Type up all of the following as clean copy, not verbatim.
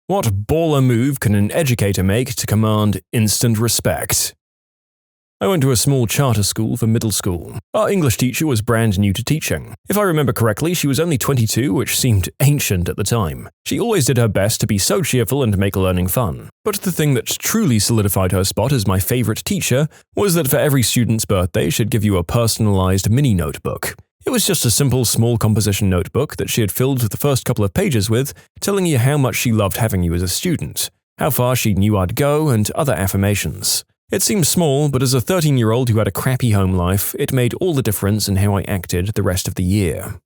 What baller move can an educator make to command instant respect? I went to a small charter school for middle school. Our English teacher was brand new to teaching. If I remember correctly, she was only 22, which seemed ancient at the time. She always did her best to be so cheerful and make learning fun. But the thing that truly solidified her spot as my favorite teacher was that for every student's birthday, she'd give you a personalized mini notebook. It was just a simple small composition notebook that she had filled the first couple of pages with, telling you how much she loved having you as a student, how far she knew I'd go, and other affirmations. It seemed small, but as a 13-year-old who had a crappy home life, it made all the difference in how I acted the rest of the year.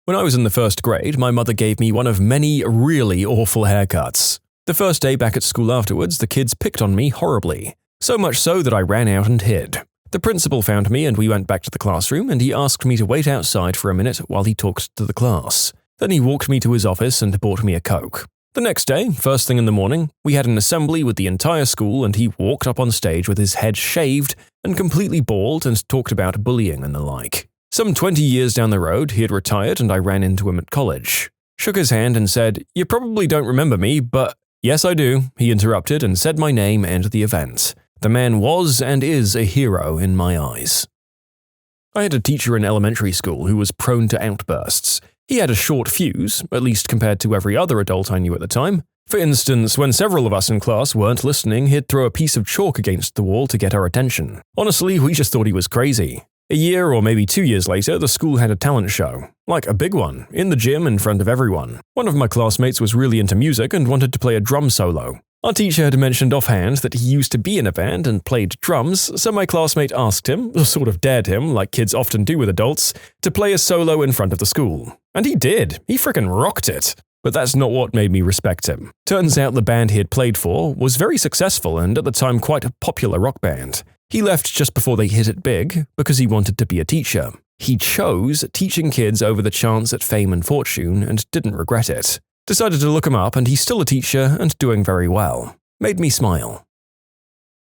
When I was in the first grade, my mother gave me one of many really awful haircuts. The first day back at school afterwards, the kids picked on me horribly, so much so that I ran out and hid. The principal found me and we went back to the classroom, and he asked me to wait outside for a minute while he talked to the class. Then he walked me to his office and bought me a Coke. The next day, first thing in the morning, we had an assembly with the entire school, and he walked up on stage with his head shaved and completely bald and talked about bullying and the like. Some 20 years down the road, he had retired and I ran into him at college. Shook his hand and said, "You probably don't remember me, but—" "Yes, I do," he interrupted and said my name and the event. The man was and is a hero in my eyes. I had a teacher in elementary school who was prone to outbursts. He had a short fuse, at least compared to every other adult I knew at the time. For instance, when several of us in class weren't listening, he'd throw a piece of chalk against the wall to get our attention. Honestly, we just thought he was crazy. A year or maybe 2 years later, the school had a talent show. Like a big one, in the gym in front of everyone. One of my classmates was really into music and wanted to play a drum solo. Our teacher had mentioned offhand that he used to be in a band and played drums, so my classmate asked him, or sort of dared him, like kids often do with adults, to play a solo in front of the school. And he did. He frickin' rocked it. But that's not what made me respect him. Turns out the band he had played for was very successful and at the time quite a popular rock band. He left just before they hit it big because he wanted to be a teacher. He chose teaching kids over the chance at fame and fortune and didn't regret it. Decided to look him up, and he's still a teacher and doing very well. Made me smile.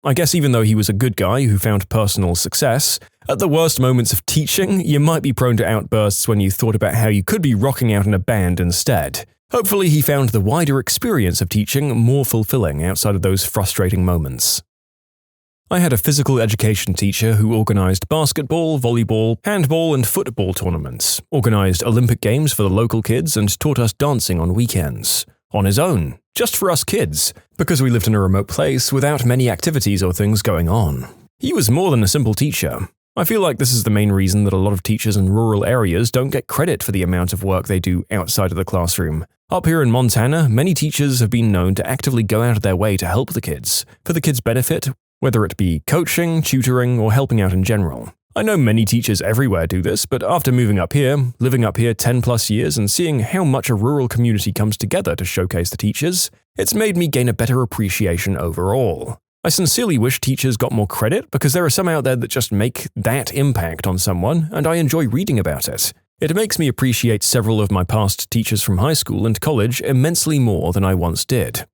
I guess even though he was a good guy who found personal success, at the worst moments of teaching, you might be prone to outbursts when you thought about how you could be rocking out in a band instead. Hopefully he found the wider experience of teaching more fulfilling outside of those frustrating moments. I had a physical education teacher who organized basketball, volleyball, handball, and football tournaments, organized Olympic games for the local kids, and taught us dancing on weekends. On his own, just for us kids, because we lived in a remote place without many activities or things going on. He was more than a simple teacher. I feel like this is the main reason that a lot of teachers in rural areas don't get credit for the amount of work they do outside of the classroom. Up here in Montana, many teachers have been known to actively go out of their way to help the kids, for the kids' benefit, whether it be coaching, tutoring, or helping out in general. I know many teachers everywhere do this, but after moving up here, living up here 10 plus years and seeing how much a rural community comes together to showcase the teachers, it's made me gain a better appreciation overall. I sincerely wish teachers got more credit because there are some out there that just make that impact on someone, and I enjoy reading about it. It makes me appreciate several of my past teachers from high school and college immensely more than I once did.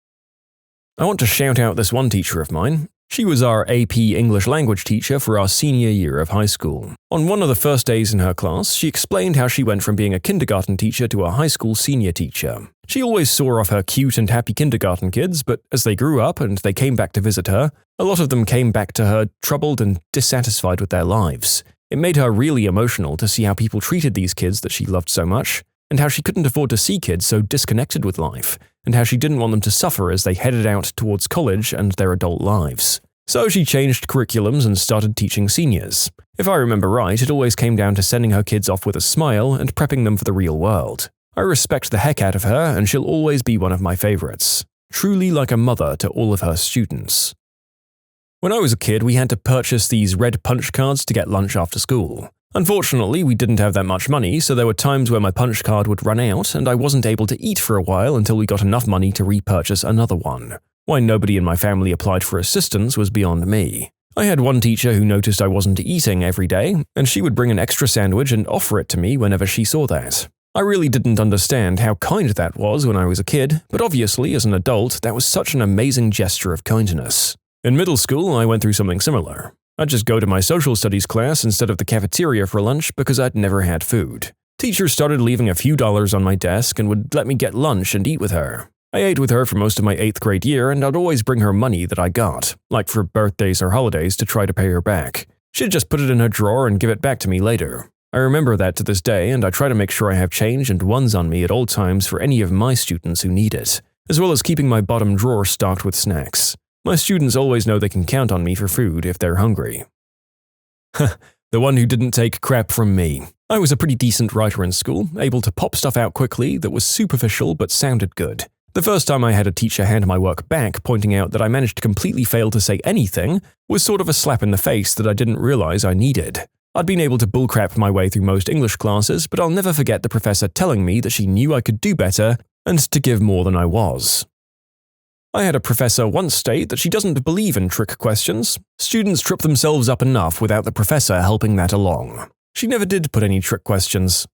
I want to shout out this one teacher of mine. She was our AP English language teacher for our senior year of high school. On one of the first days in her class, she explained how she went from being a kindergarten teacher to a high school senior teacher. She always saw off her cute and happy kindergarten kids, but as they grew up and they came back to visit her, a lot of them came back to her troubled and dissatisfied with their lives. It made her really emotional to see how people treated these kids that she loved so much, and how she couldn't afford to see kids so disconnected with life, and how she didn't want them to suffer as they headed out towards college and their adult lives. So she changed curriculums and started teaching seniors. If I remember right, it always came down to sending her kids off with a smile and prepping them for the real world. I respect the heck out of her, and she'll always be one of my favorites. Truly like a mother to all of her students. When I was a kid, we had to purchase these red punch cards to get lunch after school. Unfortunately, we didn't have that much money, so there were times where my punch card would run out and I wasn't able to eat for a while until we got enough money to repurchase another one. Why nobody in my family applied for assistance was beyond me. I had one teacher who noticed I wasn't eating every day, and she would bring an extra sandwich and offer it to me whenever she saw that. I really didn't understand how kind that was when I was a kid, but obviously as an adult, that was such an amazing gesture of kindness. In middle school, I went through something similar. I'd just go to my social studies class instead of the cafeteria for lunch because I'd never had food. Teachers started leaving a few dollars on my desk and would let me get lunch and eat with her. I ate with her for most of my 8th grade year, and I'd always bring her money that I got, like for birthdays or holidays, to try to pay her back. She'd just put it in her drawer and give it back to me later. I remember that to this day, and I try to make sure I have change and ones on me at all times for any of my students who need it, as well as keeping my bottom drawer stocked with snacks. My students always know they can count on me for food if they're hungry. The one who didn't take crap from me. I was a pretty decent writer in school, able to pop stuff out quickly that was superficial but sounded good. The first time I had a teacher hand my work back pointing out that I managed to completely fail to say anything was sort of a slap in the face that I didn't realize I needed. I'd been able to bullcrap my way through most English classes, but I'll never forget the professor telling me that she knew I could do better and to give more than I was. I had a professor once state that she doesn't believe in trick questions. Students trip themselves up enough without the professor helping that along. She never did put any trick questions.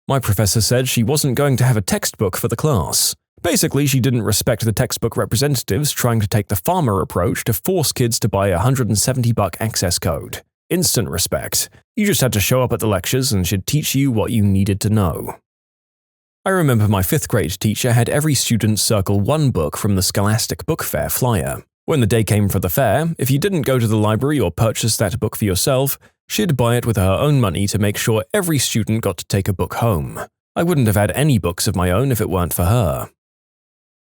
My professor said she wasn't going to have a textbook for the class. Basically, she didn't respect the textbook representatives trying to take the farmer approach to force kids to buy a $170 access code. Instant respect. You just had to show up at the lectures and she'd teach you what you needed to know. I remember my 5th grade teacher had every student circle one book from the Scholastic Book Fair flyer. When the day came for the fair, if you didn't go to the library or purchase that book for yourself, she'd buy it with her own money to make sure every student got to take a book home. I wouldn't have had any books of my own if it weren't for her.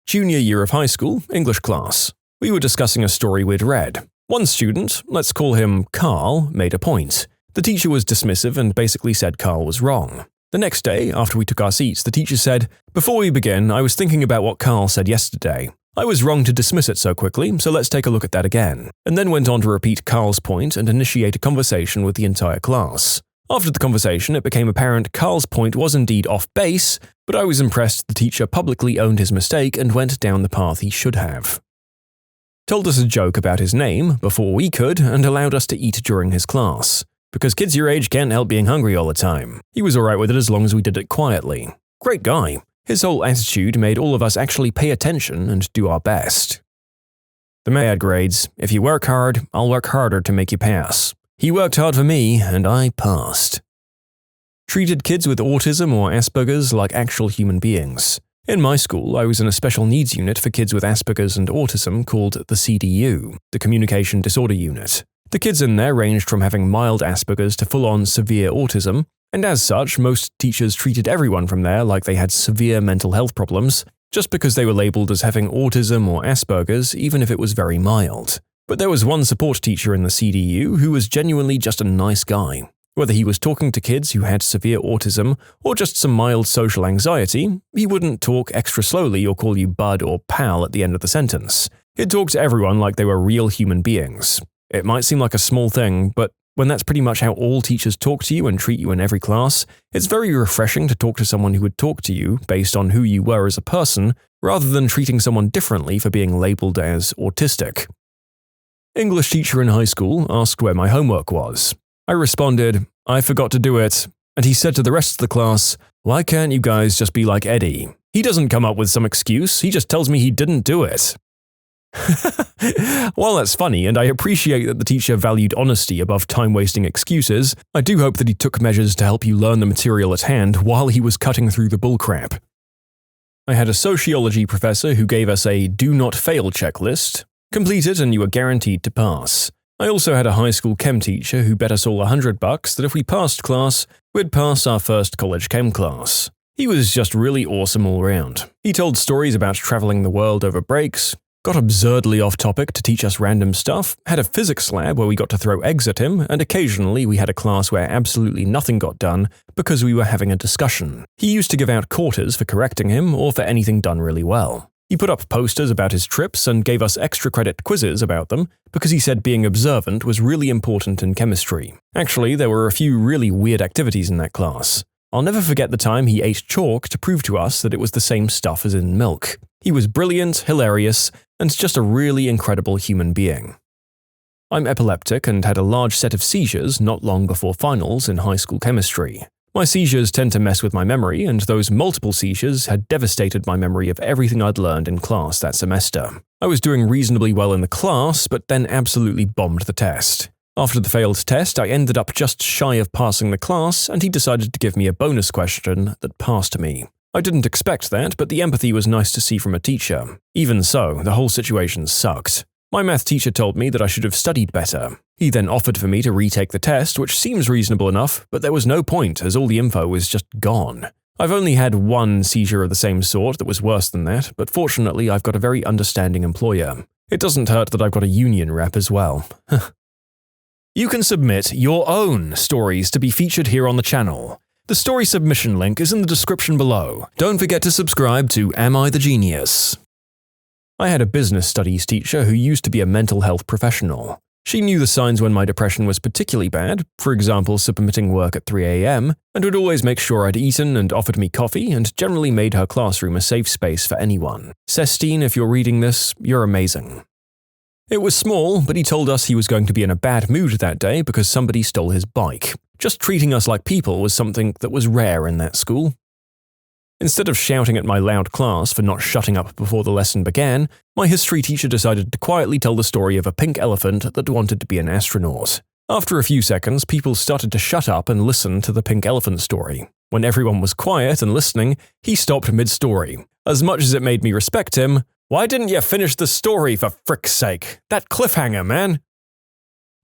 Junior year of high school, English class. We were discussing a story we'd read. One student, let's call him Carl, made a point. The teacher was dismissive and basically said Carl was wrong. The next day, after we took our seats, the teacher said, "Before we begin, I was thinking about what Carl said yesterday. I was wrong to dismiss it so quickly, so let's take a look at that again," and then went on to repeat Carl's point and initiate a conversation with the entire class. After the conversation, it became apparent Carl's point was indeed off base, but I was impressed the teacher publicly owned his mistake and went down the path he should have. Told us a joke about his name before we could and allowed us to eat during his class. Because kids your age can't help being hungry all the time. He was alright with it as long as we did it quietly. Great guy. His whole attitude made all of us actually pay attention and do our best. The bad grades. If you work hard, I'll work harder to make you pass. He worked hard for me, and I passed. Treated kids with autism or Asperger's like actual human beings. In my school, I was in a special needs unit for kids with Asperger's and autism called the CDU, the Communication Disorder Unit. The kids in there ranged from having mild Asperger's to full-on severe autism, and as such, most teachers treated everyone from there like they had severe mental health problems, just because they were labeled as having autism or Asperger's, even if it was very mild. But there was one support teacher in the CDU who was genuinely just a nice guy. Whether he was talking to kids who had severe autism or just some mild social anxiety, he wouldn't talk extra slowly or call you bud or pal at the end of the sentence. He'd talk to everyone like they were real human beings. It might seem like a small thing, but when that's pretty much how all teachers talk to you and treat you in every class, it's very refreshing to talk to someone who would talk to you based on who you were as a person, rather than treating someone differently for being labeled as autistic. English teacher in high school asked where my homework was. I responded, "I forgot to do it," and he said to the rest of the class, "Why can't you guys just be like Eddie? He doesn't come up with some excuse, he just tells me he didn't do it." While that's funny, and I appreciate that the teacher valued honesty above time-wasting excuses, I do hope that he took measures to help you learn the material at hand while he was cutting through the bullcrap. I had a sociology professor who gave us a do not fail checklist. Complete it and you were guaranteed to pass. I also had a high school chem teacher who bet us all $100 that if we passed class, we'd pass our first college chem class. He was just really awesome all around. He told stories about traveling the world over breaks, got absurdly off topic to teach us random stuff, had a physics lab where we got to throw eggs at him, and occasionally we had a class where absolutely nothing got done because we were having a discussion. He used to give out quarters for correcting him or for anything done really well. He put up posters about his trips and gave us extra credit quizzes about them because he said being observant was really important in chemistry. Actually, there were a few really weird activities in that class. I'll never forget the time he ate chalk to prove to us that it was the same stuff as in milk. He was brilliant, hilarious, and just a really incredible human being. I'm epileptic and had a large set of seizures not long before finals in high school chemistry. My seizures tend to mess with my memory, and those multiple seizures had devastated my memory of everything I'd learned in class that semester. I was doing reasonably well in the class, but then absolutely bombed the test. After the failed test, I ended up just shy of passing the class, and he decided to give me a bonus question that passed me. I didn't expect that, but the empathy was nice to see from a teacher. Even so, the whole situation sucked. My math teacher told me that I should have studied better. He then offered for me to retake the test, which seems reasonable enough, but there was no point as all the info was just gone. I've only had one seizure of the same sort that was worse than that, but fortunately I've got a very understanding employer. It doesn't hurt that I've got a union rep as well. You can submit your own stories to be featured here on the channel. The story submission link is in the description below. Don't forget to subscribe to Am I the Genius? I had a business studies teacher who used to be a mental health professional. She knew the signs when my depression was particularly bad, for example submitting work at 3 a.m., and would always make sure I'd eaten and offered me coffee and generally made her classroom a safe space for anyone. Sestine, if you're reading this, you're amazing. It was small, but he told us he was going to be in a bad mood that day because somebody stole his bike. Just treating us like people was something that was rare in that school. Instead of shouting at my loud class for not shutting up before the lesson began, my history teacher decided to quietly tell the story of a pink elephant that wanted to be an astronaut. After a few seconds, people started to shut up and listen to the pink elephant story. When everyone was quiet and listening, he stopped mid-story. As much as it made me respect him, "Why didn't you finish the story, for frick's sake? That cliffhanger, man!"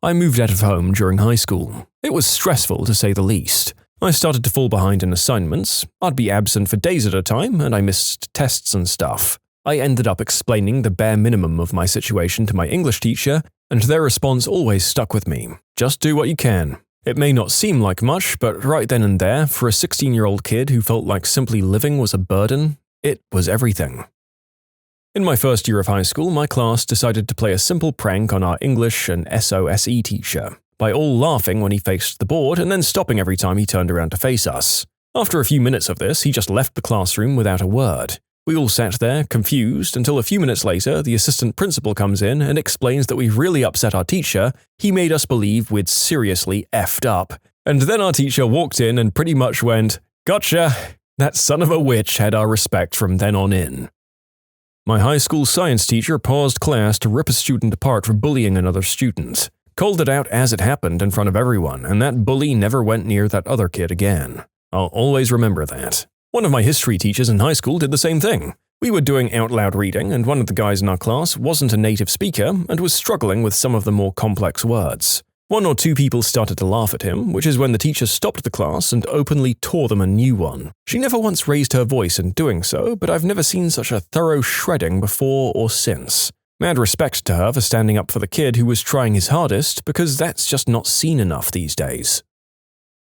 I moved out of home during high school. It was stressful, to say the least. I started to fall behind in assignments, I'd be absent for days at a time, and I missed tests and stuff. I ended up explaining the bare minimum of my situation to my English teacher, and their response always stuck with me. Just do what you can. It may not seem like much, but right then and there, for a 16-year-old kid who felt like simply living was a burden, it was everything. In my first year of high school, my class decided to play a simple prank on our English and SOSE teacher, by all laughing when he faced the board and then stopping every time he turned around to face us. After a few minutes of this, he just left the classroom without a word. We all sat there, confused, until a few minutes later, the assistant principal comes in and explains that we've really upset our teacher. He made us believe we'd seriously effed up. And then our teacher walked in and pretty much went, "Gotcha!" That son of a witch had our respect from then on in. My high school science teacher paused class to rip a student apart for bullying another student. Called it out as it happened in front of everyone, and that bully never went near that other kid again. I'll always remember that. One of my history teachers in high school did the same thing. We were doing out loud reading, and one of the guys in our class wasn't a native speaker and was struggling with some of the more complex words. One or two people started to laugh at him, which is when the teacher stopped the class and openly tore them a new one. She never once raised her voice in doing so, but I've never seen such a thorough shredding before or since. Mad respect to her for standing up for the kid who was trying his hardest, because that's just not seen enough these days.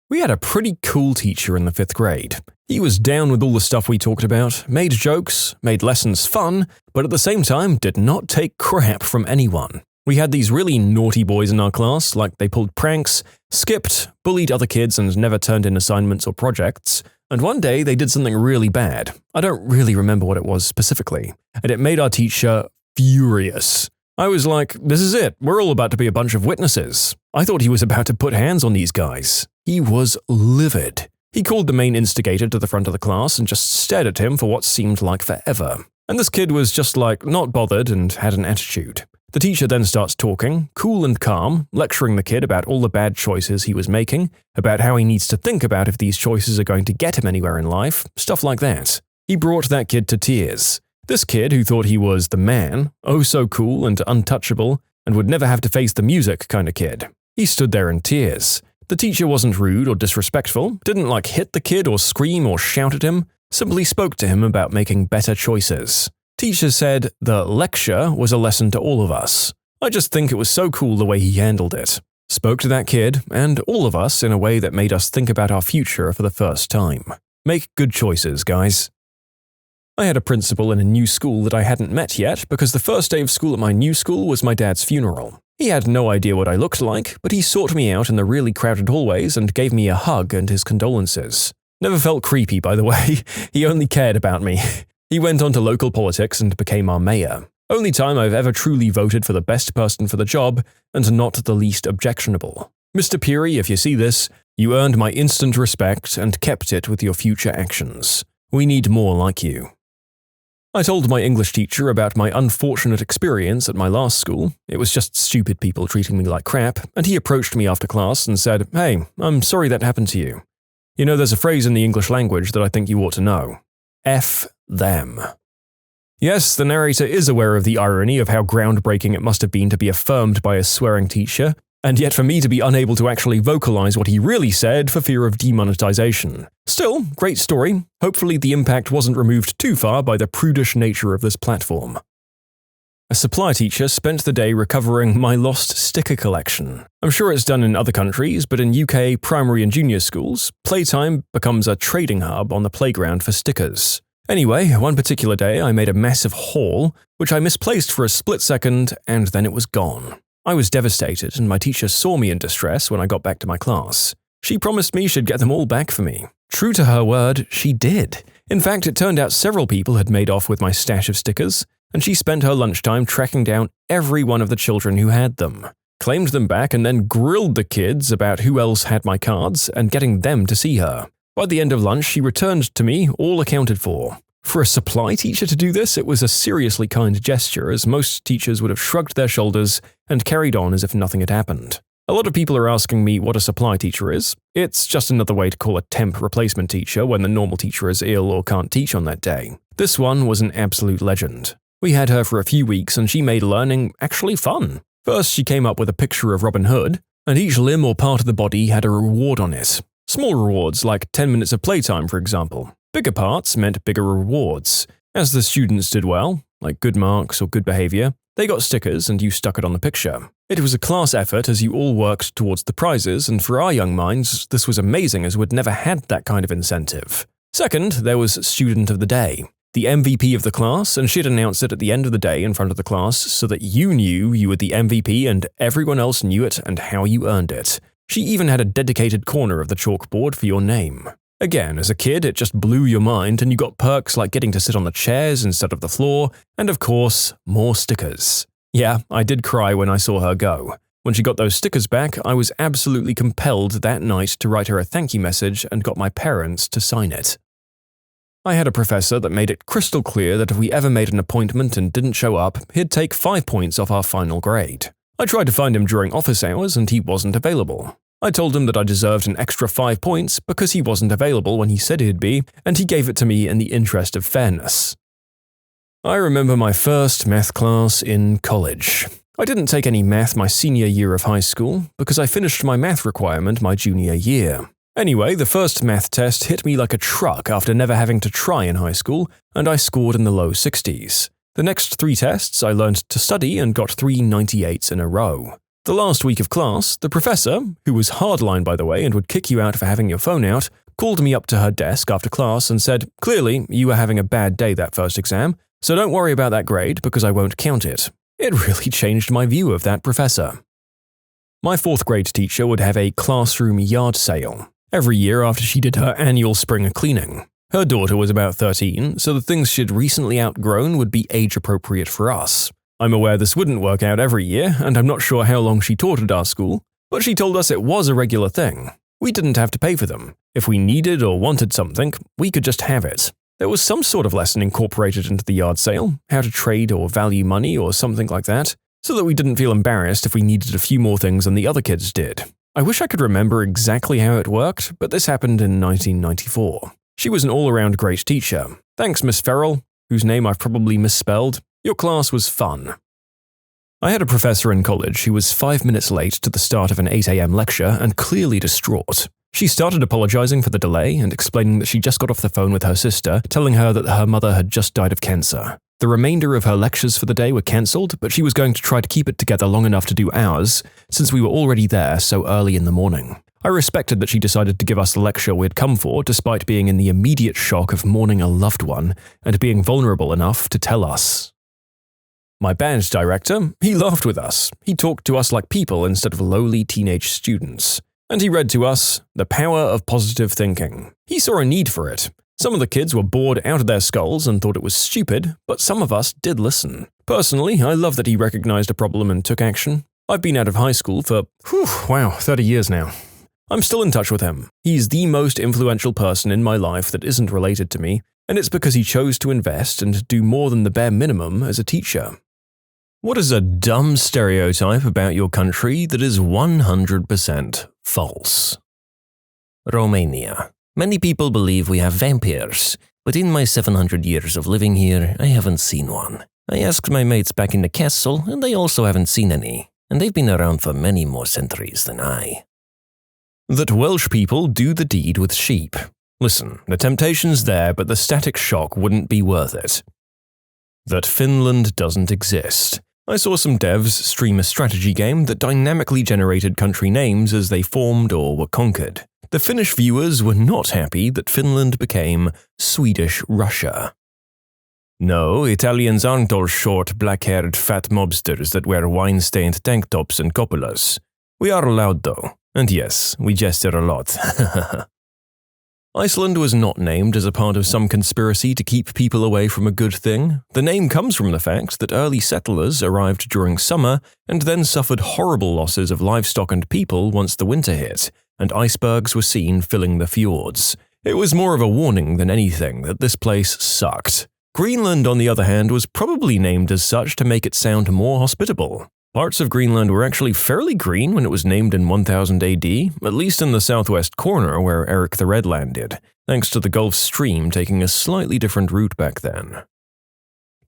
We had a pretty cool teacher in the 5th grade. He was down with all the stuff we talked about, made jokes, made lessons fun, but at the same time did not take crap from anyone. We had these really naughty boys in our class, like they pulled pranks, skipped, bullied other kids and never turned in assignments or projects, and one day they did something really bad. I don't really remember what it was specifically, and it made our teacher furious. I was like, this is it, we're all about to be a bunch of witnesses. I thought he was about to put hands on these guys. He was livid. He called the main instigator to the front of the class and just stared at him for what seemed like forever. And this kid was just like, not bothered and had an attitude. The teacher then starts talking, cool and calm, lecturing the kid about all the bad choices he was making, about how he needs to think about if these choices are going to get him anywhere in life, stuff like that. He brought that kid to tears. This kid, who thought he was the man, oh so cool and untouchable, and would never have to face the music kind of kid. He stood there in tears. The teacher wasn't rude or disrespectful, didn't hit the kid or scream or shout at him, simply spoke to him about making better choices. Teacher said the lecture was a lesson to all of us. I just think it was so cool the way he handled it. Spoke to that kid, and all of us, in a way that made us think about our future for the first time. Make good choices, guys. I had a principal in a new school that I hadn't met yet because the first day of school at my new school was my dad's funeral. He had no idea what I looked like, but he sought me out in the really crowded hallways and gave me a hug and his condolences. Never felt creepy, by the way. He only cared about me. He went on to local politics and became our mayor. Only time I've ever truly voted for the best person for the job, and not the least objectionable. Mr. Peary, if you see this, you earned my instant respect and kept it with your future actions. We need more like you. I told my English teacher about my unfortunate experience at my last school. It was just stupid people treating me like crap, and he approached me after class and said, "Hey, I'm sorry that happened to you. You know, there's a phrase in the English language that I think you ought to know. F them. Yes, the narrator is aware of the irony of how groundbreaking it must have been to be affirmed by a swearing teacher, and yet for me to be unable to actually vocalize what he really said for fear of demonetization. Still, great story. Hopefully the impact wasn't removed too far by the prudish nature of this platform. A supply teacher spent the day recovering my lost sticker collection. I'm sure it's done in other countries, but in UK primary and junior schools, playtime becomes a trading hub on the playground for stickers. Anyway, one particular day I made a massive haul, which I misplaced for a split second, and then it was gone. I was devastated, and my teacher saw me in distress when I got back to my class. She promised me she'd get them all back for me. True to her word, she did. In fact, it turned out several people had made off with my stash of stickers, and she spent her lunchtime tracking down every one of the children who had them, claimed them back, and then grilled the kids about who else had my cards and getting them to see her. By the end of lunch, she returned to me, all accounted for. For a supply teacher to do this, it was a seriously kind gesture, as most teachers would have shrugged their shoulders and carried on as if nothing had happened. A lot of people are asking me what a supply teacher is. It's just another way to call a temp replacement teacher when the normal teacher is ill or can't teach on that day. This one was an absolute legend. We had her for a few weeks and she made learning actually fun. First, she came up with a picture of Robin Hood, and each limb or part of the body had a reward on it. Small rewards, like 10 minutes of playtime, for example. Bigger parts meant bigger rewards. As the students did well, like good marks or good behavior, they got stickers and you stuck it on the picture. It was a class effort as you all worked towards the prizes, and for our young minds, this was amazing as we'd never had that kind of incentive. Second, there was Student of the Day, the MVP of the class, and she'd announce it at the end of the day in front of the class so that you knew you were the MVP and everyone else knew it and how you earned it. She even had a dedicated corner of the chalkboard for your name. Again, as a kid, it just blew your mind, and you got perks like getting to sit on the chairs instead of the floor, and of course, more stickers. Yeah, I did cry when I saw her go. When she got those stickers back, I was absolutely compelled that night to write her a thank you message and got my parents to sign it. I had a professor that made it crystal clear that if we ever made an appointment and didn't show up, he'd take 5 points off our final grade. I tried to find him during office hours and he wasn't available. I told him that I deserved an extra 5 points because he wasn't available when he said he'd be, and he gave it to me in the interest of fairness. I remember my first math class in college. I didn't take any math my senior year of high school because I finished my math requirement my junior year. Anyway, the first math test hit me like a truck after never having to try in high school, and I scored in the low 60s. The next 3 tests, I learned to study and got 3 98s in a row. The last week of class, the professor, who was hardline by the way and would kick you out for having your phone out, called me up to her desk after class and said, "Clearly, you were having a bad day that first exam, so don't worry about that grade because I won't count it." It really changed my view of that professor. My 4th grade teacher would have a classroom yard sale every year after she did her annual spring cleaning. Her daughter was about 13, so the things she'd recently outgrown would be age-appropriate for us. I'm aware this wouldn't work out every year, and I'm not sure how long she taught at our school, but she told us it was a regular thing. We didn't have to pay for them. If we needed or wanted something, we could just have it. There was some sort of lesson incorporated into the yard sale, how to trade or value money or something like that, so that we didn't feel embarrassed if we needed a few more things than the other kids did. I wish I could remember exactly how it worked, but this happened in 1994. She was an all-around great teacher. Thanks, Miss Ferrell, whose name I've probably misspelled. Your class was fun. I had a professor in college who was 5 minutes late to the start of an 8 a.m. lecture and clearly distraught. She started apologizing for the delay and explaining that she just got off the phone with her sister, telling her that her mother had just died of cancer. The remainder of her lectures for the day were cancelled, but she was going to try to keep it together long enough to do ours, since we were already there so early in the morning. I respected that she decided to give us the lecture we had come for, despite being in the immediate shock of mourning a loved one and being vulnerable enough to tell us. My band director, he laughed with us. He talked to us like people instead of lowly teenage students. And he read to us The Power of Positive Thinking. He saw a need for it. Some of the kids were bored out of their skulls and thought it was stupid, but some of us did listen. Personally, I love that he recognized a problem and took action. I've been out of high school for, 30 years now. I'm still in touch with him. He's the most influential person in my life that isn't related to me, and it's because he chose to invest and do more than the bare minimum as a teacher. What is a dumb stereotype about your country that is 100% false? Romania. Many people believe we have vampires. but in my 700 years of living here, I haven't seen one. I asked my mates back in the castle, and they also haven't seen any, and they've been around for many more centuries than I. That Welsh people do the deed with sheep. Listen, the temptation's there, but the static shock wouldn't be worth it. That Finland doesn't exist. I saw some devs stream a strategy game that dynamically generated country names as they formed or were conquered. The Finnish viewers were not happy that Finland became Swedish Russia. No, Italians aren't all short, black-haired fat mobsters that wear wine-stained tank tops and cupolas. We are loud though, and yes, we gesture a lot. Iceland was not named as a part of some conspiracy to keep people away from a good thing. The name comes from the fact that early settlers arrived during summer and then suffered horrible losses of livestock and people once the winter hit, and icebergs were seen filling the fjords. It was more of a warning than anything that this place sucked. Greenland, on the other hand, was probably named as such to make it sound more hospitable. Parts of Greenland were actually fairly green when it was named in 1000 AD, at least in the southwest corner where Eric the Red landed, thanks to the Gulf Stream taking a slightly different route back then.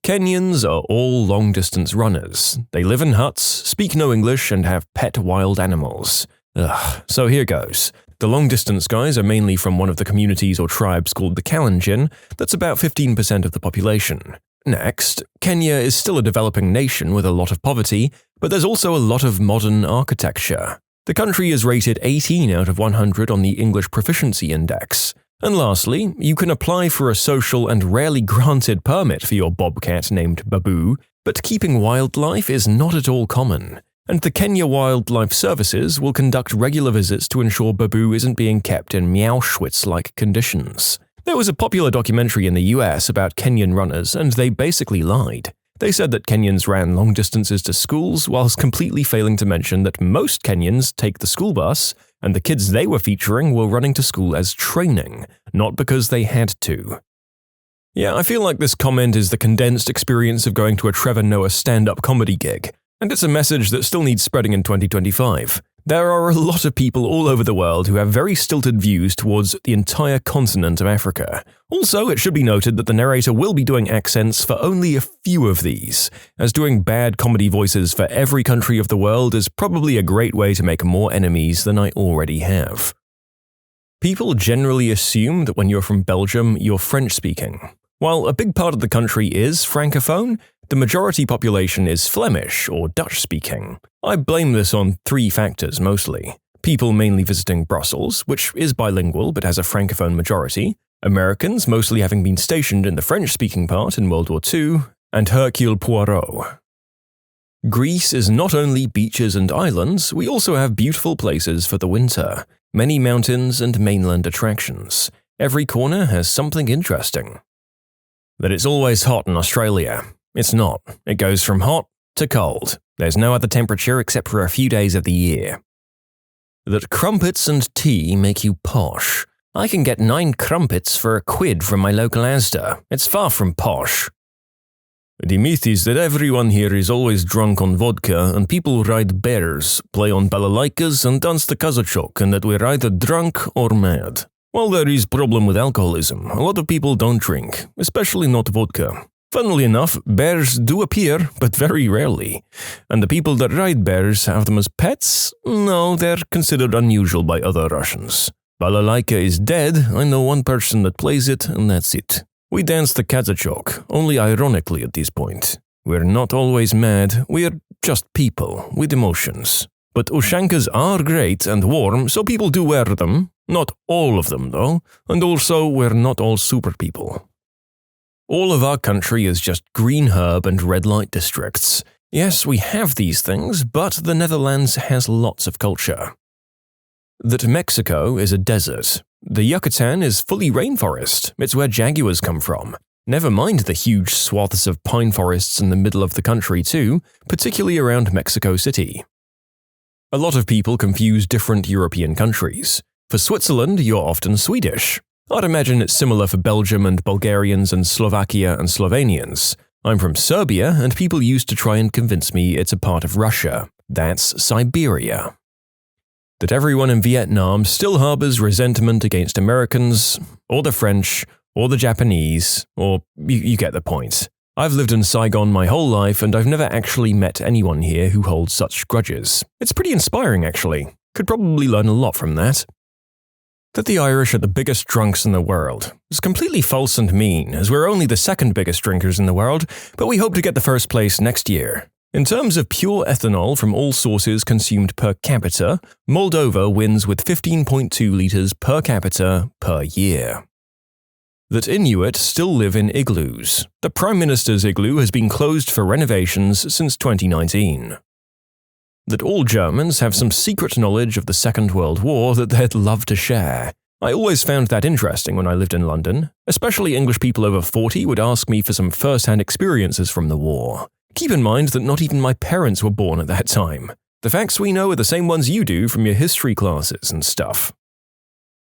Kenyans are all long-distance runners. They live in huts, speak no English, and have pet wild animals. Ugh, so here goes. The long-distance guys are mainly from one of the communities or tribes called the Kalenjin, that's about 15% of the population. Next, Kenya is still a developing nation with a lot of poverty, but there's also a lot of modern architecture. The country is rated 18 out of 100 on the English Proficiency Index. And lastly, you can apply for a social and rarely granted permit for your bobcat named Babu, but keeping wildlife is not at all common. And the Kenya Wildlife Services will conduct regular visits to ensure Babu isn't being kept in Meowschwitz-like conditions. There was a popular documentary in the US about Kenyan runners, and they basically lied. They said that Kenyans ran long distances to schools, whilst completely failing to mention that most Kenyans take the school bus, and the kids they were featuring were running to school as training, not because they had to. Yeah, I feel like this comment is the condensed experience of going to a Trevor Noah stand-up comedy gig. And it's a message that still needs spreading in 2025. There are a lot of people all over the world who have very stilted views towards the entire continent of Africa. Also, it should be noted that the narrator will be doing accents for only a few of these, as doing bad comedy voices for every country of the world is probably a great way to make more enemies than I already have. People generally assume that when you're from Belgium, you're French-speaking. While a big part of the country is Francophone, the majority population is Flemish or Dutch-speaking. I blame this on 3 factors mostly. People mainly visiting Brussels, which is bilingual but has a Francophone majority, Americans mostly having been stationed in the French-speaking part in World War II, and Hercule Poirot. Greece is not only beaches and islands, we also have beautiful places for the winter, many mountains and mainland attractions. Every corner has something interesting. That it's always hot in Australia. It's not. It goes from hot to cold. There's no other temperature except for a few days of the year. That crumpets and tea make you posh. I can get 9 crumpets for £1 from my local Asda. It's far from posh. The myth is that everyone here is always drunk on vodka and people ride bears, play on balalaikas and dance the kazachok, and that we're either drunk or mad. While there is problem with alcoholism, a lot of people don't drink, especially not vodka. Funnily enough, bears do appear, but very rarely. And the people that ride bears have them as pets? No, they're considered unusual by other Russians. Balalaika is dead, I know one person that plays it, and that's it. We dance the kazachok, only ironically at this point. We're not always mad, we're just people, with emotions. But ushankas are great and warm, so people do wear them. Not all of them, though, and also we're not all super people. All of our country is just green herb and red light districts. Yes, we have these things, but the Netherlands has lots of culture. That Mexico is a desert. The Yucatan is fully rainforest. It's where jaguars come from. Never mind the huge swaths of pine forests in the middle of the country too, particularly around Mexico City. A lot of people confuse different European countries. For Switzerland, you're often Swedish. I'd imagine it's similar for Belgium and Bulgarians and Slovakia and Slovenians. I'm from Serbia, and people used to try and convince me it's a part of Russia. That's Siberia. That everyone in Vietnam still harbors resentment against Americans, or the French, or the Japanese, or you get the point. I've lived in Saigon my whole life and I've never actually met anyone here who holds such grudges. It's pretty inspiring actually. Could probably learn a lot from that. That the Irish are the biggest drunks in the world is completely false and mean, as we're only the second biggest drinkers in the world, but we hope to get the first place next year. In terms of pure ethanol from all sources consumed per capita, Moldova wins with 15.2 litres per capita per year. That Inuit still live in igloos. The Prime Minister's igloo has been closed for renovations since 2019. That all Germans have some secret knowledge of the Second World War that they'd love to share. I always found that interesting when I lived in London. Especially English people over 40 would ask me for some first-hand experiences from the war. Keep in mind that not even my parents were born at that time. The facts we know are the same ones you do from your history classes and stuff.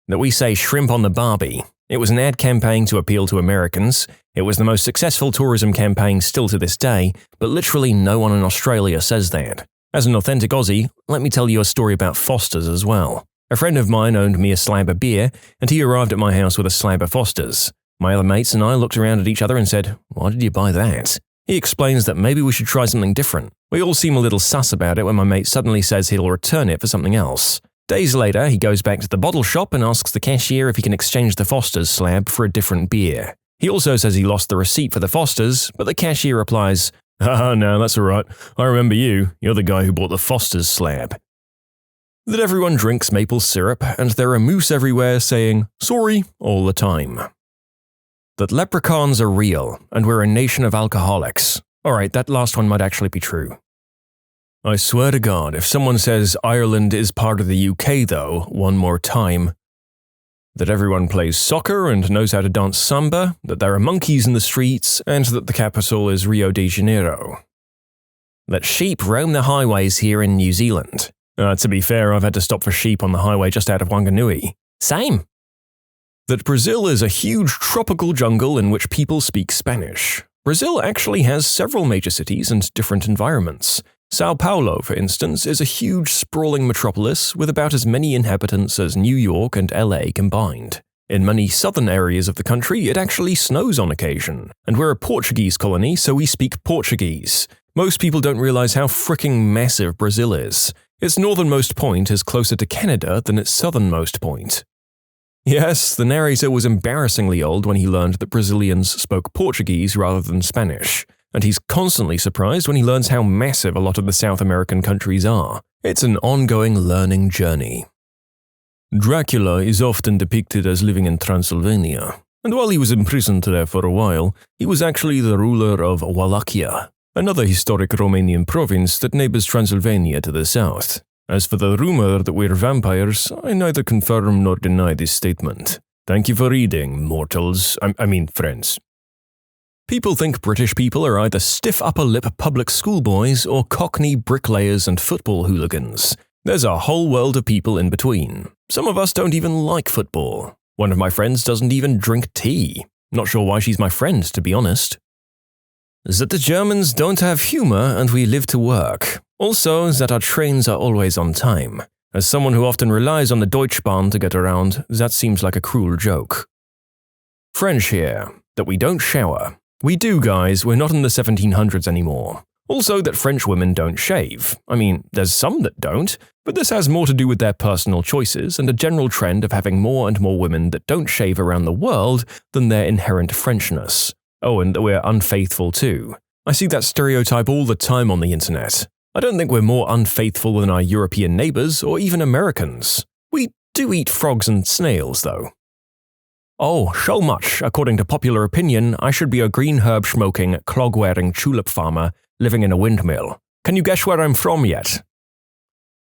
That we say shrimp on the Barbie. It was an ad campaign to appeal to Americans. It was the most successful tourism campaign still to this day, but literally no one in Australia says that. As an authentic Aussie, let me tell you a story about Foster's as well. A friend of mine owned me a slab of beer, and he arrived at my house with a slab of Foster's. My other mates and I looked around at each other and said, "Why did you buy that?" He explains that maybe we should try something different. We all seem a little sus about it when my mate suddenly says he'll return it for something else. Days later, he goes back to the bottle shop and asks the cashier if he can exchange the Foster's slab for a different beer. He also says he lost the receipt for the Foster's, but the cashier replies, no, that's alright. I remember you. You're the guy who bought the Foster's slab." That everyone drinks maple syrup, and there are moose everywhere saying, "Sorry," all the time. That leprechauns are real, and we're a nation of alcoholics. Alright, that last one might actually be true. I swear to God, if someone says Ireland is part of the UK though, one more time. That everyone plays soccer and knows how to dance samba, that there are monkeys in the streets, and that the capital is Rio de Janeiro. That sheep roam the highways here in New Zealand. To be fair, I've had to stop for sheep on the highway just out of Wanganui. Same. That Brazil is a huge tropical jungle in which people speak Spanish. Brazil actually has several major cities and different environments. Sao Paulo, for instance, is a huge sprawling metropolis with about as many inhabitants as New York and LA combined. In many southern areas of the country, it actually snows on occasion, and we're a Portuguese colony, so we speak Portuguese. Most people don't realize how fricking massive Brazil is. Its northernmost point is closer to Canada than its southernmost point. Yes, the narrator was embarrassingly old when he learned that Brazilians spoke Portuguese rather than Spanish, and he's constantly surprised when he learns how massive a lot of the South American countries are. It's an ongoing learning journey. Dracula is often depicted as living in Transylvania, and while he was imprisoned there for a while, he was actually the ruler of Wallachia, another historic Romanian province that neighbors Transylvania to the south. As for the rumor that we're vampires, I neither confirm nor deny this statement. Thank you for reading, mortals. I mean, friends. People think British people are either stiff upper lip public schoolboys or cockney bricklayers and football hooligans. There's a whole world of people in between. Some of us don't even like football. One of my friends doesn't even drink tea. Not sure why she's my friend, to be honest. That the Germans don't have humor and we live to work. Also, that our trains are always on time. As someone who often relies on the Deutschbahn to get around, that seems like a cruel joke. French here. That we don't shower. We do, guys, we're not in the 1700s anymore. Also, that French women don't shave. I mean, there's some that don't, but this has more to do with their personal choices and a general trend of having more and more women that don't shave around the world than their inherent Frenchness. Oh, and that we're unfaithful too. I see that stereotype all the time on the internet. I don't think we're more unfaithful than our European neighbors or even Americans. We do eat frogs and snails, though. Oh, so much, according to popular opinion, I should be a green herb-smoking, clog-wearing tulip farmer living in a windmill. Can you guess where I'm from yet?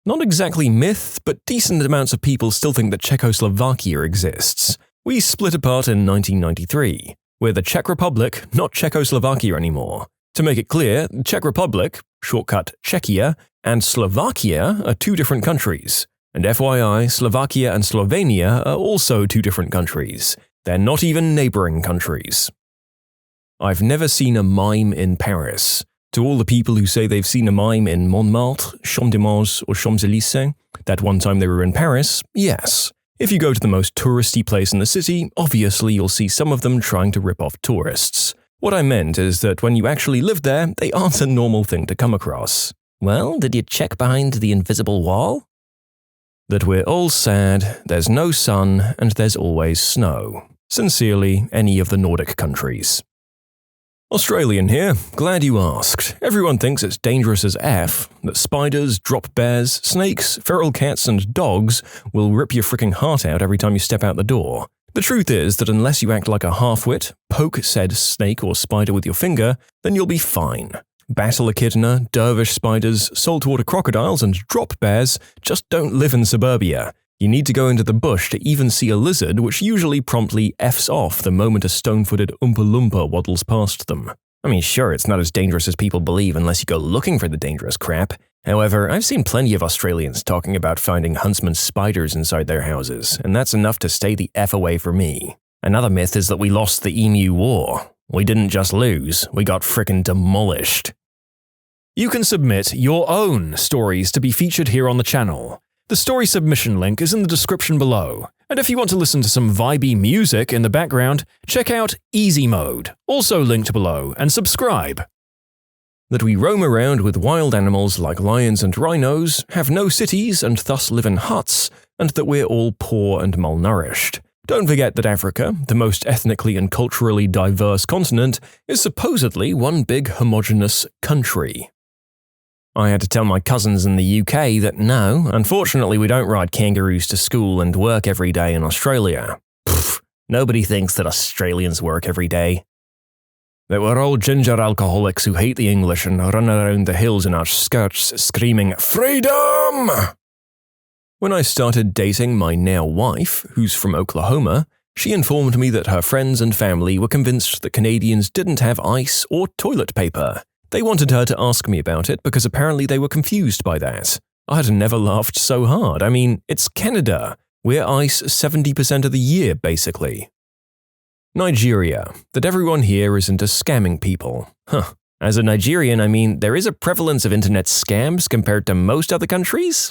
Not exactly myth, but decent amounts of people still think that Czechoslovakia exists. We split apart in 1993. We're the Czech Republic, not Czechoslovakia anymore. To make it clear, the Czech Republic, shortcut Czechia, and Slovakia are two different countries. And FYI, Slovakia and Slovenia are also two different countries. They're not even neighboring countries. I've never seen a mime in Paris. To all the people who say they've seen a mime in Montmartre, Champs-de-Mars, or Champs-Élysées, that one time they were in Paris, yes. If you go to the most touristy place in the city, obviously you'll see some of them trying to rip off tourists. What I meant is that when you actually live there, they aren't a normal thing to come across. Well, did you check behind the invisible wall? That we're all sad, there's no sun, and there's always snow. Sincerely, any of the Nordic countries. Australian here, glad you asked. Everyone thinks it's dangerous as F, that spiders, drop bears, snakes, feral cats, and dogs will rip your freaking heart out every time you step out the door. The truth is that unless you act like a half-wit, poke said snake or spider with your finger, then you'll be fine. Battle echidna, dervish spiders, saltwater crocodiles, and drop bears just don't live in suburbia. You need to go into the bush to even see a lizard, which usually promptly F's off the moment a stone-footed Oompa Loompa waddles past them. I mean, sure, it's not as dangerous as people believe unless you go looking for the dangerous crap. However, I've seen plenty of Australians talking about finding huntsman spiders inside their houses, and that's enough to stay the F away for me. Another myth is that we lost the Emu War. We didn't just lose, we got frickin' demolished. You can submit your own stories to be featured here on the channel. The story submission link is in the description below, and if you want to listen to some vibey music in the background, check out easymode, also linked below, and subscribe. That we roam around with wild animals like lions and rhinos, have no cities and thus live in huts, and that we're all poor and malnourished. Don't forget that Africa, the most ethnically and culturally diverse continent, is supposedly one big homogeneous country. I had to tell my cousins in the UK that no, unfortunately we don't ride kangaroos to school and work every day in Australia. Pfft, nobody thinks that Australians work every day. That we're all ginger alcoholics who hate the English and run around the hills in our skirts screaming, "Freedom!" When I started dating my now wife, who's from Oklahoma, she informed me that her friends and family were convinced that Canadians didn't have ice or toilet paper. They wanted her to ask me about it because apparently they were confused by that. I'd never laughed so hard. I mean, it's Canada. We're ice 70% of the year, basically. Nigeria. That everyone here is into scamming people. Huh. As a Nigerian, I mean, there is a prevalence of internet scams compared to most other countries.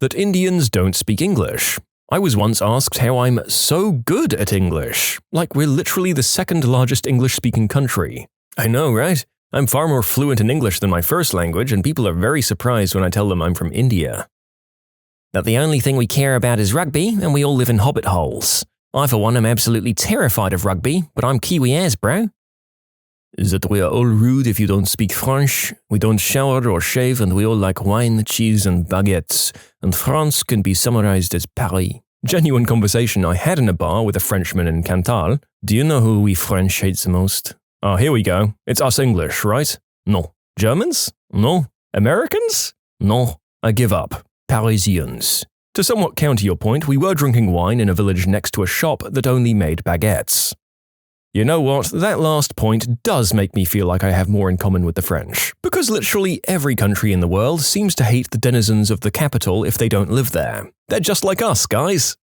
That Indians don't speak English. I was once asked how I'm so good at English. Like we're literally the second largest English-speaking country. I know, right? I'm far more fluent in English than my first language, and people are very surprised when I tell them I'm from India. That the only thing we care about is rugby, and we all live in hobbit holes. I, for one, am absolutely terrified of rugby, but I'm Kiwi as, bro. That we are all rude if you don't speak French, we don't shower or shave, and we all like wine, cheese, and baguettes, and France can be summarized as Paris. Genuine conversation I had in a bar with a Frenchman in Cantal. Do you know who we French hate the most? Oh, here we go. It's us English, right? No. Germans? No. Americans? No. I give up. Parisians. To somewhat counter your point, we were drinking wine in a village next to a shop that only made baguettes. You know what? That last point does make me feel like I have more in common with the French, because literally every country in the world seems to hate the denizens of the capital if they don't live there. They're just like us, guys.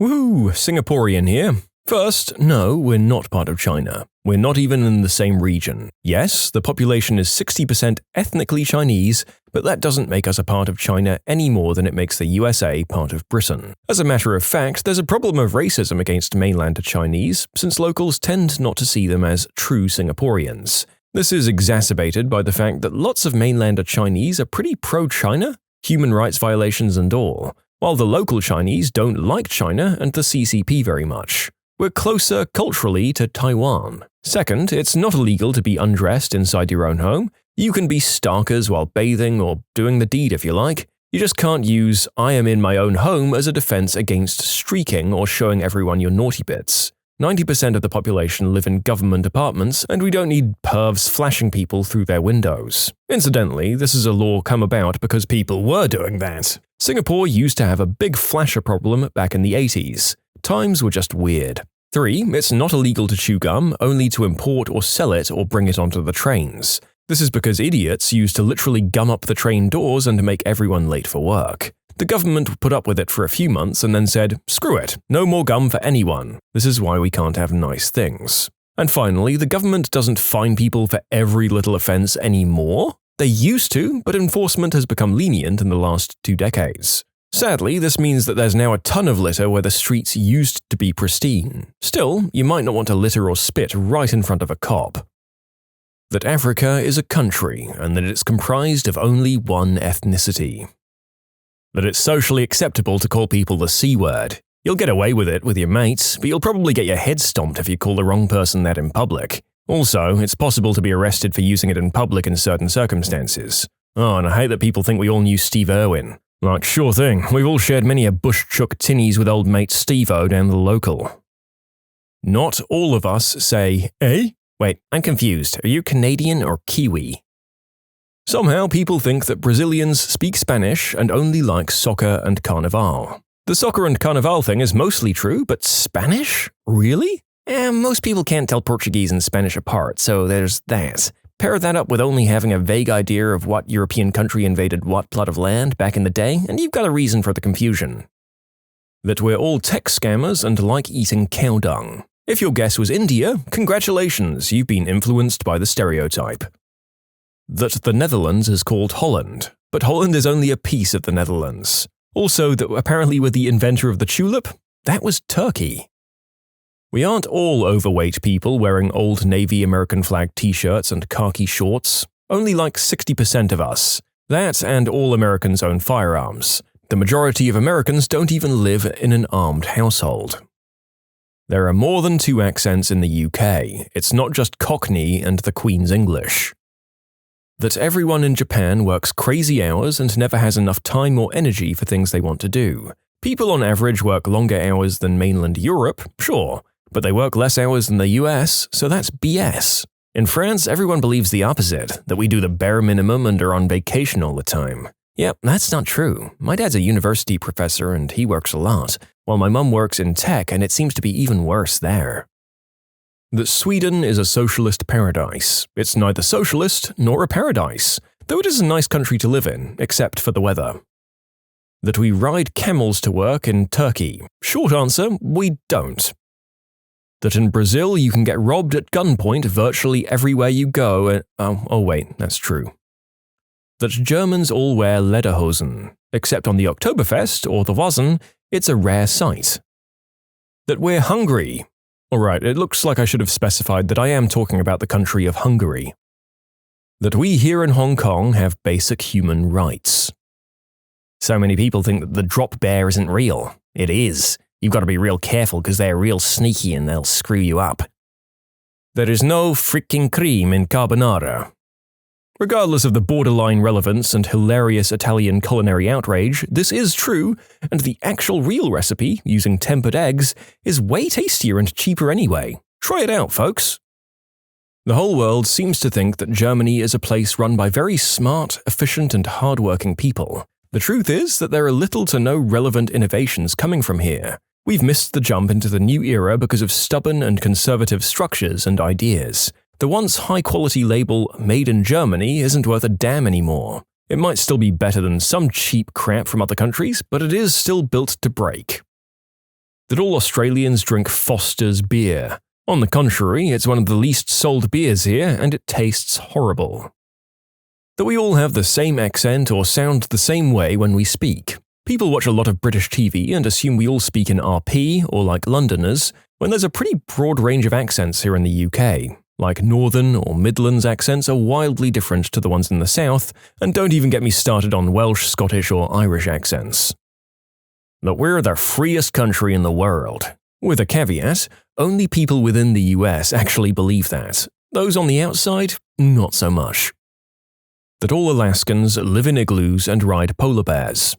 Woo, Singaporean here. First, no, we're not part of China. We're not even in the same region. Yes, the population is 60% ethnically Chinese, but that doesn't make us a part of China any more than it makes the USA part of Britain. As a matter of fact, there's a problem of racism against mainland Chinese, since locals tend not to see them as true Singaporeans. This is exacerbated by the fact that lots of mainlander Chinese are pretty pro-China, human rights violations and all, while the local Chinese don't like China and the CCP very much. We're closer culturally to Taiwan. Second, it's not illegal to be undressed inside your own home. You can be starkers while bathing or doing the deed if you like. You just can't use "I am in my own home" as a defense against streaking or showing everyone your naughty bits. 90% of the population live in government apartments, and we don't need pervs flashing people through their windows. Incidentally, this is a law come about because people were doing that. Singapore used to have a big flasher problem back in the 80s. Times were just weird. 3. It's not illegal to chew gum, only to import or sell it or bring it onto the trains. This is because idiots used to literally gum up the train doors and make everyone late for work. The government put up with it for a few months and then said, screw it, no more gum for anyone. This is why we can't have nice things. And finally, the government doesn't fine people for every little offense anymore. They used to, but enforcement has become lenient in the last 2 decades. Sadly, this means that there's now a ton of litter where the streets used to be pristine. Still, you might not want to litter or spit right in front of a cop. That Africa is a country and that it's comprised of only one ethnicity. That it's socially acceptable to call people the C word. You'll get away with it with your mates, but you'll probably get your head stomped if you call the wrong person that in public. Also, it's possible to be arrested for using it in public in certain circumstances. Oh, and I hate that people think we all knew Steve Irwin. Like, sure thing, we've all shared many a bush-chuck tinnies with old mate Steve-O down the local. Not all of us say, eh? Wait, I'm confused. Are you Canadian or Kiwi? Somehow people think that Brazilians speak Spanish and only like soccer and carnival. The soccer and carnival thing is mostly true, but Spanish? Really? Most people can't tell Portuguese and Spanish apart, so there's that. Pair that up with only having a vague idea of what European country invaded what plot of land back in the day, and you've got a reason for the confusion. That we're all tech scammers and like eating cow dung. If your guess was India, congratulations, you've been influenced by the stereotype. That the Netherlands is called Holland, but Holland is only a piece of the Netherlands. Also, that apparently we're the inventor of the tulip, that was Turkey. We aren't all overweight people wearing old Navy American flag t-shirts and khaki shorts. Only like 60% of us. That and all Americans own firearms. The majority of Americans don't even live in an armed household. There are more than 2 accents in the UK. It's not just Cockney and the Queen's English. That everyone in Japan works crazy hours and never has enough time or energy for things they want to do. People on average work longer hours than mainland Europe, sure, but they work less hours than the US, so that's BS. In France, everyone believes the opposite, that we do the bare minimum and are on vacation all the time. Yep, that's not true. My dad's a university professor and he works a lot, while my mum works in tech and it seems to be even worse there. That Sweden is a socialist paradise. It's neither socialist nor a paradise, though it is a nice country to live in, except for the weather. That we ride camels to work in Turkey. Short answer, we don't. That in Brazil you can get robbed at gunpoint virtually everywhere you go and… oh wait, that's true. That Germans all wear lederhosen, except on the Oktoberfest or the Wazen, it's a rare sight. That we're hungry. Alright, it looks like I should have specified that I am talking about the country of Hungary. That we here in Hong Kong have basic human rights. So many people think that the drop bear isn't real. It is. You've got to be real careful because they're real sneaky and they'll screw you up. There is no freaking cream in carbonara. Regardless of the borderline relevance and hilarious Italian culinary outrage, this is true, and the actual real recipe, using tempered eggs, is way tastier and cheaper anyway. Try it out, folks. The whole world seems to think that Germany is a place run by very smart, efficient, and hardworking people. The truth is that there are little to no relevant innovations coming from here. We've missed the jump into the new era because of stubborn and conservative structures and ideas. The once high-quality label Made in Germany isn't worth a damn anymore. It might still be better than some cheap crap from other countries, but it is still built to break. That all Australians drink Foster's beer. On the contrary, it's one of the least sold beers here, and it tastes horrible. That we all have the same accent or sound the same way when we speak. People watch a lot of British TV and assume we all speak in RP or like Londoners, when there's a pretty broad range of accents here in the UK. Like Northern or Midlands accents are wildly different to the ones in the South, and don't even get me started on Welsh, Scottish or Irish accents. That we're the freest country in the world. With a caveat, only people within the US actually believe that. Those on the outside, not so much. That all Alaskans live in igloos and ride polar bears.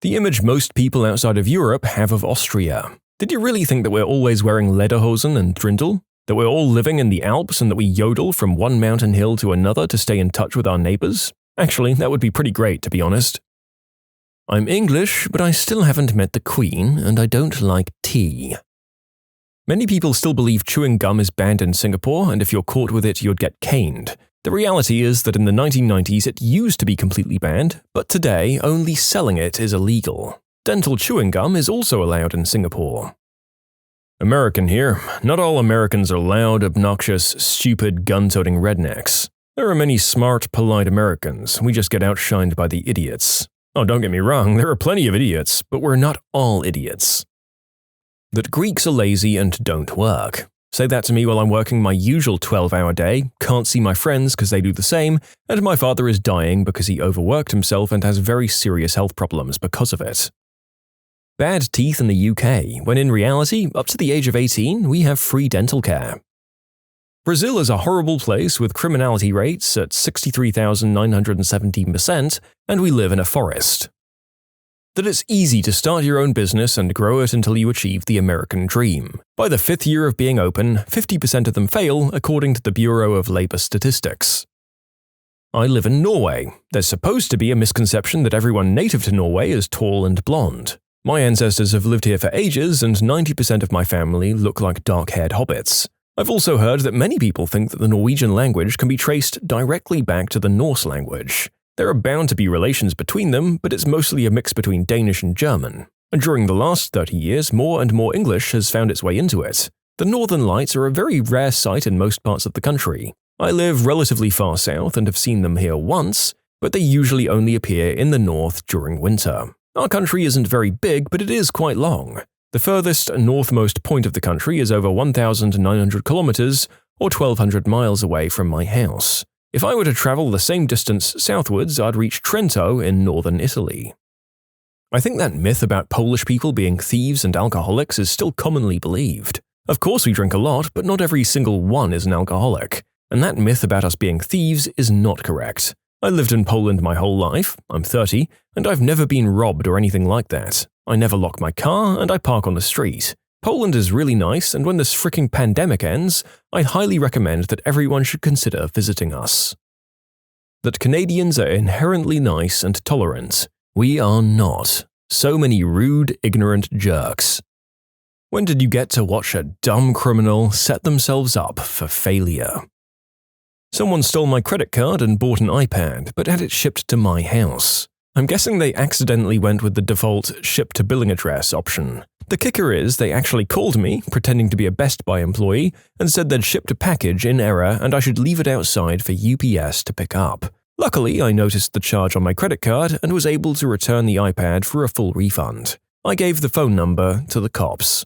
The image most people outside of Europe have of Austria. Did you really think that we're always wearing lederhosen and drindel? That we're all living in the Alps and that we yodel from one mountain hill to another to stay in touch with our neighbors? Actually, that would be pretty great, to be honest. I'm English, but I still haven't met the Queen, and I don't like tea. Many people still believe chewing gum is banned in Singapore, and if you're caught with it, you'd get caned. The reality is that in the 1990s it used to be completely banned, but today only selling it is illegal. Dental chewing gum is also allowed in Singapore. American here. Not all Americans are loud, obnoxious, stupid, gun-toting rednecks. There are many smart, polite Americans. We just get outshined by the idiots. Oh, don't get me wrong, there are plenty of idiots, but we're not all idiots. That Greeks are lazy and don't work. Say that to me while I'm working my usual 12-hour day, can't see my friends because they do the same, and my father is dying because he overworked himself and has very serious health problems because of it. Bad teeth in the UK, when in reality, up to the age of 18, we have free dental care. Brazil is a horrible place with criminality rates at 63,917%, and we live in a forest. That it's easy to start your own business and grow it until you achieve the American dream. By the 5th year of being open, 50% of them fail, according to the Bureau of Labor Statistics. I live in Norway. There's supposed to be a misconception that everyone native to Norway is tall and blonde. My ancestors have lived here for ages, and 90% of my family look like dark-haired hobbits. I've also heard that many people think that the Norwegian language can be traced directly back to the Norse language. There are bound to be relations between them, but it's mostly a mix between Danish and German. And during the last 30 years, more and more English has found its way into it. The Northern Lights are a very rare sight in most parts of the country. I live relatively far south and have seen them here once, but they usually only appear in the north during winter. Our country isn't very big, but it is quite long. The furthest northmost point of the country is over 1,900 kilometers, or 1,200 miles away from my house. If I were to travel the same distance southwards, I'd reach Trento in northern Italy. I think that myth about Polish people being thieves and alcoholics is still commonly believed. Of course we drink a lot, but not every single one is an alcoholic. And that myth about us being thieves is not correct. I lived in Poland my whole life, I'm 30, and I've never been robbed or anything like that. I never lock my car, and I park on the street. Poland is really nice, and when this freaking pandemic ends, I highly recommend that everyone should consider visiting us. That Canadians are inherently nice and tolerant. We are not. So many rude, ignorant jerks. When did you get to watch a dumb criminal set themselves up for failure? Someone stole my credit card and bought an iPad, but had it shipped to my house. I'm guessing they accidentally went with the default ship to billing address option. The kicker is they actually called me, pretending to be a Best Buy employee, and said they'd shipped a package in error and I should leave it outside for UPS to pick up. Luckily, I noticed the charge on my credit card and was able to return the iPad for a full refund. I gave the phone number to the cops.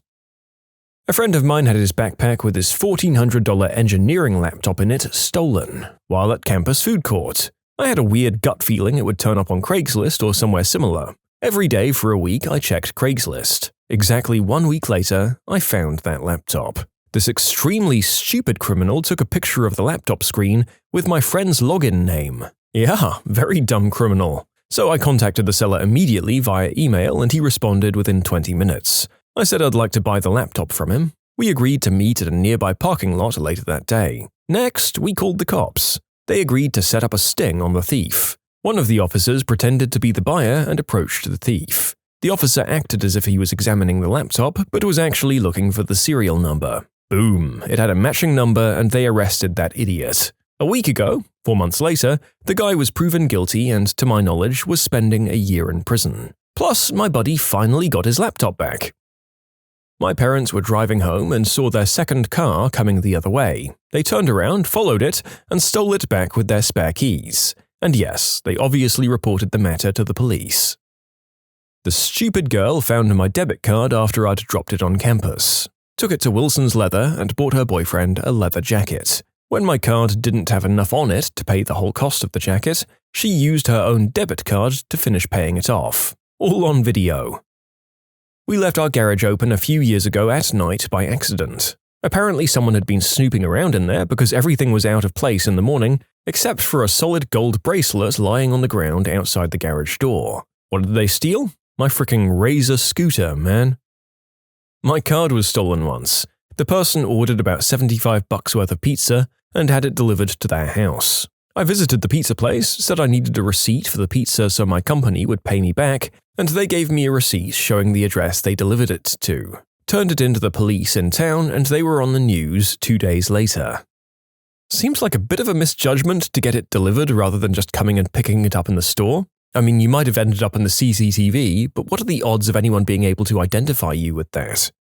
A friend of mine had his backpack with his $1,400 engineering laptop in it stolen while at campus food court. I had a weird gut feeling it would turn up on Craigslist or somewhere similar. Every day for a week I checked Craigslist. Exactly 1 week later, I found that laptop. This extremely stupid criminal took a picture of the laptop screen with my friend's login name. Yeah, very dumb criminal. So I contacted the seller immediately via email and he responded within 20 minutes. I said I'd like to buy the laptop from him. We agreed to meet at a nearby parking lot later that day. Next, we called the cops. They agreed to set up a sting on the thief. One of the officers pretended to be the buyer and approached the thief. The officer acted as if he was examining the laptop, but was actually looking for the serial number. Boom, it had a matching number and they arrested that idiot. A week ago, 4 months later, the guy was proven guilty and, to my knowledge, was spending a year in prison. Plus, my buddy finally got his laptop back. My parents were driving home and saw their second car coming the other way. They turned around, followed it, and stole it back with their spare keys. And yes, they obviously reported the matter to the police. The stupid girl found my debit card after I'd dropped it on campus. Took it to Wilson's Leather and bought her boyfriend a leather jacket. When my card didn't have enough on it to pay the whole cost of the jacket, she used her own debit card to finish paying it off. All on video. We left our garage open a few years ago at night by accident. Apparently someone had been snooping around in there because everything was out of place in the morning, except for a solid gold bracelet lying on the ground outside the garage door. What did they steal? My freaking Razor scooter, man. My card was stolen once. The person ordered about $75 worth of pizza and had it delivered to their house. I visited the pizza place, said I needed a receipt for the pizza so my company would pay me back, and they gave me a receipt showing the address they delivered it to. Turned it into the police in town and they were on the news 2 days later. Seems like a bit of a misjudgment to get it delivered rather than just coming and picking it up in the store. I mean, you might have ended up in the CCTV, but what are the odds of anyone being able to identify you with that?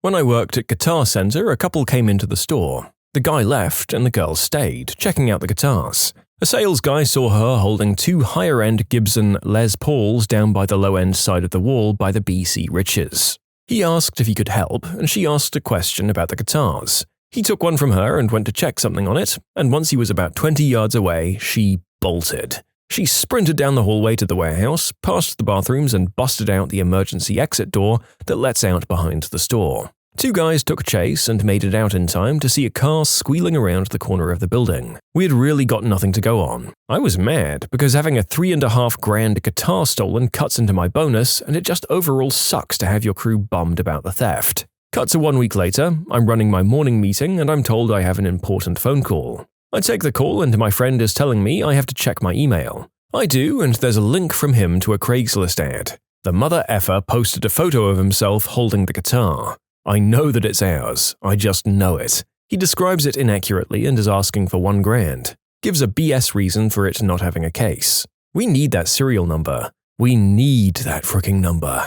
When I worked at Guitar Center, a couple came into the store. The guy left and the girl stayed, checking out the guitars. A sales guy saw her holding two higher-end Gibson Les Pauls down by the low-end side of the wall by the BC Riches. He asked if he could help, and she asked a question about the guitars. He took one from her and went to check something on it, and once he was about 20 yards away, she bolted. She sprinted down the hallway to the warehouse, past the bathrooms, and busted out the emergency exit door that lets out behind the store. Two guys took chase and made it out in time to see a car squealing around the corner of the building. We had really got nothing to go on. I was mad because having a $3,500 guitar stolen cuts into my bonus, and it just overall sucks to have your crew bummed about the theft. Cut to 1 week later, I'm running my morning meeting and I'm told I have an important phone call. I take the call and my friend is telling me I have to check my email. I do, and there's a link from him to a Craigslist ad. The mother effer posted a photo of himself holding the guitar. I know that it's ours, I just know it. He describes it inaccurately and is asking for $1,000. Gives a BS reason for it not having a case. We need that serial number. We need that freaking number.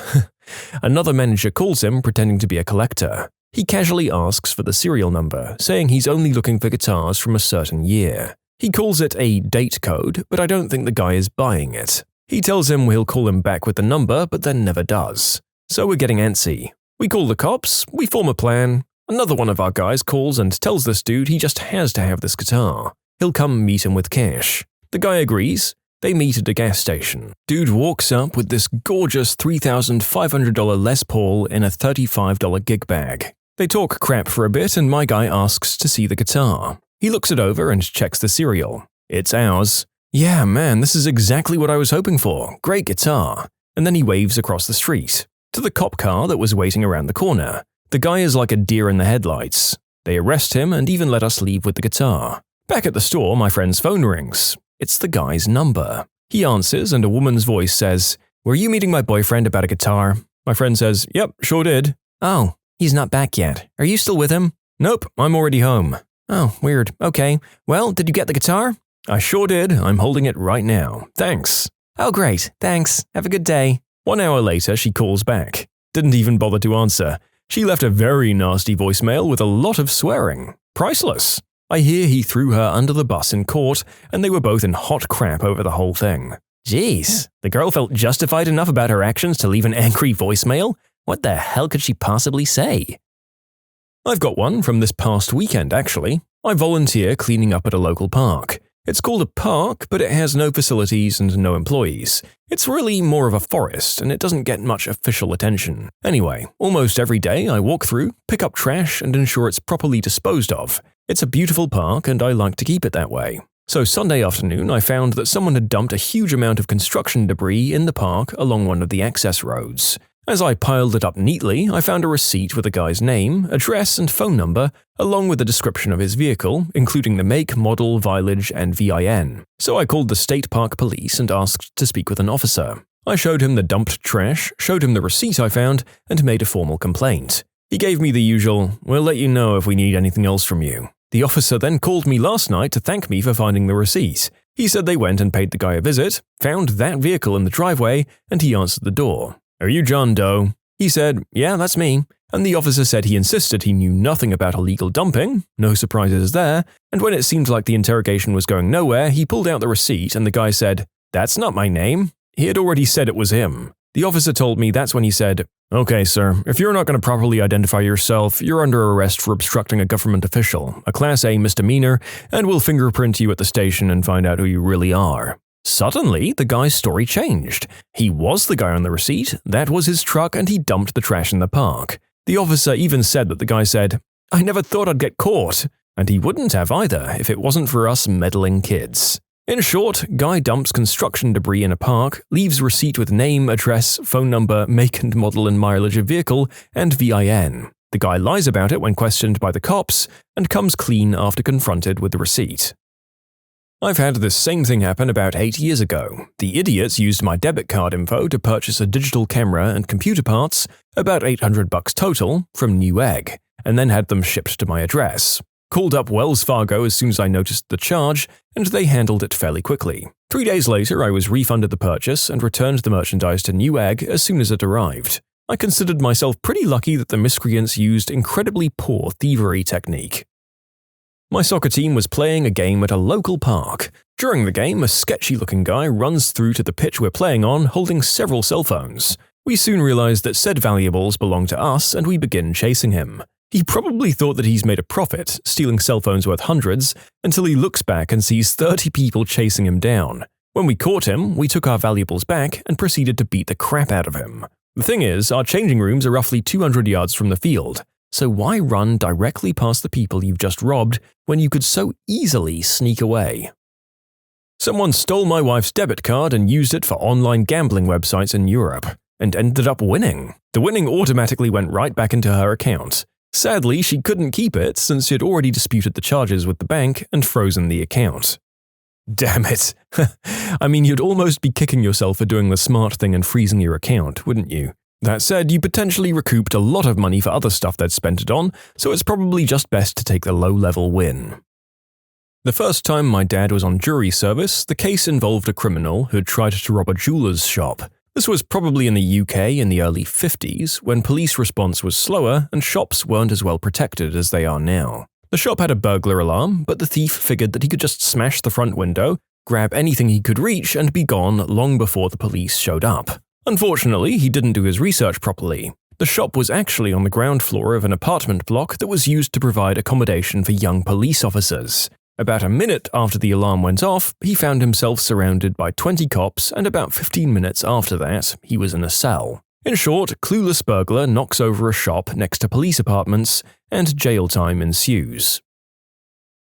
Another manager calls him pretending to be a collector. He casually asks for the serial number, saying he's only looking for guitars from a certain year. He calls it a date code, but I don't think the guy is buying it. He tells him he'll call him back with the number, but then never does. So we're getting antsy. We call the cops, we form a plan. Another one of our guys calls and tells this dude he just has to have this guitar. He'll come meet him with cash. The guy agrees. They meet at a gas station. Dude walks up with this gorgeous $3,500 Les Paul in a $35 gig bag. They talk crap for a bit and my guy asks to see the guitar. He looks it over and checks the serial. It's ours. Yeah, man, this is exactly what I was hoping for. Great guitar. And then he waves across the street to the cop car that was waiting around the corner. The guy is like a deer in the headlights. They arrest him and even let us leave with the guitar. Back at the store, my friend's phone rings. It's the guy's number. He answers and a woman's voice says, "Were you meeting my boyfriend about a guitar?" My friend says, "Yep, sure did." "Oh, he's not back yet. Are you still with him?" "Nope, I'm already home." "Oh, weird. Okay. Well, did you get the guitar?" "I sure did. I'm holding it right now. Thanks." "Oh, great. Thanks. Have a good day." 1 hour later, she calls back. Didn't even bother to answer. She left a very nasty voicemail with a lot of swearing. Priceless. I hear he threw her under the bus in court, and they were both in hot crap over the whole thing. Jeez, the girl felt justified enough about her actions to leave an angry voicemail? What the hell could she possibly say? I've got one from this past weekend, actually. I volunteer cleaning up at a local park. It's called a park, but it has no facilities and no employees. It's really more of a forest, and it doesn't get much official attention. Anyway, almost every day I walk through, pick up trash, and ensure it's properly disposed of. It's a beautiful park, and I like to keep it that way. So Sunday afternoon, I found that someone had dumped a huge amount of construction debris in the park along one of the access roads. As I piled it up neatly, I found a receipt with a guy's name, address, and phone number, along with a description of his vehicle, including the make, model, mileage, and VIN. So I called the state park police and asked to speak with an officer. I showed him the dumped trash, showed him the receipt I found, and made a formal complaint. He gave me the usual, "We'll let you know if we need anything else from you." The officer then called me last night to thank me for finding the receipt. He said they went and paid the guy a visit, found that vehicle in the driveway, and he answered the door. "Are you John Doe?" He said, "Yeah, that's me." And the officer said he insisted he knew nothing about illegal dumping, no surprises there, and when it seemed like the interrogation was going nowhere, he pulled out the receipt and the guy said, "That's not my name." He had already said it was him. The officer told me that's when he said, "Okay, sir, if you're not going to properly identify yourself, you're under arrest for obstructing a government official, a Class A misdemeanor, and we'll fingerprint you at the station and find out who you really are." Suddenly, the guy's story changed. He was the guy on the receipt, that was his truck, and he dumped the trash in the park. The officer even said that the guy said, "I never thought I'd get caught." And he wouldn't have either if it wasn't for us meddling kids. In short, guy dumps construction debris in a park, leaves receipt with name, address, phone number, make and model and mileage of vehicle, and VIN. The guy lies about it when questioned by the cops, and comes clean after confronted with the receipt. I've had this same thing happen about 8 years ago. The idiots used my debit card info to purchase a digital camera and computer parts, about $800 total, from Newegg, and then had them shipped to my address. Called up Wells Fargo as soon as I noticed the charge, and they handled it fairly quickly. 3 days later, I was refunded the purchase and returned the merchandise to Newegg as soon as it arrived. I considered myself pretty lucky that the miscreants used incredibly poor thievery technique. My soccer team was playing a game at a local park. During the game, a sketchy-looking guy runs through to the pitch we're playing on holding several cell phones. We soon realize that said valuables belong to us and we begin chasing him. He probably thought that he's made a profit, stealing cell phones worth hundreds, until he looks back and sees 30 people chasing him down. When we caught him, we took our valuables back and proceeded to beat the crap out of him. The thing is, our changing rooms are roughly 200 yards from the field, so why run directly past the people you've just robbed when you could so easily sneak away? Someone stole my wife's debit card and used it for online gambling websites in Europe, and ended up winning. The winning automatically went right back into her account. Sadly, she couldn't keep it since she had already disputed the charges with the bank and frozen the account. Damn it. I mean, you'd almost be kicking yourself for doing the smart thing and freezing your account, wouldn't you? That said, you potentially recouped a lot of money for other stuff they'd spent it on, so it's probably just best to take the low-level win. The first time my dad was on jury service, the case involved a criminal who had tried to rob a jeweler's shop. This was probably in the UK in the early 50s, when police response was slower and shops weren't as well protected as they are now. The shop had a burglar alarm, but the thief figured that he could just smash the front window, grab anything he could reach, and be gone long before the police showed up. Unfortunately, he didn't do his research properly. The shop was actually on the ground floor of an apartment block that was used to provide accommodation for young police officers. About a minute after the alarm went off, he found himself surrounded by 20 cops, and about 15 minutes after that, he was in a cell. In short, clueless burglar knocks over a shop next to police apartments, and jail time ensues.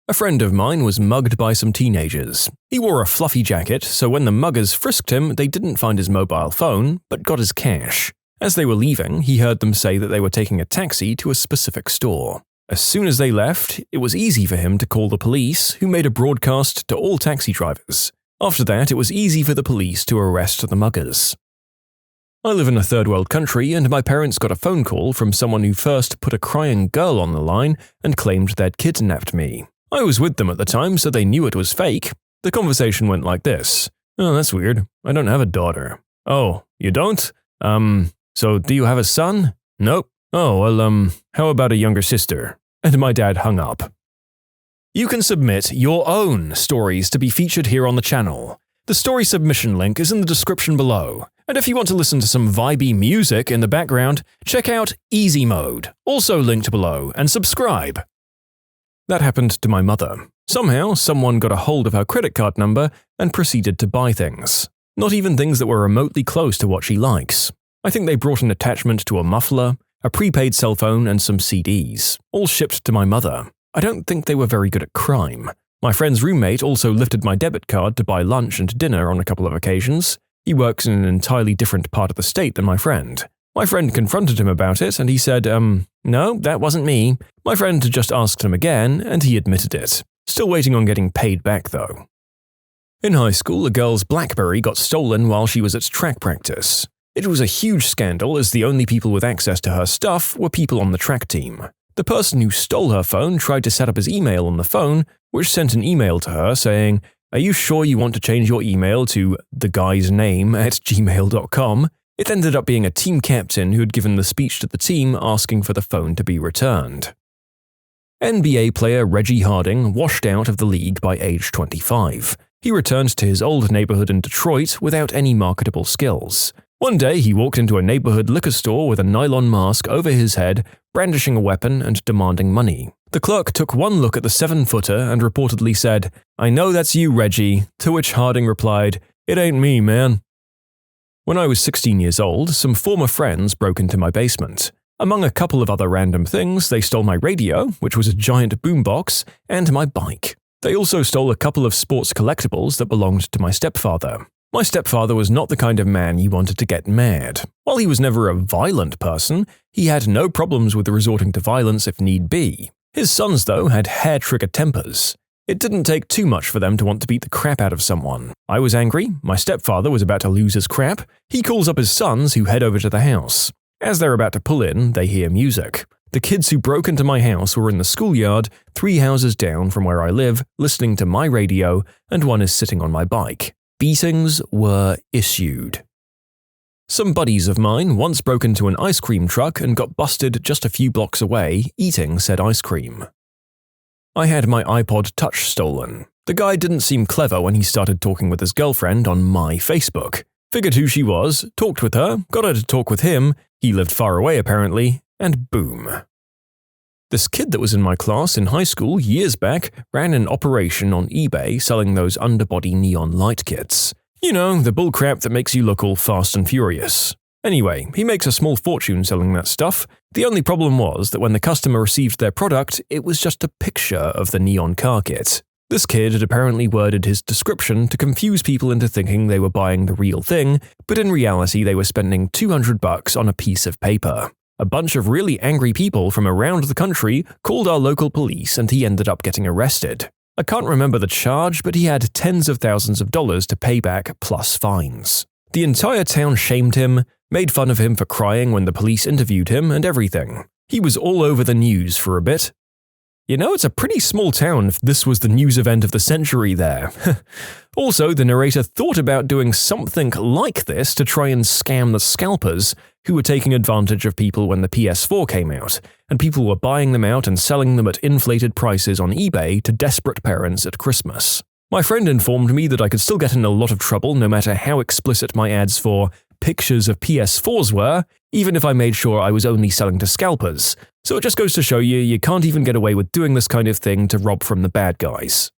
A friend of mine was mugged by some teenagers. He wore a fluffy jacket, so when the muggers frisked him, they didn't find his mobile phone, but got his cash. As they were leaving, he heard them say that they were taking a taxi to a specific store. As soon as they left, it was easy for him to call the police, who made a broadcast to all taxi drivers. After that, it was easy for the police to arrest the muggers. I live in a third-world country, and my parents got a phone call from someone who first put a crying girl on the line and claimed they'd kidnapped me. I was with them at the time, so they knew it was fake. The conversation went like this. "Oh, that's weird. I don't have a daughter." "Oh, you don't? So do you have a son?" "Nope." "Oh, well, how about a younger sister?" And my dad hung up. You can submit your own stories to be featured here on the channel. The story submission link is in the description below. And if you want to listen to some vibey music in the background, check out easymode, also linked below, and subscribe. That happened to my mother. Somehow, someone got a hold of her credit card number and proceeded to buy things. Not even things that were remotely close to what she likes. I think they brought an attachment to a muffler, a prepaid cell phone, and some CDs, all shipped to my mother. I don't think they were very good at crime. My friend's roommate also lifted my debit card to buy lunch and dinner on a couple of occasions. He works in an entirely different part of the state than my friend. My friend confronted him about it, and he said, "No, that wasn't me." My friend just asked him again, and he admitted it. Still waiting on getting paid back, though. In high school, a girl's BlackBerry got stolen while she was at track practice. It was a huge scandal, as the only people with access to her stuff were people on the track team. The person who stole her phone tried to set up his email on the phone, which sent an email to her saying, "Are you sure you want to change your email to theguy'sname@gmail.com? It ended up being a team captain who had given the speech to the team asking for the phone to be returned. NBA player Reggie Harding washed out of the league by age 25. He returned to his old neighborhood in Detroit without any marketable skills. One day, he walked into a neighborhood liquor store with a nylon mask over his head, brandishing a weapon and demanding money. The clerk took one look at the 7-footer and reportedly said, "I know that's you, Reggie," to which Harding replied, "It ain't me, man." When I was 16 years old, some former friends broke into my basement. Among a couple of other random things, they stole my radio, which was a giant boombox, and my bike. They also stole a couple of sports collectibles that belonged to my stepfather. My stepfather was not the kind of man you wanted to get mad. While he was never a violent person, he had no problems with resorting to violence if need be. His sons, though, had hair-trigger tempers. It didn't take too much for them to want to beat the crap out of someone. I was angry, my stepfather was about to lose his crap. He calls up his sons, who head over to the house. As they're about to pull in, they hear music. The kids who broke into my house were in the schoolyard, 3 houses down from where I live, listening to my radio, and one is sitting on my bike. Beatings were issued. Some buddies of mine once broke into an ice cream truck and got busted just a few blocks away, eating said ice cream. I had my iPod Touch stolen. The guy didn't seem clever when he started talking with his girlfriend on my Facebook. Figured who she was, talked with her, got her to talk with him, he lived far away apparently, and boom. This kid that was in my class in high school years back ran an operation on eBay selling those underbody neon light kits. You know, the bullcrap that makes you look all fast and furious. Anyway, he makes a small fortune selling that stuff. The only problem was that when the customer received their product, it was just a picture of the neon car kit. This kid had apparently worded his description to confuse people into thinking they were buying the real thing, but in reality they were spending $200 on a piece of paper. A bunch of really angry people from around the country called our local police and he ended up getting arrested. I can't remember the charge, but he had tens of thousands of dollars to pay back plus fines. The entire town shamed him, made fun of him for crying when the police interviewed him and everything. He was all over the news for a bit. You know, it's a pretty small town if this was the news event of the century there. Also, the narrator thought about doing something like this to try and scam the scalpers who were taking advantage of people when the PS4 came out, and people were buying them out and selling them at inflated prices on eBay to desperate parents at Christmas. My friend informed me that I could still get in a lot of trouble no matter how explicit my ads for pictures of PS4s were, even if I made sure I was only selling to scalpers. So it just goes to show you can't even get away with doing this kind of thing to rob from the bad guys.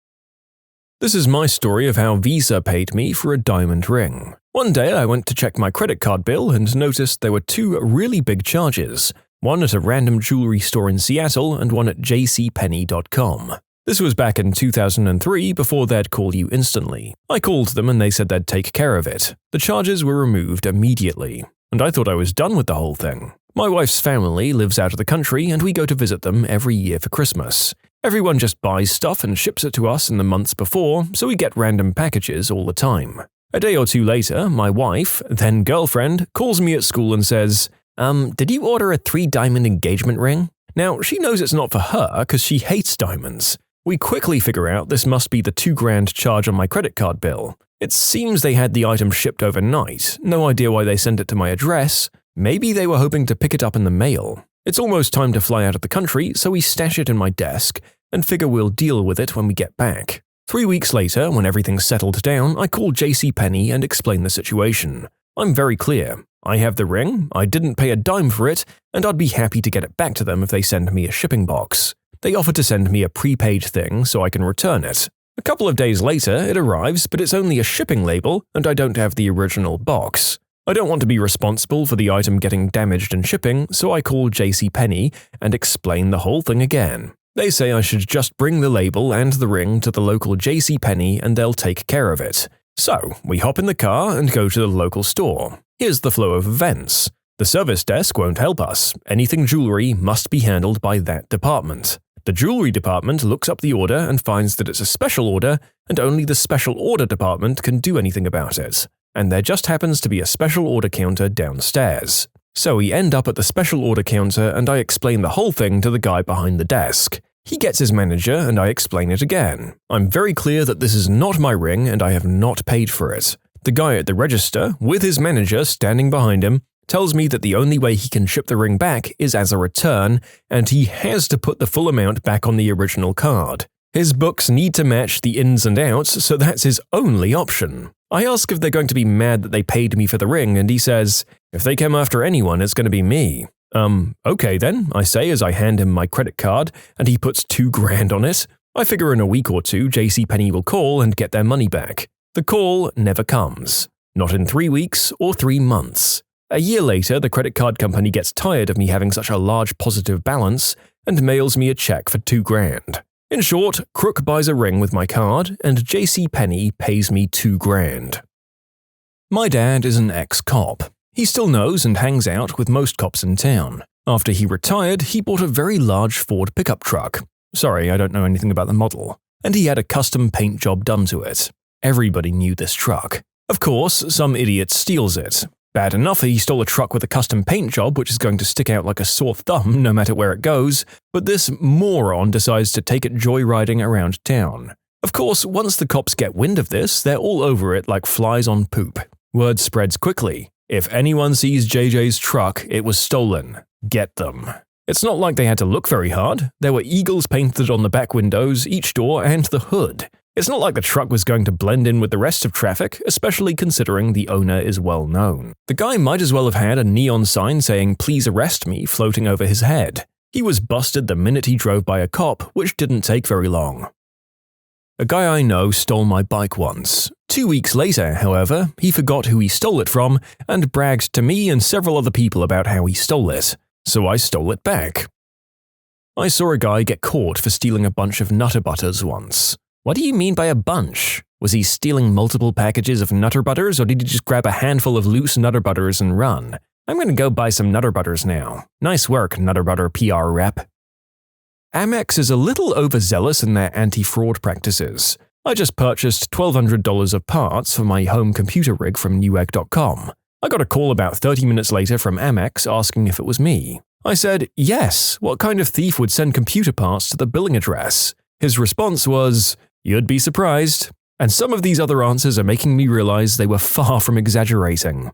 This is my story of how Visa paid me for a diamond ring. One day I went to check my credit card bill and noticed there were two really big charges, one at a random jewelry store in Seattle and one at jcpenney.com. This was back in 2003 before they'd call you instantly. I called them and they said they'd take care of it. The charges were removed immediately, and I thought I was done with the whole thing. My wife's family lives out of the country and we go to visit them every year for Christmas. Everyone just buys stuff and ships it to us in the months before, so we get random packages all the time. A day or two later, my wife, then girlfriend, calls me at school and says, did you order a 3-diamond engagement ring? Now, she knows it's not for her because she hates diamonds. We quickly figure out this must be the $2,000 charge on my credit card bill. It seems they had the item shipped overnight, no idea why they sent it to my address. Maybe they were hoping to pick it up in the mail. It's almost time to fly out of the country, so we stash it in my desk and figure we'll deal with it when we get back. 3 weeks later, when everything's settled down, I call JCPenney and explain the situation. I'm very clear. I have the ring, I didn't pay a dime for it, and I'd be happy to get it back to them if they send me a shipping box. They offer to send me a prepaid thing so I can return it. A couple of days later, it arrives, but it's only a shipping label and I don't have the original box. I don't want to be responsible for the item getting damaged in shipping, so I call JCPenney and explain the whole thing again. They say I should just bring the label and the ring to the local JCPenney and they'll take care of it. So, we hop in the car and go to the local store. Here's the flow of events. The service desk won't help us. Anything jewelry must be handled by that department. The jewelry department looks up the order and finds that it's a special order, and only the special order department can do anything about it. And there just happens to be a special order counter downstairs. So we end up at the special order counter and I explain the whole thing to the guy behind the desk. He gets his manager and I explain it again. I'm very clear that this is not my ring and I have not paid for it. The guy at the register, with his manager standing behind him, tells me that the only way he can ship the ring back is as a return, and he has to put the full amount back on the original card. His books need to match the ins and outs, so that's his only option. I ask if they're going to be mad that they paid me for the ring, and he says, if they come after anyone, it's going to be me. Okay then, I say as I hand him my credit card, and he puts $2,000 on it. I figure in a week or two, JCPenney will call and get their money back. The call never comes. Not in 3 weeks or 3 months. A year later, the credit card company gets tired of me having such a large positive balance and mails me a check for $2,000. In short, Crook buys a ring with my card and JCPenney pays me $2,000. My dad is an ex-cop. He still knows and hangs out with most cops in town. After he retired, he bought a very large Ford pickup truck. Sorry, I don't know anything about the model. And he had a custom paint job done to it. Everybody knew this truck. Of course, some idiot steals it. Bad enough that he stole a truck with a custom paint job which is going to stick out like a sore thumb no matter where it goes, but this moron decides to take it joyriding around town. Of course, once the cops get wind of this, they're all over it like flies on poop. Word spreads quickly. If anyone sees JJ's truck, it was stolen. Get them. It's not like they had to look very hard. There were eagles painted on the back windows, each door, and the hood. It's not like the truck was going to blend in with the rest of traffic, especially considering the owner is well known. The guy might as well have had a neon sign saying "Please arrest me" floating over his head. He was busted the minute he drove by a cop, which didn't take very long. A guy I know stole my bike once. 2 weeks later, however, he forgot who he stole it from and bragged to me and several other people about how he stole it, so I stole it back. I saw a guy get caught for stealing a bunch of Nutter Butters once. What do you mean by a bunch? Was he stealing multiple packages of Nutter Butters, or did he just grab a handful of loose Nutter Butters and run? I'm gonna go buy some Nutter Butters now. Nice work, Nutter Butter PR rep. Amex is a little overzealous in their anti-fraud practices. I just purchased $1,200 of parts for my home computer rig from Newegg.com. I got a call about 30 minutes later from Amex asking if it was me. I said, yes, what kind of thief would send computer parts to the billing address? His response was, you'd be surprised. And some of these other answers are making me realize they were far from exaggerating.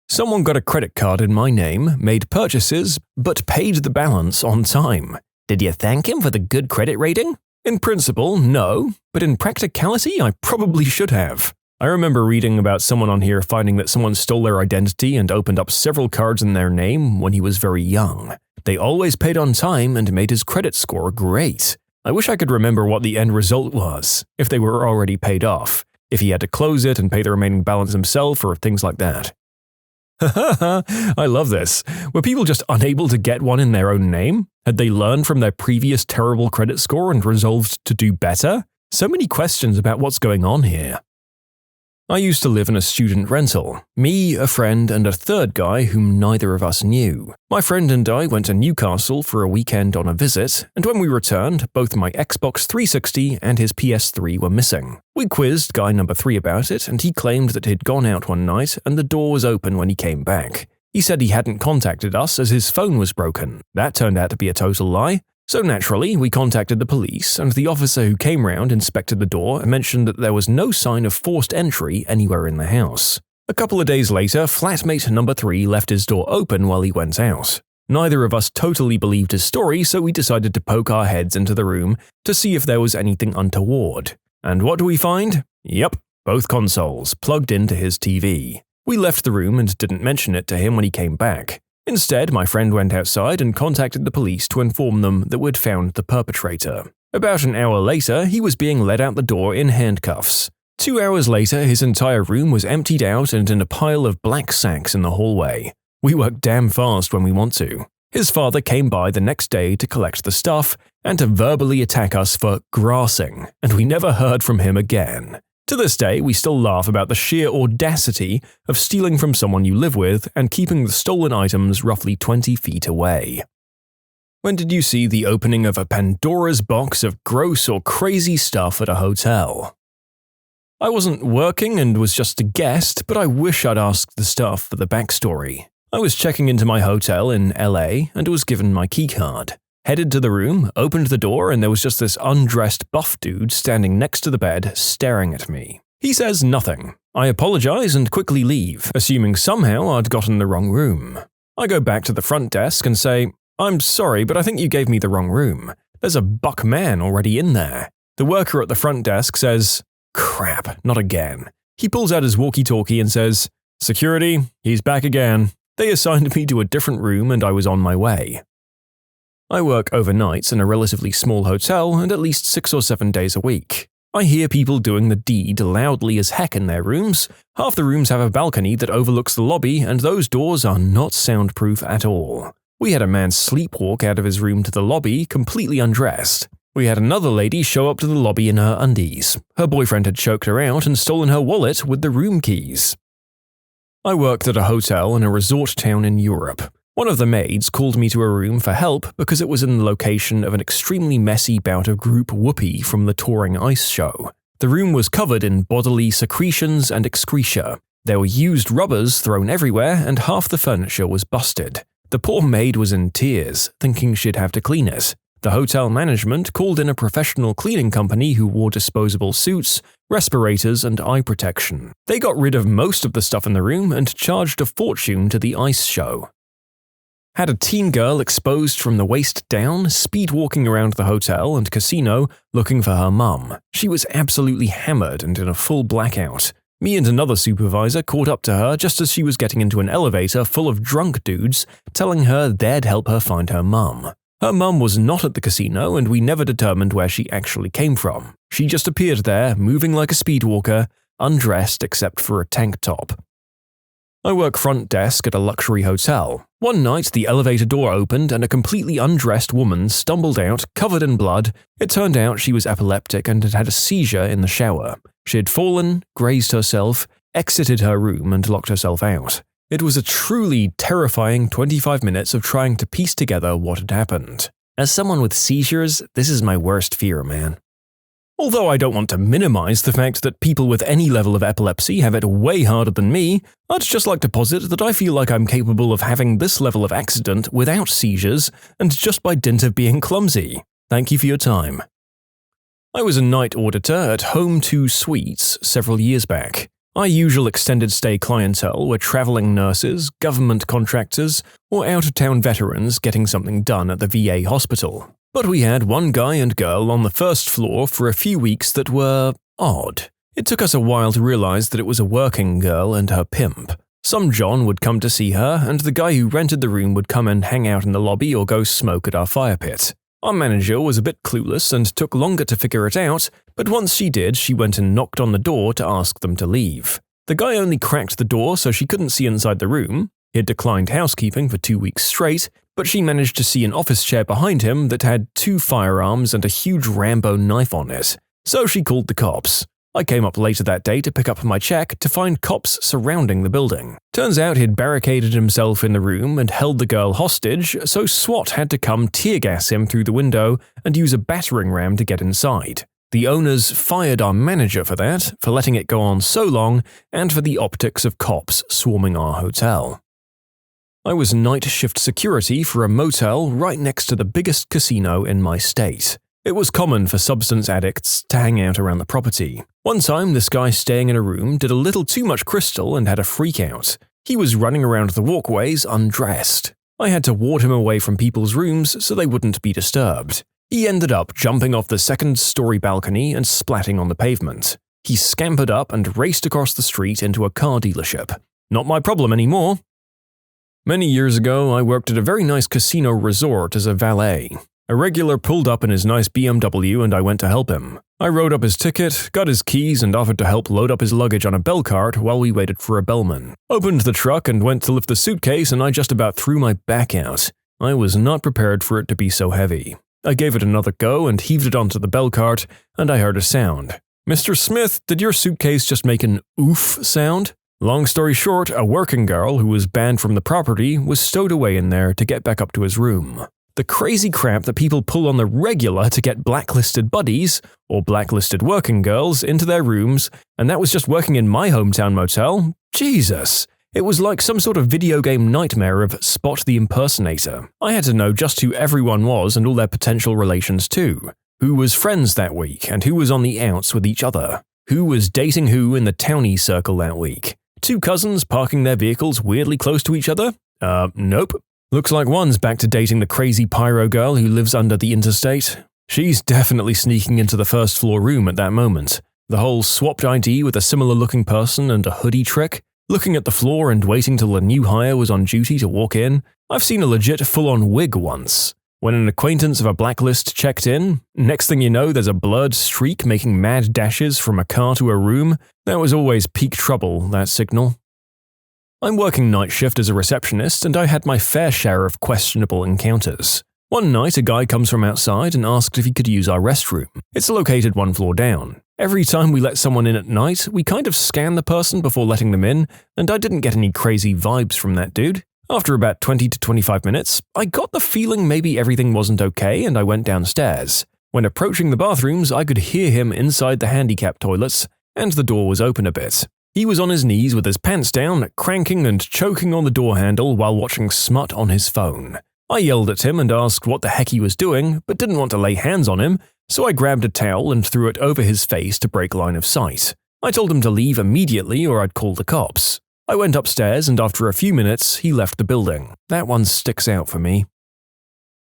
Someone got a credit card in my name, made purchases, but paid the balance on time. Did you thank him for the good credit rating? In principle, no, but in practicality, I probably should have. I remember reading about someone on here finding that someone stole their identity and opened up several cards in their name when he was very young. They always paid on time and made his credit score great. I wish I could remember what the end result was, if they were already paid off, if he had to close it and pay the remaining balance himself or things like that. I love this. Were people just unable to get one in their own name? Had they learned from their previous terrible credit score and resolved to do better? So many questions about what's going on here. I used to live in a student rental. Me, a friend, and a third guy whom neither of us knew. My friend and I went to Newcastle for a weekend on a visit, and when we returned, both my Xbox 360 and his PS3 were missing. We quizzed guy number 3 about it, and he claimed that he'd gone out one night and the door was open when he came back. He said he hadn't contacted us as his phone was broken. That turned out to be a total lie. So naturally, we contacted the police, and the officer who came round inspected the door and mentioned that there was no sign of forced entry anywhere in the house. A couple of days later, flatmate number 3 left his door open while he went out. Neither of us totally believed his story, so we decided to poke our heads into the room to see if there was anything untoward. And what do we find? Yep, both consoles plugged into his TV. We left the room and didn't mention it to him when he came back. Instead, my friend went outside and contacted the police to inform them that we'd found the perpetrator. About an hour later, he was being led out the door in handcuffs. 2 hours later, his entire room was emptied out and in a pile of black sacks in the hallway. We work damn fast when we want to. His father came by the next day to collect the stuff and to verbally attack us for grassing, and we never heard from him again. To this day, we still laugh about the sheer audacity of stealing from someone you live with and keeping the stolen items roughly 20 feet away. When did you see the opening of a Pandora's box of gross or crazy stuff at a hotel? I wasn't working and was just a guest, but I wish I'd asked the staff for the backstory. I was checking into my hotel in LA and was given my keycard. Headed to the room, opened the door, and there was just this undressed buff dude standing next to the bed, staring at me. He says nothing. I apologize and quickly leave, assuming somehow I'd gotten the wrong room. I go back to the front desk and say, I'm sorry, but I think you gave me the wrong room. There's a buck man already in there. The worker at the front desk says, crap, not again. He pulls out his walkie-talkie and says, security, he's back again. They assigned me to a different room and I was on my way. I work overnights in a relatively small hotel and at least 6 or 7 days a week. I hear people doing the deed loudly as heck in their rooms. Half the rooms have a balcony that overlooks the lobby, and those doors are not soundproof at all. We had a man sleepwalk out of his room to the lobby completely undressed. We had another lady show up to the lobby in her undies. Her boyfriend had choked her out and stolen her wallet with the room keys. I worked at a hotel in a resort town in Europe. One of the maids called me to a room for help because it was in the location of an extremely messy bout of group whoopee from the touring ice show. The room was covered in bodily secretions and excreta. There were used rubbers thrown everywhere and half the furniture was busted. The poor maid was in tears, thinking she'd have to clean it. The hotel management called in a professional cleaning company who wore disposable suits, respirators, and eye protection. They got rid of most of the stuff in the room and charged a fortune to the ice show. Had a teen girl exposed from the waist down, speed-walking around the hotel and casino looking for her mum. She was absolutely hammered and in a full blackout. Me and another supervisor caught up to her just as she was getting into an elevator full of drunk dudes, telling her they'd help her find her mum. Her mum was not at the casino, and we never determined where she actually came from. She just appeared there, moving like a speedwalker, undressed except for a tank top. I work front desk at a luxury hotel. One night, the elevator door opened and a completely undressed woman stumbled out, covered in blood. It turned out she was epileptic and had had a seizure in the shower. She had fallen, grazed herself, exited her room, and locked herself out. It was a truly terrifying 25 minutes of trying to piece together what had happened. As someone with seizures, this is my worst fear, man. Although I don't want to minimize the fact that people with any level of epilepsy have it way harder than me, I'd just like to posit that I feel like I'm capable of having this level of accident without seizures and just by dint of being clumsy. Thank you for your time. I was a night auditor at Home 2 Suites several years back. Our usual extended stay clientele were traveling nurses, government contractors, or out-of-town veterans getting something done at the VA hospital. But we had one guy and girl on the first floor for a few weeks that were odd. It took us a while to realize that it was a working girl and her pimp. Some John would come to see her, and the guy who rented the room would come and hang out in the lobby or go smoke at our fire pit. Our manager was a bit clueless and took longer to figure it out, but once she did, she went and knocked on the door to ask them to leave. The guy only cracked the door so she couldn't see inside the room. He had declined housekeeping for 2 weeks straight, but she managed to see an office chair behind him that had 2 firearms and a huge Rambo knife on it. So she called the cops. I came up later that day to pick up my check to find cops surrounding the building. Turns out he'd barricaded himself in the room and held the girl hostage, so SWAT had to come tear gas him through the window and use a battering ram to get inside. The owners fired our manager for that, for letting it go on so long, and for the optics of cops swarming our hotel. I was night shift security for a motel right next to the biggest casino in my state. It was common for substance addicts to hang out around the property. One time, this guy staying in a room did a little too much crystal and had a freak out. He was running around the walkways undressed. I had to ward him away from people's rooms so they wouldn't be disturbed. He ended up jumping off the second-story balcony and splatting on the pavement. He scampered up and raced across the street into a car dealership. Not my problem anymore. Many years ago, I worked at a very nice casino resort as a valet. A regular pulled up in his nice BMW and I went to help him. I wrote up his ticket, got his keys, and offered to help load up his luggage on a bell cart while we waited for a bellman. Opened the truck and went to lift the suitcase and I just about threw my back out. I was not prepared for it to be so heavy. I gave it another go and heaved it onto the bell cart, and I heard a sound. "Mr. Smith, did your suitcase just make an oof sound?" Long story short, a working girl who was banned from the property was stowed away in there to get back up to his room. The crazy crap that people pull on the regular to get blacklisted buddies, or blacklisted working girls, into their rooms, and that was just working in my hometown motel? Jesus! It was like some sort of video game nightmare of Spot the Impersonator. I had to know just who everyone was and all their potential relations too. Who was friends that week, and who was on the outs with each other. Who was dating who in the townie circle that week. 2 cousins parking their vehicles weirdly close to each other? Nope. Looks like one's back to dating the crazy pyro girl who lives under the interstate. She's definitely sneaking into the first floor room at that moment. The whole swapped ID with a similar looking person and a hoodie trick. Looking at the floor and waiting till a new hire was on duty to walk in. I've seen a legit full-on wig once. When an acquaintance of a blacklist checked in, next thing you know there's a blurred streak making mad dashes from a car to a room. That was always peak trouble, that signal. I'm working night shift as a receptionist and I had my fair share of questionable encounters. One night a guy comes from outside and asked if he could use our restroom. It's located 1 floor down. Every time we let someone in at night, we kind of scan the person before letting them in, and I didn't get any crazy vibes from that dude. After about 20 to 25 minutes, I got the feeling maybe everything wasn't okay and I went downstairs. When approaching the bathrooms, I could hear him inside the handicap toilets, and the door was open a bit. He was on his knees with his pants down, cranking and choking on the door handle while watching smut on his phone. I yelled at him and asked what the heck he was doing, but didn't want to lay hands on him, so I grabbed a towel and threw it over his face to break line of sight. I told him to leave immediately or I'd call the cops. I went upstairs and after a few minutes, he left the building. That one sticks out for me.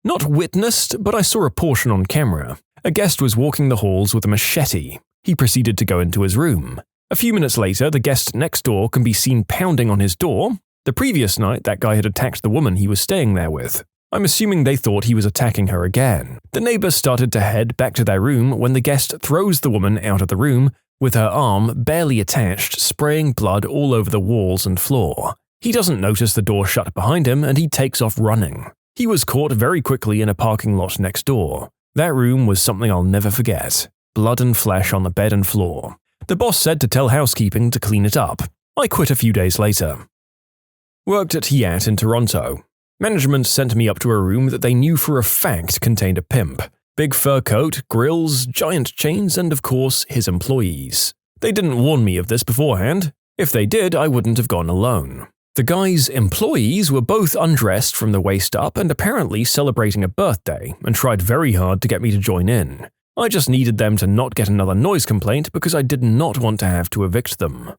Not witnessed, but I saw a portion on camera. A guest was walking the halls with a machete. He proceeded to go into his room. A few minutes later, the guest next door can be seen pounding on his door. The previous night, that guy had attacked the woman he was staying there with. I'm assuming they thought he was attacking her again. The neighbor started to head back to their room when the guest throws the woman out of the room, with her arm barely attached, spraying blood all over the walls and floor. He doesn't notice the door shut behind him and he takes off running. He was caught very quickly in a parking lot next door. That room was something I'll never forget. Blood and flesh on the bed and floor. The boss said to tell housekeeping to clean it up. I quit a few days later. Worked at AITA in Toronto. Management sent me up to a room that they knew for a fact contained a pimp. Big fur coat, grills, giant chains, and of course, his employees. They didn't warn me of this beforehand. If they did, I wouldn't have gone alone. The guy's employees were both undressed from the waist up and apparently celebrating a birthday, and tried very hard to get me to join in. I just needed them to not get another noise complaint because I did not want to have to evict them.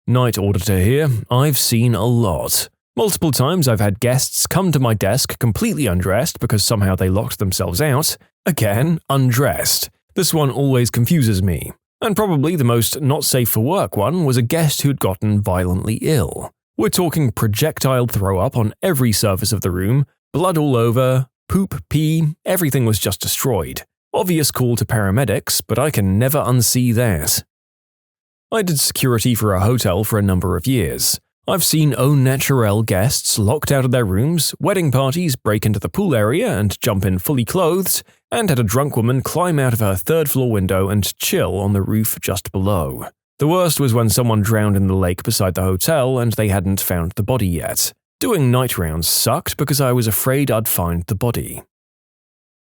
Night auditor here, I've seen a lot. Multiple times I've had guests come to my desk completely undressed because somehow they locked themselves out. Again, undressed. This one always confuses me. And probably the most not safe for work one was a guest who'd gotten violently ill. We're talking projectile throw up on every surface of the room, blood all over, poop, pee, everything was just destroyed. Obvious call to paramedics, but I can never unsee that. I did security for a hotel for a number of years. I've seen au naturel guests locked out of their rooms, wedding parties break into the pool area and jump in fully clothed, and had a drunk woman climb out of her third-floor window and chill on the roof just below. The worst was when someone drowned in the lake beside the hotel and they hadn't found the body yet. Doing night rounds sucked because I was afraid I'd find the body.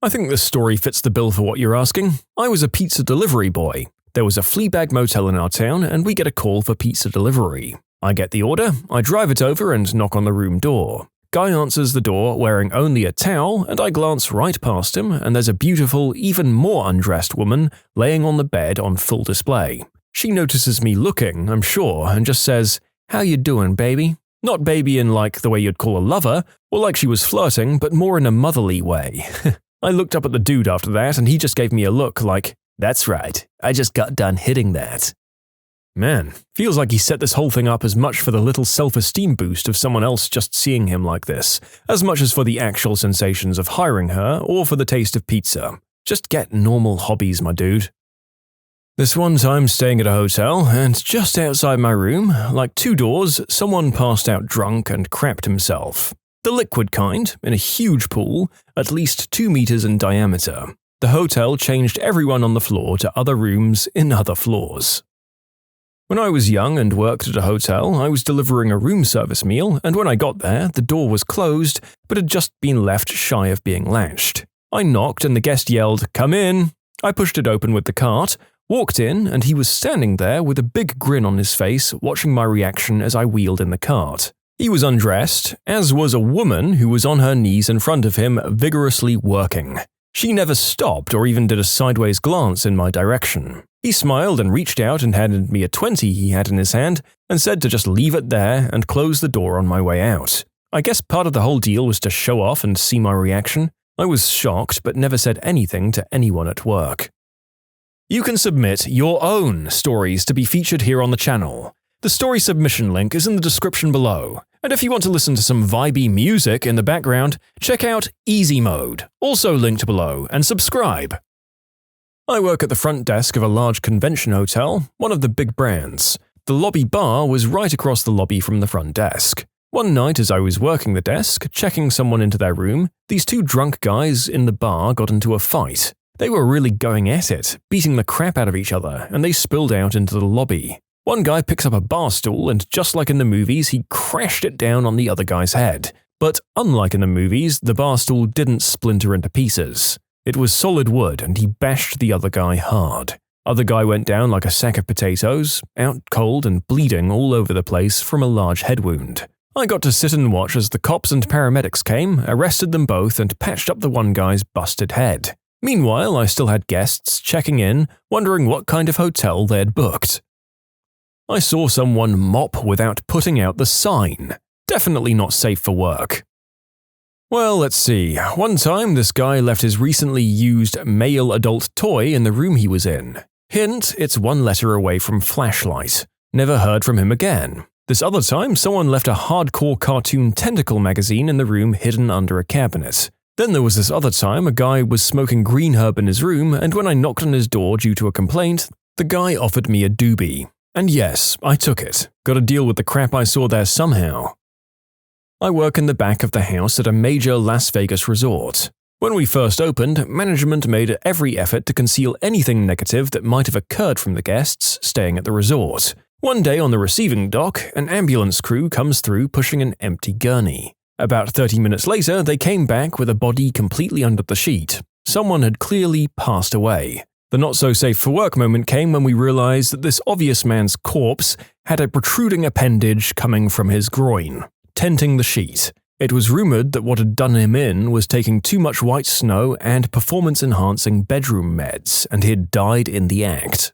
I think this story fits the bill for what you're asking. I was a pizza delivery boy. There was a Fleabag motel in our town and we get a call for pizza delivery. I get the order, I drive it over and knock on the room door. Guy answers the door wearing only a towel and I glance right past him and there's a beautiful, even more undressed woman laying on the bed on full display. She notices me looking, I'm sure, and just says, "How you doing, baby?" Not baby in like the way you'd call a lover, or like she was flirting, but more in a motherly way. I looked up at the dude after that and he just gave me a look like, "That's right, I just got done hitting that." Man, feels like he set this whole thing up as much for the little self-esteem boost of someone else just seeing him like this, as much as for the actual sensations of hiring her or for the taste of pizza. Just get normal hobbies, my dude. This one time staying at a hotel, and just outside my room, like 2 doors, someone passed out drunk and crapped himself. The liquid kind, in a huge pool, at least 2 meters in diameter. The hotel changed everyone on the floor to other rooms in other floors. When I was young and worked at a hotel, I was delivering a room service meal, and when I got there, the door was closed, but had just been left shy of being latched. I knocked and the guest yelled, "Come in!" I pushed it open with the cart, walked in, and he was standing there with a big grin on his face, watching my reaction as I wheeled in the cart. He was undressed, as was a woman who was on her knees in front of him, vigorously working. She never stopped or even did a sideways glance in my direction. He smiled and reached out and handed me a 20 he had in his hand and said to just leave it there and close the door on my way out. I guess part of the whole deal was to show off and see my reaction. I was shocked but never said anything to anyone at work. You can submit your own stories to be featured here on the channel. The story submission link is in the description below. And if you want to listen to some vibey music in the background, check out easymode, also linked below, and subscribe. I work at the front desk of a large convention hotel, one of the big brands. The lobby bar was right across the lobby from the front desk. One night as I was working the desk, checking someone into their room, these 2 drunk guys in the bar got into a fight. They were really going at it, beating the crap out of each other, and they spilled out into the lobby. One guy picks up a bar stool and just like in the movies, he crashed it down on the other guy's head. But unlike in the movies, the bar stool didn't splinter into pieces. It was solid wood and he bashed the other guy hard. Other guy went down like a sack of potatoes, out cold and bleeding all over the place from a large head wound. I got to sit and watch as the cops and paramedics came, arrested them both and patched up the one guy's busted head. Meanwhile, I still had guests checking in, wondering what kind of hotel they'd booked. I saw someone mop without putting out the sign. Definitely not safe for work. Well, let's see. One time, this guy left his recently used male adult toy in the room he was in. Hint, it's one letter away from flashlight. Never heard from him again. This other time, someone left a hardcore cartoon tentacle magazine in the room hidden under a cabinet. Then there was this other time a guy was smoking green herb in his room, and when I knocked on his door due to a complaint, the guy offered me a doobie. And yes, I took it. Got to deal with the crap I saw there somehow. I work in the back of the house at a major Las Vegas resort. When we first opened, management made every effort to conceal anything negative that might have occurred from the guests staying at the resort. One day on the receiving dock, an ambulance crew comes through pushing an empty gurney. About 30 minutes later, they came back with a body completely under the sheet. Someone had clearly passed away. The not-so-safe-for-work moment came when we realized that this obvious man's corpse had a protruding appendage coming from his groin, tenting the sheet. It was rumored that what had done him in was taking too much white snow and performance-enhancing bedroom meds, and he'd died in the act.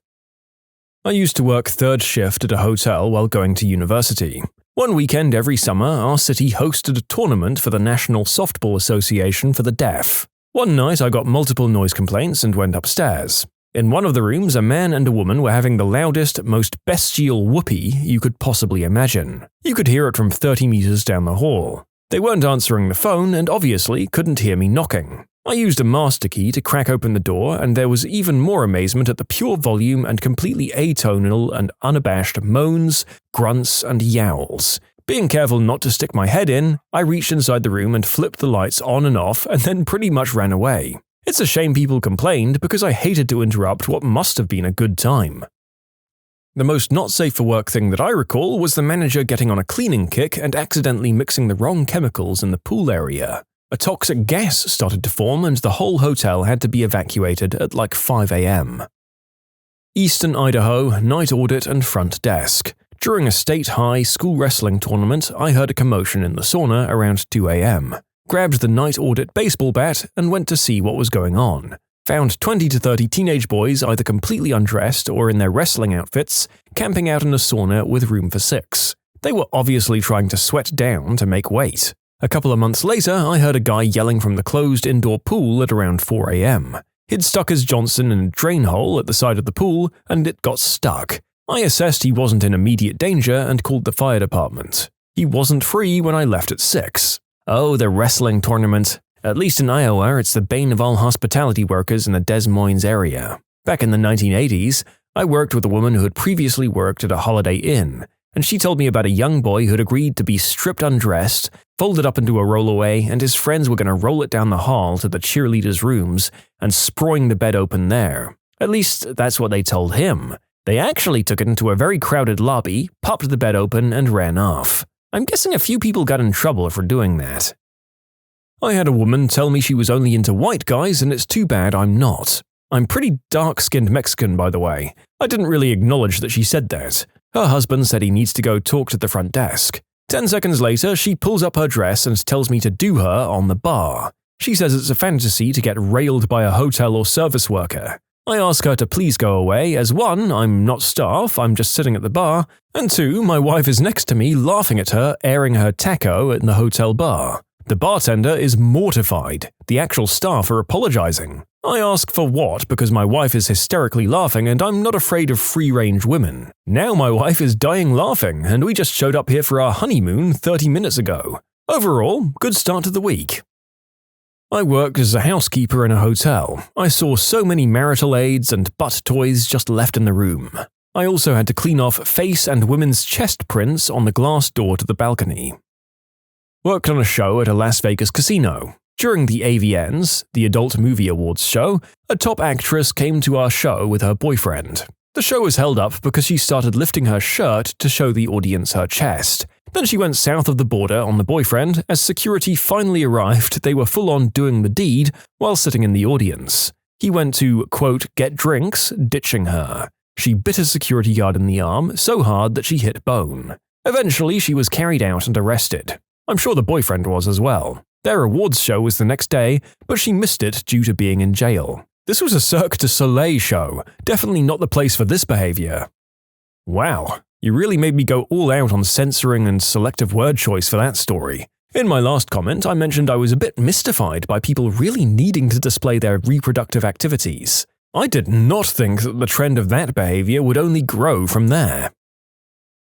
I used to work third shift at a hotel while going to university. One weekend every summer, our city hosted a tournament for the National Softball Association for the Deaf. One night I got multiple noise complaints and went upstairs. In one of the rooms, a man and a woman were having the loudest, most bestial whoopee you could possibly imagine. You could hear it from 30 meters down the hall. They weren't answering the phone and obviously couldn't hear me knocking. I used a master key to crack open the door, and there was even more amazement at the pure volume and completely atonal and unabashed moans, grunts, and yowls. Being careful not to stick my head in, I reached inside the room and flipped the lights on and off and then pretty much ran away. It's a shame people complained because I hated to interrupt what must have been a good time. The most not safe for work thing that I recall was the manager getting on a cleaning kick and accidentally mixing the wrong chemicals in the pool area. A toxic gas started to form and the whole hotel had to be evacuated at like 5 a.m. Eastern Idaho, night audit and front desk. During a state-high school wrestling tournament, I heard a commotion in the sauna around 2 a.m. Grabbed the night audit baseball bat and went to see what was going on. Found 20 to 30 teenage boys either completely undressed or in their wrestling outfits, camping out in a sauna with room for 6. They were obviously trying to sweat down to make weight. A couple of months later, I heard a guy yelling from the closed indoor pool at around 4 a.m. He'd stuck his Johnson in a drain hole at the side of the pool, and it got stuck. I assessed he wasn't in immediate danger and called the fire department. He wasn't free when I left at 6. Oh, the wrestling tournament. At least in Iowa, it's the bane of all hospitality workers in the Des Moines area. Back in the 1980s, I worked with a woman who had previously worked at a Holiday Inn, and she told me about a young boy who'd agreed to be stripped undressed, folded up into a rollaway, and his friends were going to roll it down the hall to the cheerleaders' rooms and sproing the bed open there. At least that's what they told him. They actually took it into a very crowded lobby, popped the bed open, and ran off. I'm guessing a few people got in trouble for doing that. I had a woman tell me she was only into white guys and it's too bad I'm not. I'm pretty dark-skinned Mexican, by the way. I didn't really acknowledge that she said that. Her husband said he needs to go talk to the front desk. 10 seconds later, she pulls up her dress and tells me to do her on the bar. She says it's a fantasy to get railed by a hotel or service worker. I ask her to please go away, as 1, I'm not staff, I'm just sitting at the bar, and 2, my wife is next to me laughing at her airing her taco in the hotel bar. The bartender is mortified. The actual staff are apologizing. I ask for what because my wife is hysterically laughing and I'm not afraid of free-range women. Now my wife is dying laughing and we just showed up here for our honeymoon 30 minutes ago. Overall, good start to the week. I worked as a housekeeper in a hotel. I saw so many marital aids and butt toys just left in the room. I also had to clean off face and women's chest prints on the glass door to the balcony. Worked on a show at a Las Vegas casino. During the AVNs, the Adult Movie Awards show, a top actress came to our show with her boyfriend. The show was held up because she started lifting her shirt to show the audience her chest. Then she went south of the border on the boyfriend. As security finally arrived, they were full on doing the deed while sitting in the audience. He went to, quote, get drinks, ditching her. She bit a security guard in the arm so hard that she hit bone. Eventually, she was carried out and arrested. I'm sure the boyfriend was as well. Their awards show was the next day, but she missed it due to being in jail. This was a Cirque du Soleil show, definitely not the place for this behavior. Wow, You really made me go all out on censoring and selective word choice for that story. In my last comment, I mentioned I was a bit mystified by people really needing to display their reproductive activities. I did not think that the trend of that behavior would only grow from there.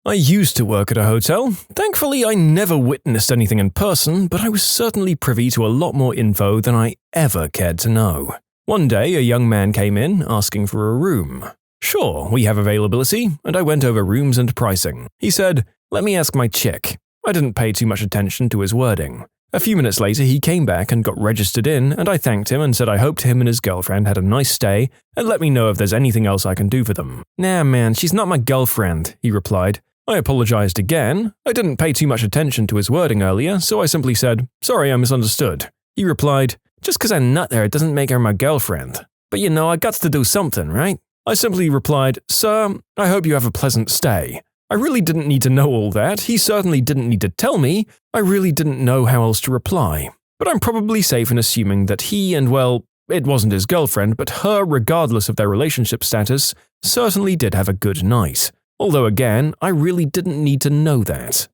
I used to work at a hotel. Thankfully, I never witnessed anything in person, but I was certainly privy to a lot more info than I ever cared to know. One day, a young man came in asking for a room. Sure, we have availability, and I went over rooms and pricing. He said, "Let me ask my chick." I didn't pay too much attention to his wording. A few minutes later, he came back and got registered in, and I thanked him and said I hoped him and his girlfriend had a nice stay and let me know if there's anything else I can do for them. "Nah, man, she's not my girlfriend," he replied. I apologized again. I didn't pay too much attention to his wording earlier, so I simply said, "Sorry, I misunderstood." He replied, "Just 'cause I nut her doesn't make her my girlfriend. But you know, I got to do something, right?" I simply replied, "Sir, I hope you have a pleasant stay." I really didn't need to know all that. He certainly didn't need to tell me. I really didn't know how else to reply. But I'm probably safe in assuming that he and, well, it wasn't his girlfriend, but her, regardless of their relationship status, certainly did have a good night. Although again, I really didn't need to know that.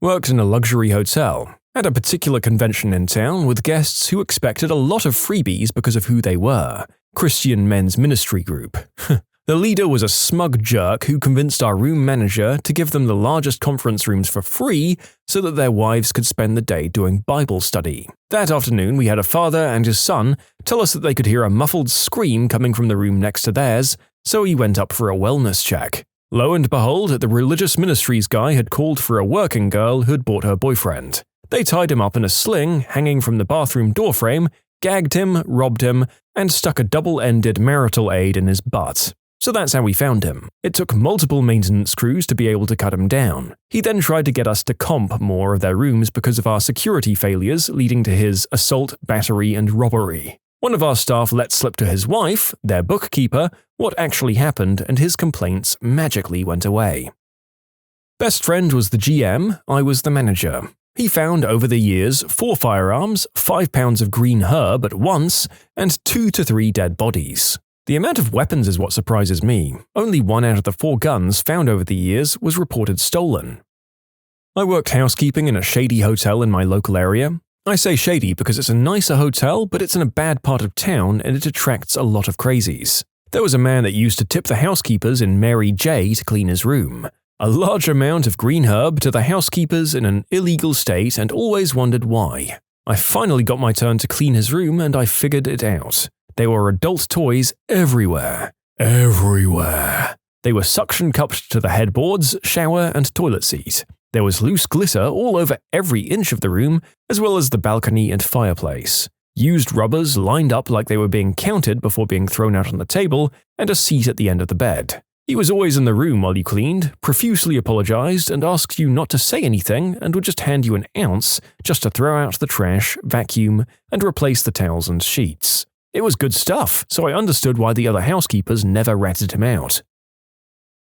Worked in a luxury hotel. Had a particular convention in town with guests who expected a lot of freebies because of who they were. Christian Men's Ministry Group. The leader was a smug jerk who convinced our room manager to give them the largest conference rooms for free so that their wives could spend the day doing Bible study. That afternoon, we had a father and his son tell us that they could hear a muffled scream coming from the room next to theirs, so he went up for a wellness check. Lo and behold, the religious ministries guy had called for a working girl who'd bought her boyfriend. They tied him up in a sling hanging from the bathroom doorframe, gagged him, robbed him, and stuck a double-ended marital aid in his butt. So that's how we found him. It took multiple maintenance crews to be able to cut him down. He then tried to get us to comp more of their rooms because of our security failures, leading to his assault, battery, and robbery. One of our staff let slip to his wife, their bookkeeper, what actually happened, and his complaints magically went away. Best friend was the GM, I was the manager. He found over the years 4 firearms, 5 pounds of green herb at once, and 2 to 3 dead bodies. The amount of weapons is what surprises me. Only 1 out of the 4 guns found over the years was reported stolen. I worked housekeeping in a shady hotel in my local area. I say shady because it's a nicer hotel, but it's in a bad part of town and it attracts a lot of crazies. There was a man that used to tip the housekeepers in Mary J to clean his room. A large amount of green herb to the housekeepers in an illegal state and always wondered why. I finally got my turn to clean his room and I figured it out. There were adult toys everywhere. Everywhere. They were suction cupped to the headboards, shower, and toilet seat. There was loose glitter all over every inch of the room, as well as the balcony and fireplace. Used rubbers lined up like they were being counted before being thrown out on the table, and a seat at the end of the bed. He was always in the room while you cleaned, profusely apologized, and asked you not to say anything, and would just hand you an ounce just to throw out the trash, vacuum, and replace the towels and sheets. It was good stuff, so I understood why the other housekeepers never ratted him out.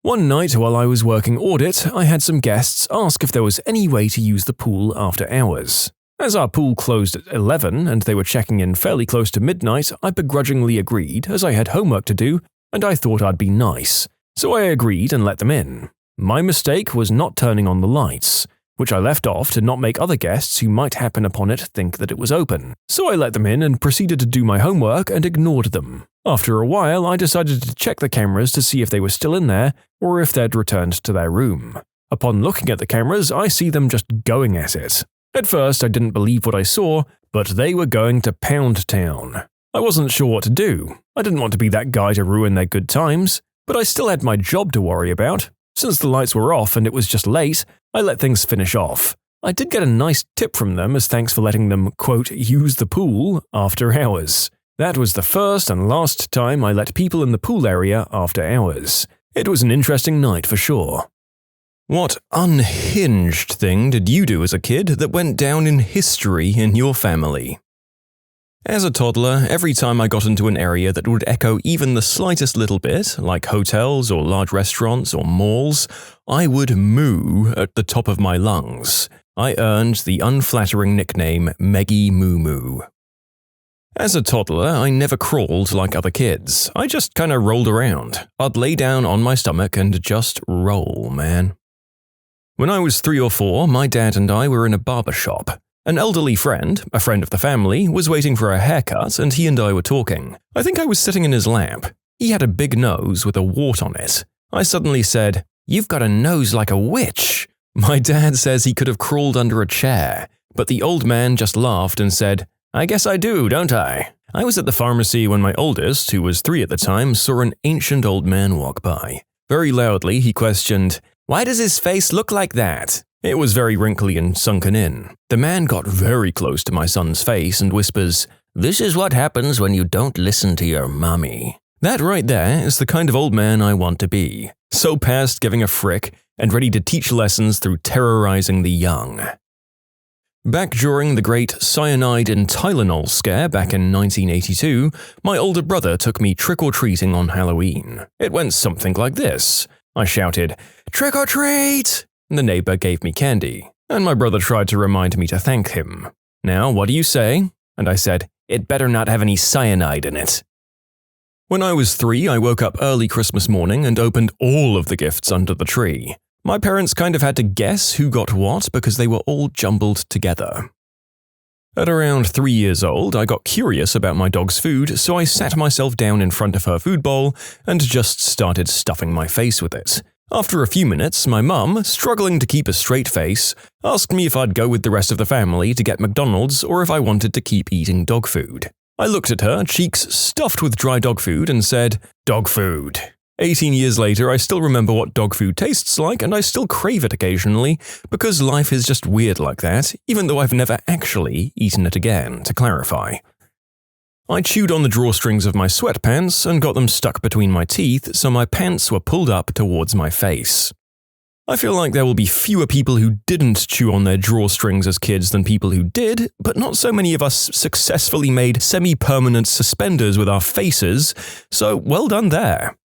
One night while I was working audit, I had some guests ask if there was any way to use the pool after hours. As our pool closed at 11 and they were checking in fairly close to midnight, I begrudgingly agreed as I had homework to do and I thought I'd be nice. So I agreed and let them in. My mistake was not turning on the lights, which I left off to not make other guests who might happen upon it think that it was open. So I let them in and proceeded to do my homework and ignored them. After a while, I decided to check the cameras to see if they were still in there or if they'd returned to their room. Upon looking at the cameras, I see them just going at it. At first, I didn't believe what I saw, but they were going to Pound Town. I wasn't sure what to do. I didn't want to be that guy to ruin their good times, but I still had my job to worry about. Since the lights were off and it was just late, I let things finish off. I did get a nice tip from them as thanks for letting them, quote, use the pool after hours. That was the first and last time I let people in the pool area after hours. It was an interesting night for sure. What unhinged thing did you do as a kid that went down in history in your family? As a toddler, every time I got into an area that would echo even the slightest little bit, like hotels or large restaurants or malls, I would moo at the top of my lungs. I earned the unflattering nickname Meggy Moo Moo. As a toddler, I never crawled like other kids. I just kinda rolled around. I'd lay down on my stomach and just roll, man. When I was 3 or 4, my dad and I were in a barber shop. An elderly friend, a friend of the family, was waiting for a haircut and he and I were talking. I think I was sitting in his lap. He had a big nose with a wart on it. I suddenly said, "You've got a nose like a witch." My dad says he could have crawled under a chair, but the old man just laughed and said, "I guess I do, don't I?" I was at the pharmacy when my oldest, who was 3 at the time, saw an ancient old man walk by. Very loudly, he questioned, "Why does his face look like that?" It was very wrinkly and sunken in. The man got very close to my son's face and whispers, "This is what happens when you don't listen to your mommy." That right there is the kind of old man I want to be. So past giving a frick and ready to teach lessons through terrorizing the young. Back during the great cyanide and Tylenol scare back in 1982, my older brother took me trick-or-treating on Halloween. It went something like this. I shouted, "Trick or treat!" The neighbor gave me candy, and my brother tried to remind me to thank him. "Now, what do you say?" And I said, "It better not have any cyanide in it." When I was 3, I woke up early Christmas morning and opened all of the gifts under the tree. My parents kind of had to guess who got what because they were all jumbled together. At around 3 years old, I got curious about my dog's food, so I sat myself down in front of her food bowl and just started stuffing my face with it. After a few minutes, my mum, struggling to keep a straight face, asked me if I'd go with the rest of the family to get McDonald's or if I wanted to keep eating dog food. I looked at her, cheeks stuffed with dry dog food, and said, "Dog food." 18 years later, I still remember what dog food tastes like, and I still crave it occasionally, because life is just weird like that, even though I've never actually eaten it again, to clarify. I chewed on the drawstrings of my sweatpants and got them stuck between my teeth, so my pants were pulled up towards my face. I feel like there will be fewer people who didn't chew on their drawstrings as kids than people who did, but not so many of us successfully made semi-permanent suspenders with our faces, so well done there.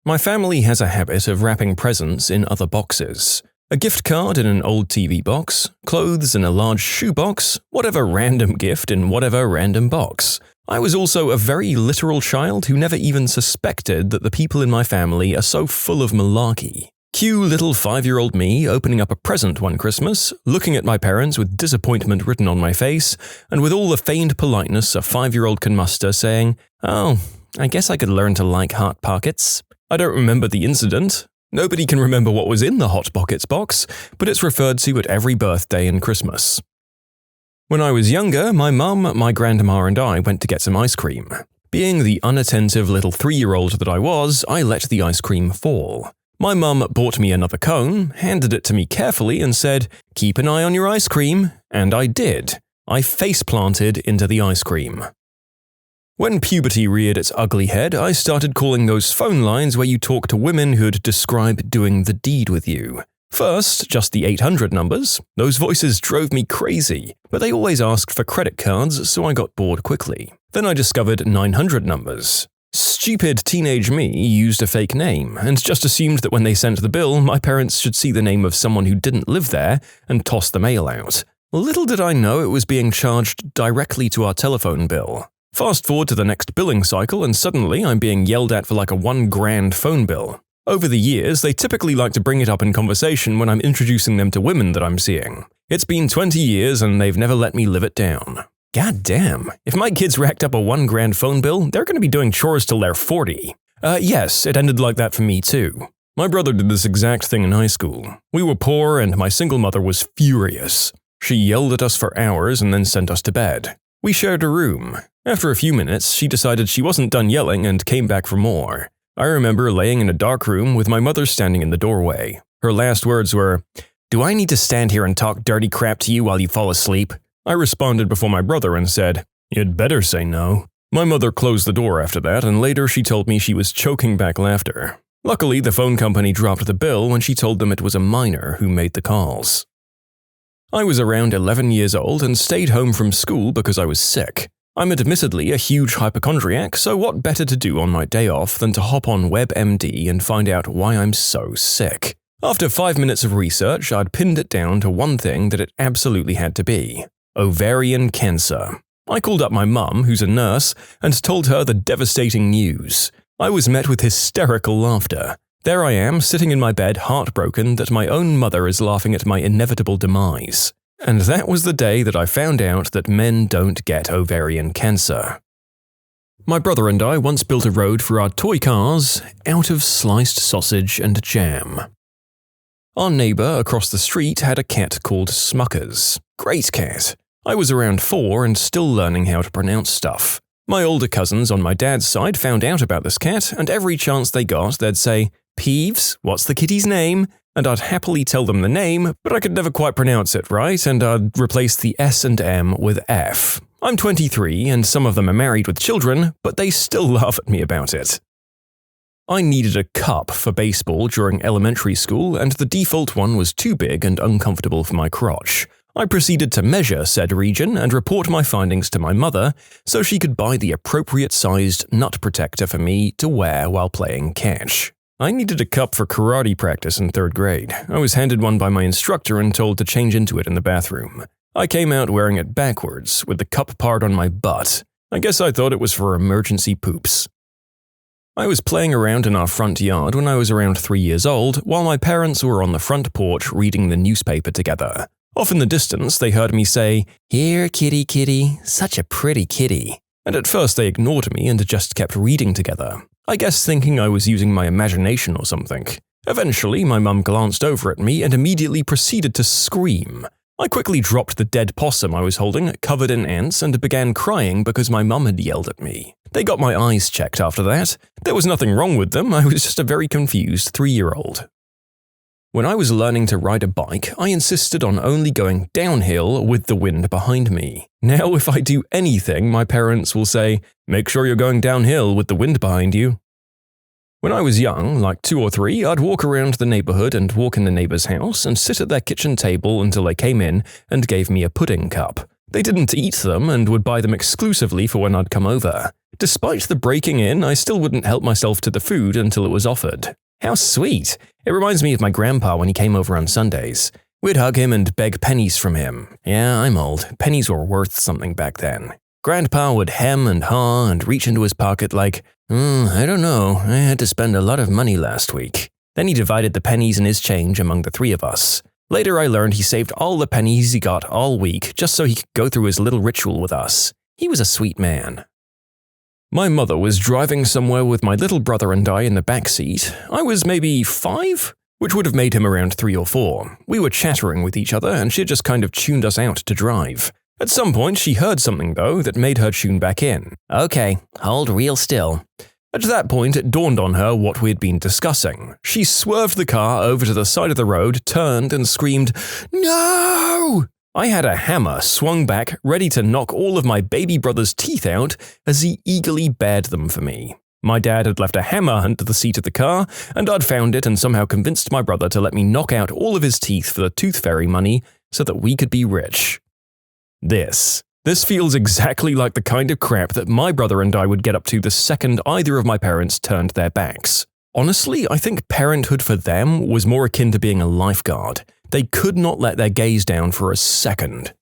My family has a habit of wrapping presents in other boxes. A gift card in an old TV box, clothes in a large shoebox, whatever random gift in whatever random box. I was also a very literal child who never even suspected that the people in my family are so full of malarkey. Cue little 5-year-old me opening up a present one Christmas, looking at my parents with disappointment written on my face, and with all the feigned politeness a 5-year-old can muster saying, "Oh, I guess I could learn to like Hot Pockets." I don't remember the incident. Nobody can remember what was in the Hot Pockets box, but it's referred to at every birthday and Christmas. When I was younger, my mum, my grandma, and I went to get some ice cream. Being the unattentive little 3-year-old that I was, I let the ice cream fall. My mum bought me another cone, handed it to me carefully, and said, "Keep an eye on your ice cream," and I did. I face-planted into the ice cream. When puberty reared its ugly head, I started calling those phone lines where you talk to women who'd describe doing the deed with you. First, just the 800 numbers. Those voices drove me crazy, but they always asked for credit cards, so I got bored quickly. Then I discovered 900 numbers. Stupid teenage me used a fake name, and just assumed that when they sent the bill, my parents should see the name of someone who didn't live there and toss the mail out. Little did I know it was being charged directly to our telephone bill. Fast forward to the next billing cycle and suddenly I'm being yelled at for like a $1,000 phone bill. Over the years, they typically like to bring it up in conversation when I'm introducing them to women that I'm seeing. It's been 20 years and they've never let me live it down. God damn, if my kids racked up a $1,000 phone bill, they're going to be doing chores till they're 40. Yes, it ended like that for me too. My brother did this exact thing in high school. We were poor and my single mother was furious. She yelled at us for hours and then sent us to bed. We shared a room. After a few minutes, she decided she wasn't done yelling and came back for more. I remember laying in a dark room with my mother standing in the doorway. Her last words were, "Do I need to stand here and talk dirty crap to you while you fall asleep?" I responded before my brother and said, "You'd better say no." My mother closed the door after that, and later she told me she was choking back laughter. Luckily, the phone company dropped the bill when she told them it was a minor who made the calls. I was around 11 years old and stayed home from school because I was sick. I'm admittedly a huge hypochondriac, so what better to do on my day off than to hop on WebMD and find out why I'm so sick. After 5 minutes of research, I'd pinned it down to one thing that it absolutely had to be: ovarian cancer. I called up my mum, who's a nurse, and told her the devastating news. I was met with hysterical laughter. There I am, sitting in my bed, heartbroken that my own mother is laughing at my inevitable demise. And that was the day that I found out that men don't get ovarian cancer. My brother and I once built a road for our toy cars out of sliced sausage and jam. Our neighbour across the street had a cat called Smuckers. Great cat. I was around 4 and still learning how to pronounce stuff. My older cousins on my dad's side found out about this cat, and every chance they got, they'd say, "Peeves, what's the kitty's name?" And I'd happily tell them the name, but I could never quite pronounce it right, and I'd replace the S and M with F. I'm 23, and some of them are married with children, but they still laugh at me about it. I needed a cup for baseball during elementary school, and the default one was too big and uncomfortable for my crotch. I proceeded to measure said region and report my findings to my mother so she could buy the appropriate-sized nut protector for me to wear while playing catch. I needed a cup for karate practice in 3rd grade. I was handed one by my instructor and told to change into it in the bathroom. I came out wearing it backwards, with the cup part on my butt. I guess I thought it was for emergency poops. I was playing around in our front yard when I was around 3 years old, while my parents were on the front porch reading the newspaper together. Off in the distance, they heard me say, "Here, kitty, kitty, such a pretty kitty." And at first they ignored me and just kept reading together. I guess thinking I was using my imagination or something. Eventually, my mum glanced over at me and immediately proceeded to scream. I quickly dropped the dead possum I was holding, covered in ants, and began crying because my mum had yelled at me. They got my eyes checked after that. There was nothing wrong with them, I was just a very confused 3-year-old. When I was learning to ride a bike, I insisted on only going downhill with the wind behind me. Now if I do anything, my parents will say, "Make sure you're going downhill with the wind behind you." When I was young, like 2 or 3, I'd walk around the neighborhood and walk in the neighbor's house and sit at their kitchen table until they came in and gave me a pudding cup. They didn't eat them and would buy them exclusively for when I'd come over. Despite the breaking in, I still wouldn't help myself to the food until it was offered. How sweet! It reminds me of my grandpa when he came over on Sundays. We'd hug him and beg pennies from him. Yeah, I'm old. Pennies were worth something back then. Grandpa would hem and haw and reach into his pocket like, I don't know, I had to spend a lot of money last week. Then he divided the pennies in his change among the 3 of us. Later I learned he saved all the pennies he got all week just so he could go through his little ritual with us. He was a sweet man. My mother was driving somewhere with my little brother and I in the back seat. I was maybe 5, which would have made him around 3 or 4. We were chattering with each other and she had just kind of tuned us out to drive. At some point, she heard something, though, that made her tune back in. "Okay, hold real still." At that point, it dawned on her what we had been discussing. She swerved the car over to the side of the road, turned, and screamed, "No!" I had a hammer swung back, ready to knock all of my baby brother's teeth out as he eagerly bared them for me. My dad had left a hammer under the seat of the car, and I'd found it and somehow convinced my brother to let me knock out all of his teeth for the tooth fairy money so that we could be rich. This feels exactly like the kind of crap that my brother and I would get up to the second either of my parents turned their backs. Honestly, I think parenthood for them was more akin to being a lifeguard. They could not let their gaze down for a second.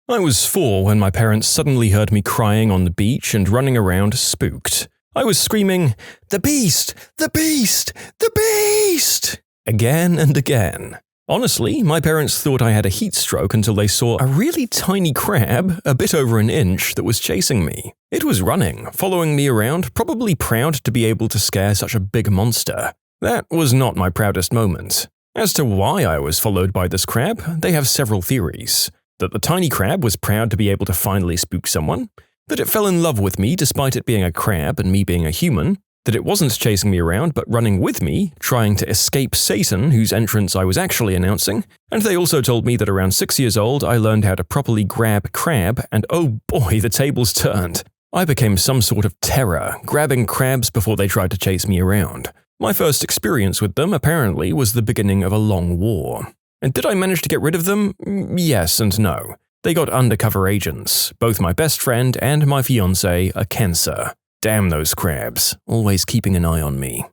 I was 4 when my parents suddenly heard me crying on the beach and running around spooked. I was screaming, "The beast! The beast! The beast!" again and again. Honestly, my parents thought I had a heat stroke until they saw a really tiny crab, a bit over an inch, that was chasing me. It was running, following me around, probably proud to be able to scare such a big monster. That was not my proudest moment. As to why I was followed by this crab, they have several theories. That the tiny crab was proud to be able to finally spook someone, that it fell in love with me despite it being a crab and me being a human, that it wasn't chasing me around but running with me, trying to escape Satan, whose entrance I was actually announcing, and they also told me that around 6 years old I learned how to properly grab crab, and oh boy, the tables turned. I became some sort of terror, grabbing crabs before they tried to chase me around. My first experience with them apparently was the beginning of a long war. And did I manage to get rid of them? Yes and no. They got undercover agents. Both my best friend and my fiancé are cancer. Damn those crabs, always keeping an eye on me.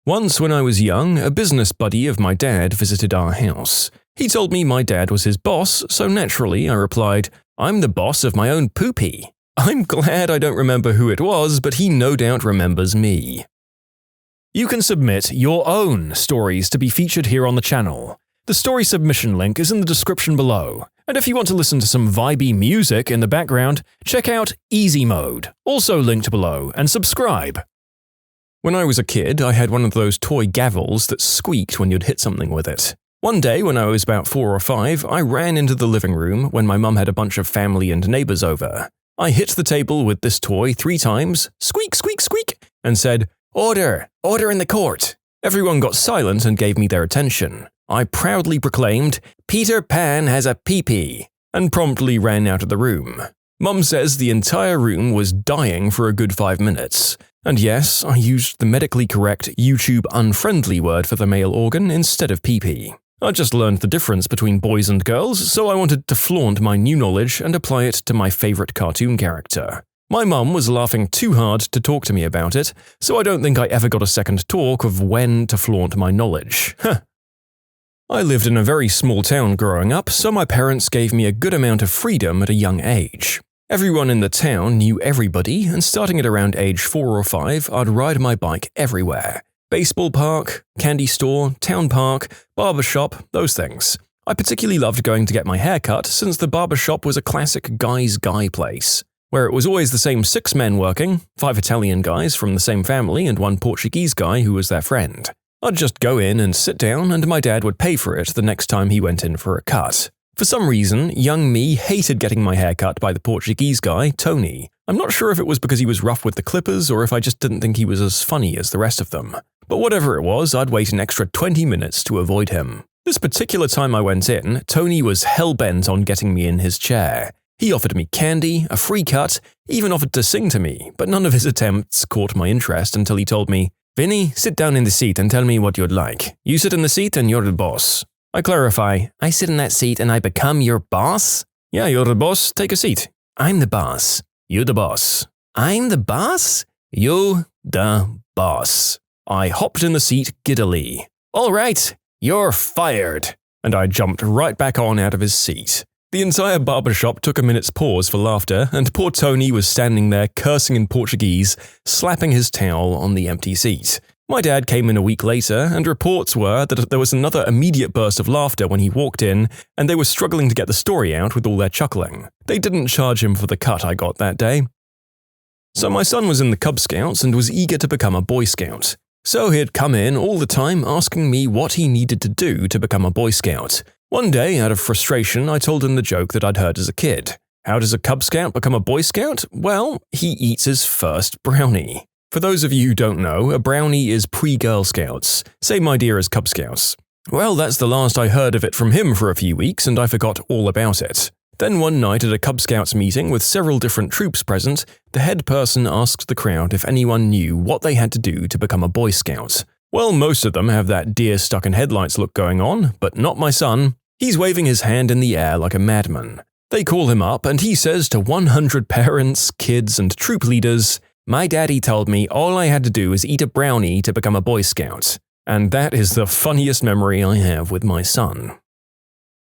Once when I was young, a business buddy of my dad visited our house. He told me my dad was his boss, so naturally I replied, I'm the boss of my own poopy. I'm glad I don't remember who it was, but he no doubt remembers me. You can submit your own stories to be featured here on the channel. The story submission link is in the description below. And if you want to listen to some vibey music in the background, check out easymode, also linked below, and subscribe. When I was a kid, I had one of those toy gavels that squeaked when you'd hit something with it. One day, when I was about 4 or 5, I ran into the living room when my mum had a bunch of family and neighbors over. I hit the table with this toy 3 times, squeak, squeak, squeak, and said, "Order! Order in the court!" Everyone got silent and gave me their attention. I proudly proclaimed, "Peter Pan has a pee-pee," and promptly ran out of the room. Mum says the entire room was dying for a good 5 minutes. And yes, I used the medically correct YouTube unfriendly word for the male organ instead of pee-pee. I just learned the difference between boys and girls, so I wanted to flaunt my new knowledge and apply it to my favorite cartoon character. My mum was laughing too hard to talk to me about it, so I don't think I ever got a second talk of when to flaunt my knowledge. I lived in a very small town growing up, so my parents gave me a good amount of freedom at a young age. Everyone in the town knew everybody, and starting at around age 4 or 5, I'd ride my bike everywhere. Baseball park, candy store, town park, barbershop, those things. I particularly loved going to get my hair cut since the barbershop was a classic guy's guy place, where it was always the same 6 men working, 5 Italian guys from the same family and 1 Portuguese guy who was their friend. I'd just go in and sit down, and my dad would pay for it the next time he went in for a cut. For some reason, young me hated getting my hair cut by the Portuguese guy, Tony. I'm not sure if it was because he was rough with the clippers or if I just didn't think he was as funny as the rest of them. But whatever it was, I'd wait an extra 20 minutes to avoid him. This particular time I went in, Tony was hell-bent on getting me in his chair. He offered me candy, a free cut, even offered to sing to me, but none of his attempts caught my interest until he told me, "Vinny, sit down in the seat and tell me what you'd like. You sit in the seat and you're the boss." I clarify, "I sit in that seat and I become your boss?" "Yeah, you're the boss. Take a seat." "I'm the boss." "You the boss." "I'm the boss?" "You the boss." I hopped in the seat giddily. "All right, you're fired." And I jumped right back on out of his seat. The entire barbershop took a minute's pause for laughter, and poor Tony was standing there cursing in Portuguese, slapping his towel on the empty seat. My dad came in a week later, and reports were that there was another immediate burst of laughter when he walked in, and they were struggling to get the story out with all their chuckling. They didn't charge him for the cut I got that day. So my son was in the Cub Scouts and was eager to become a Boy Scout. So he'd come in all the time asking me what he needed to do to become a Boy Scout. One day, out of frustration, I told him the joke that I'd heard as a kid. How does a Cub Scout become a Boy Scout? Well, he eats his first brownie. For those of you who don't know, a brownie is pre-Girl Scouts, same idea as Cub Scouts. Well, that's the last I heard of it from him for a few weeks, and I forgot all about it. Then one night at a Cub Scouts meeting with several different troops present, the head person asked the crowd if anyone knew what they had to do to become a Boy Scout. Well, most of them have that deer stuck in headlights look going on, but not my son. He's waving his hand in the air like a madman. They call him up, and he says to 100 parents, kids, and troop leaders, "My daddy told me all I had to do is eat a brownie to become a Boy Scout." And that is the funniest memory I have with my son.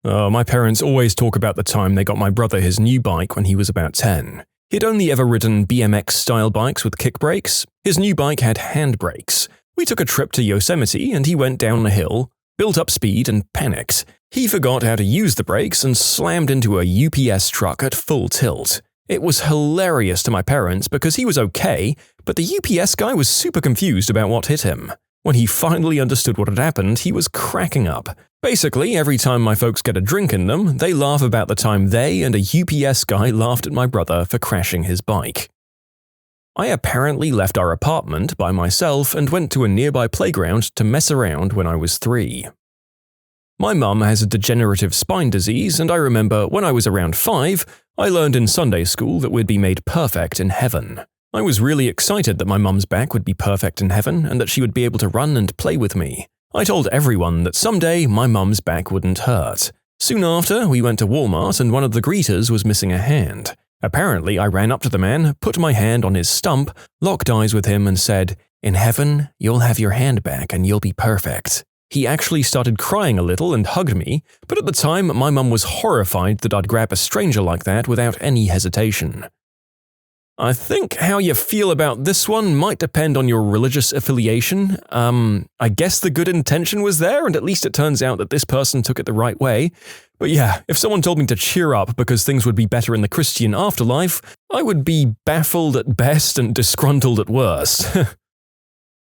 My parents always talk about the time they got my brother his new bike when he was about 10. He'd only ever ridden BMX-style bikes with kick brakes. His new bike had hand brakes. We took a trip to Yosemite and he went down a hill, built up speed and panicked. He forgot how to use the brakes and slammed into a UPS truck at full tilt. It was hilarious to my parents because he was okay, but the UPS guy was super confused about what hit him. When he finally understood what had happened, he was cracking up. Basically, every time my folks get a drink in them, they laugh about the time they and a UPS guy laughed at my brother for crashing his bike. I apparently left our apartment by myself and went to a nearby playground to mess around when I was 3. My mum has a degenerative spine disease, and I remember when I was around 5, I learned in Sunday school that we'd be made perfect in heaven. I was really excited that my mum's back would be perfect in heaven and that she would be able to run and play with me. I told everyone that someday my mum's back wouldn't hurt. Soon after, we went to Walmart and one of the greeters was missing a hand. Apparently, I ran up to the man, put my hand on his stump, locked eyes with him and said, "In heaven, you'll have your hand back and you'll be perfect." He actually started crying a little and hugged me, but at the time my mum was horrified that I'd grab a stranger like that without any hesitation. I think how you feel about this one might depend on your religious affiliation. I guess the good intention was there, and at least it turns out that this person took it the right way. But yeah, if someone told me to cheer up because things would be better in the Christian afterlife, I would be baffled at best and disgruntled at worst.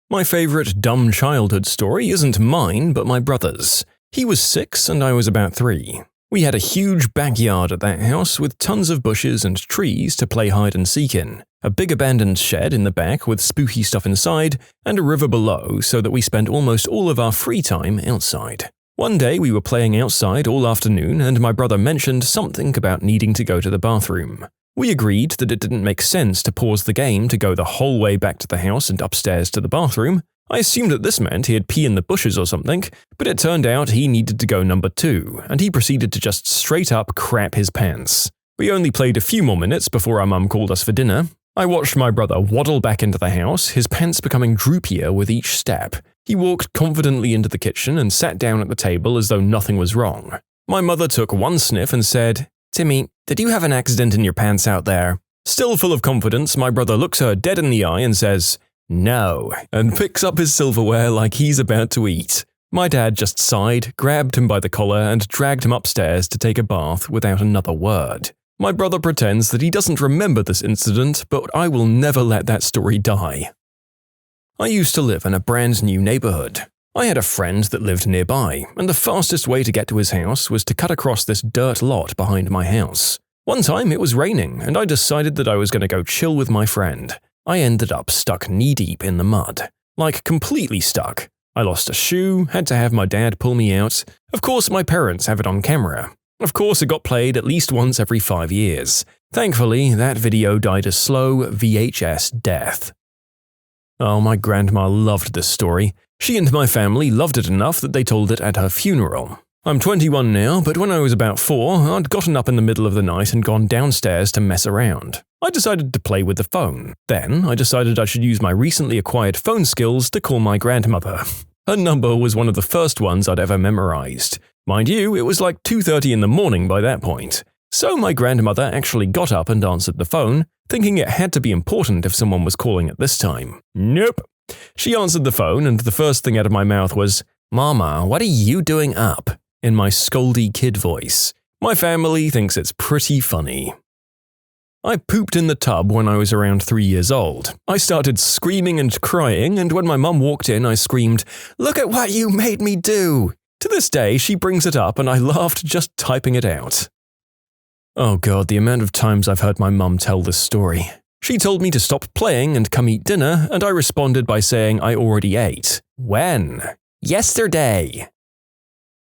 My favorite dumb childhood story isn't mine, but my brother's. He was 6 and I was about 3. We had a huge backyard at that house with tons of bushes and trees to play hide and seek in, a big abandoned shed in the back with spooky stuff inside, and a river below so that we spent almost all of our free time outside. One day we were playing outside all afternoon and my brother mentioned something about needing to go to the bathroom. We agreed that it didn't make sense to pause the game to go the whole way back to the house and upstairs to the bathroom. I assumed that this meant he'd pee in the bushes or something, but it turned out he needed to go number 2, and he proceeded to just straight up crap his pants. We only played a few more minutes before our mum called us for dinner. I watched my brother waddle back into the house, his pants becoming droopier with each step. He walked confidently into the kitchen and sat down at the table as though nothing was wrong. My mother took one sniff and said, "Timmy, did you have an accident in your pants out there?" Still full of confidence, my brother looks her dead in the eye and says, "No," and picks up his silverware like he's about to eat. My dad just sighed, grabbed him by the collar, and dragged him upstairs to take a bath without another word. My brother pretends that he doesn't remember this incident, but I will never let that story die. I used to live in a brand new neighborhood. I had a friend that lived nearby, and the fastest way to get to his house was to cut across this dirt lot behind my house. One time it was raining, and I decided that I was going to go chill with my friend. I ended up stuck knee-deep in the mud. Like, completely stuck. I lost a shoe, had to have my dad pull me out. Of course, my parents have it on camera. Of course, it got played at least once every 5 years. Thankfully, that video died a slow VHS death. Oh, my grandma loved this story. She and my family loved it enough that they told it at her funeral. I'm 21 now, but when I was about 4, I'd gotten up in the middle of the night and gone downstairs to mess around. I decided to play with the phone. Then, I decided I should use my recently acquired phone skills to call my grandmother. Her number was one of the first ones I'd ever memorized. Mind you, it was like 2:30 in the morning by that point. So my grandmother actually got up and answered the phone, thinking it had to be important if someone was calling at this time. Nope. She answered the phone and the first thing out of my mouth was, "Mama, what are you doing up?" in my scoldy kid voice. My family thinks it's pretty funny. I pooped in the tub when I was around 3 years old. I started screaming and crying, and when my mum walked in, I screamed, "Look at what you made me do!" To this day, she brings it up and I laughed just typing it out. Oh god, the amount of times I've heard my mum tell this story. She told me to stop playing and come eat dinner, and I responded by saying I already ate. When? Yesterday.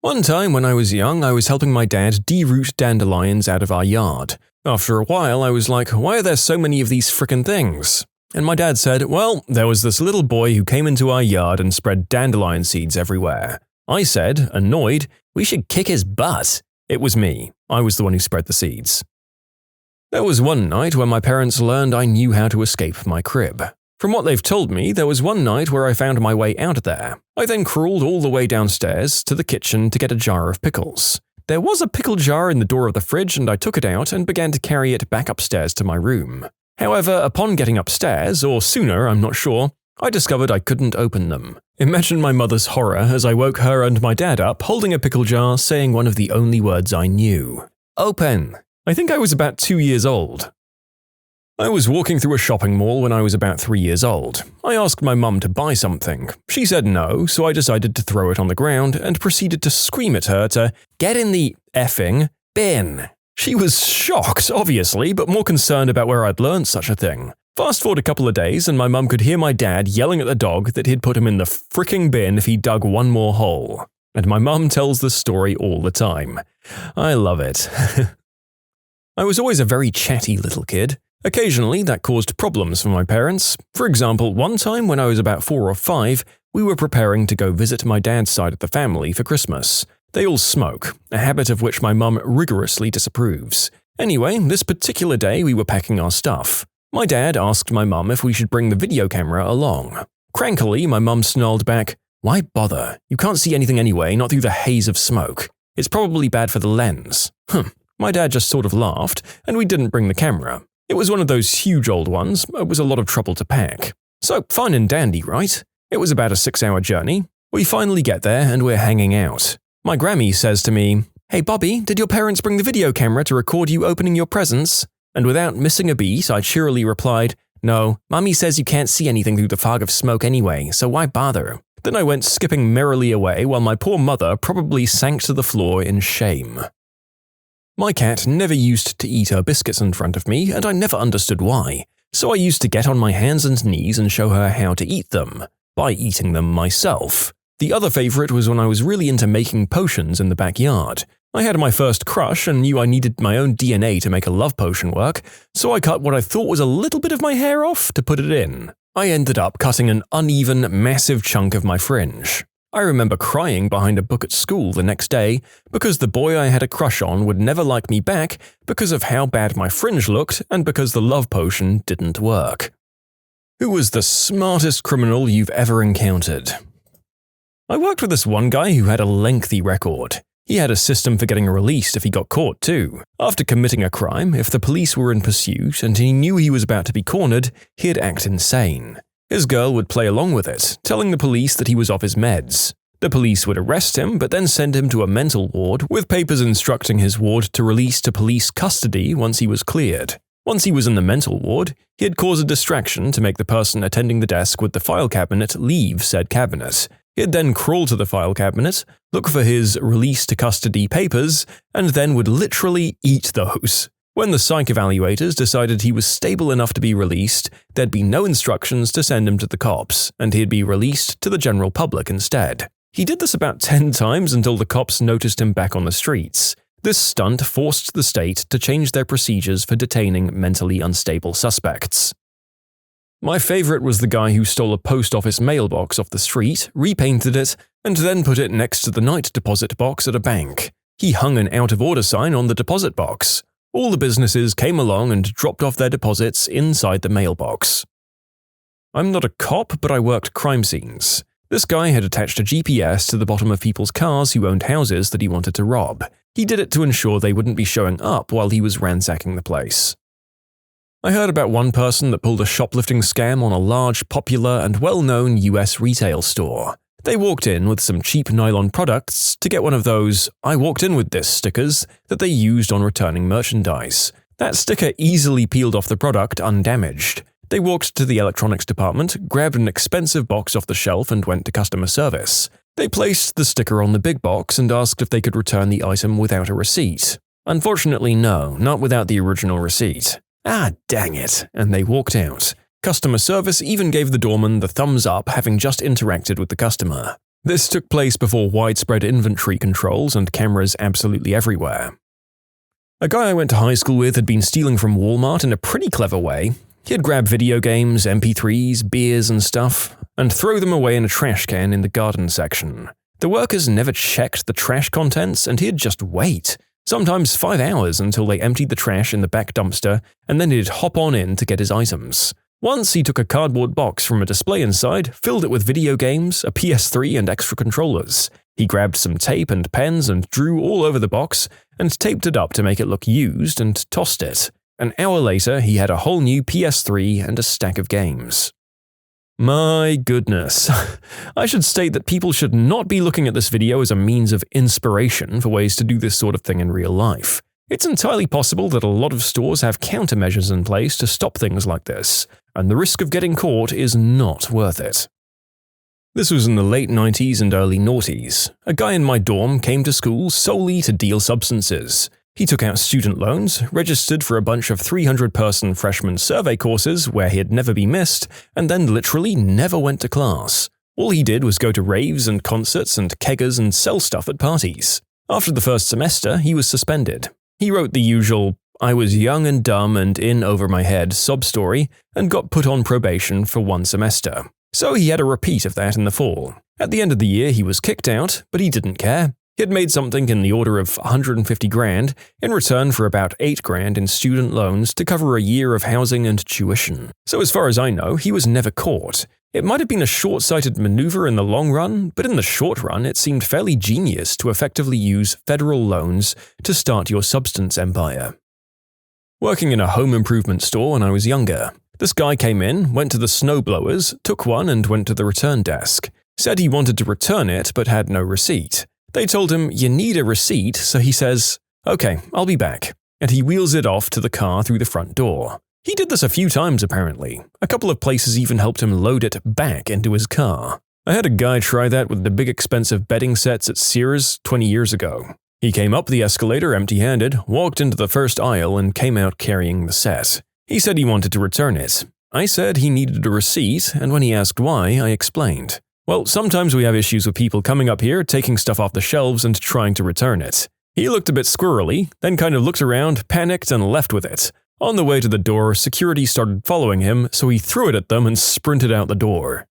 One time when I was young, I was helping my dad de-root dandelions out of our yard. After a while, I was like, why are there so many of these frickin' things? And my dad said, well, there was this little boy who came into our yard and spread dandelion seeds everywhere. I said, annoyed, we should kick his butt. It was me. I was the one who spread the seeds. There was one night when my parents learned I knew how to escape my crib. From what they've told me, there was one night where I found my way out of there. I then crawled all the way downstairs to the kitchen to get a jar of pickles. There was a pickle jar in the door of the fridge and I took it out and began to carry it back upstairs to my room. However, upon getting upstairs, or sooner, I'm not sure, I discovered I couldn't open them. Imagine my mother's horror as I woke her and my dad up holding a pickle jar saying one of the only words I knew. Open! I think I was about 2 years old. I was walking through a shopping mall when I was about 3 years old. I asked my mum to buy something. She said no, so I decided to throw it on the ground and proceeded to scream at her to get in the effing bin. She was shocked, obviously, but more concerned about where I'd learned such a thing. Fast forward a couple of days and my mum could hear my dad yelling at the dog that he'd put him in the fricking bin if he dug one more hole. And my mum tells this story all the time. I love it. I was always a very chatty little kid. Occasionally, that caused problems for my parents. For example, one time when I was about 4 or 5, we were preparing to go visit my dad's side of the family for Christmas. They all smoke, a habit of which my mum rigorously disapproves. Anyway, this particular day we were packing our stuff. My dad asked my mum if we should bring the video camera along. Crankily, my mum snarled back, Why bother? You can't see anything anyway, not through the haze of smoke. It's probably bad for the lens. My dad just sort of laughed, and we didn't bring the camera. It was one of those huge old ones. It was a lot of trouble to pack. So fine and dandy, right? It was about a 6-hour journey. We finally get there, and we're hanging out. My Grammy says to me, "Hey Bobby, did your parents bring the video camera to record you opening your presents?" And without missing a beat, I cheerily replied, "No, Mommy says you can't see anything through the fog of smoke anyway, so why bother?" Then I went skipping merrily away while my poor mother probably sank to the floor in shame. My cat never used to eat her biscuits in front of me, and I never understood why, so I used to get on my hands and knees and show her how to eat them, by eating them myself. The other favorite was when I was really into making potions in the backyard. I had my first crush and knew I needed my own DNA to make a love potion work, so I cut what I thought was a little bit of my hair off to put it in. I ended up cutting an uneven, massive chunk of my fringe. I remember crying behind a book at school the next day because the boy I had a crush on would never like me back because of how bad my fringe looked and because the love potion didn't work. Who was the smartest criminal you've ever encountered? I worked with this one guy who had a lengthy record. He had a system for getting released if he got caught too. After committing a crime, if the police were in pursuit and he knew he was about to be cornered, he'd act insane. His girl would play along with it, telling the police that he was off his meds. The police would arrest him but then send him to a mental ward with papers instructing his ward to release to police custody once he was cleared. Once he was in the mental ward, he'd cause a distraction to make the person attending the desk with the file cabinet leave said cabinet. He'd then crawl to the file cabinet, look for his release to custody papers, and then would literally eat those. When the psych evaluators decided he was stable enough to be released, there'd be no instructions to send him to the cops, and he'd be released to the general public instead. He did this about 10 times until the cops noticed him back on the streets. This stunt forced the state to change their procedures for detaining mentally unstable suspects. My favorite was the guy who stole a post office mailbox off the street, repainted it, and then put it next to the night deposit box at a bank. He hung an out-of-order sign on the deposit box. All the businesses came along and dropped off their deposits inside the mailbox. I'm not a cop, but I worked crime scenes. This guy had attached a GPS to the bottom of people's cars who owned houses that he wanted to rob. He did it to ensure they wouldn't be showing up while he was ransacking the place. I heard about one person that pulled a shoplifting scam on a large, popular, and well-known US retail store. They walked in with some cheap nylon products to get one of those "I walked in with this" stickers that they used on returning merchandise. That sticker easily peeled off the product undamaged. They walked to the electronics department, grabbed an expensive box off the shelf and went to customer service. They placed the sticker on the big box and asked if they could return the item without a receipt. Unfortunately, no, not without the original receipt. Ah, dang it, and they walked out. Customer service even gave the doorman the thumbs up, having just interacted with the customer. This took place before widespread inventory controls and cameras absolutely everywhere. A guy I went to high school with had been stealing from Walmart in a pretty clever way. He'd grab video games, MP3s, beers and stuff, and throw them away in a trash can in the garden section. The workers never checked the trash contents and he'd just wait. Sometimes 5 hours until they emptied the trash in the back dumpster, and then he'd hop on in to get his items. Once he took a cardboard box from a display inside, filled it with video games, a PS3 and extra controllers. He grabbed some tape and pens and drew all over the box, and taped it up to make it look used and tossed it. An hour later, he had a whole new PS3 and a stack of games. My goodness. I should state that people should not be looking at this video as a means of inspiration for ways to do this sort of thing in real life. It's entirely possible that a lot of stores have countermeasures in place to stop things like this, and the risk of getting caught is not worth it. This was in the late 90s and early noughties. A guy in my dorm came to school solely to deal substances. He took out student loans, registered for a bunch of 300-person freshman survey courses where he had never been missed, and then literally never went to class. All he did was go to raves and concerts and keggers and sell stuff at parties. After the first semester, he was suspended. He wrote the usual "I was young and dumb and in over my head" sob story and got put on probation for 1 semester. So he had a repeat of that in the fall. At the end of the year, he was kicked out, but he didn't care. He had made something in the order of $150,000 in return for about $8,000 in student loans to cover a year of housing and tuition. So as far as I know, he was never caught. It might have been a short-sighted maneuver in the long run, but in the short run it seemed fairly genius to effectively use federal loans to start your substance empire. Working in a home improvement store when I was younger, this guy came in, went to the snowblowers, took one and went to the return desk. Said he wanted to return it but had no receipt. They told him, "You need a receipt," so he says, "Okay, I'll be back." And he wheels it off to the car through the front door. He did this a few times apparently. A couple of places even helped him load it back into his car. I had a guy try that with the big expensive bedding sets at Sears 20 years ago. He came up the escalator empty-handed, walked into the first aisle and came out carrying the set. He said he wanted to return it. I said he needed a receipt, and when he asked why, I explained. Well, sometimes we have issues with people coming up here, taking stuff off the shelves and trying to return it. He looked a bit squirrely, then kind of looked around, panicked and left with it. On the way to the door, security started following him, so he threw it at them and sprinted out the door.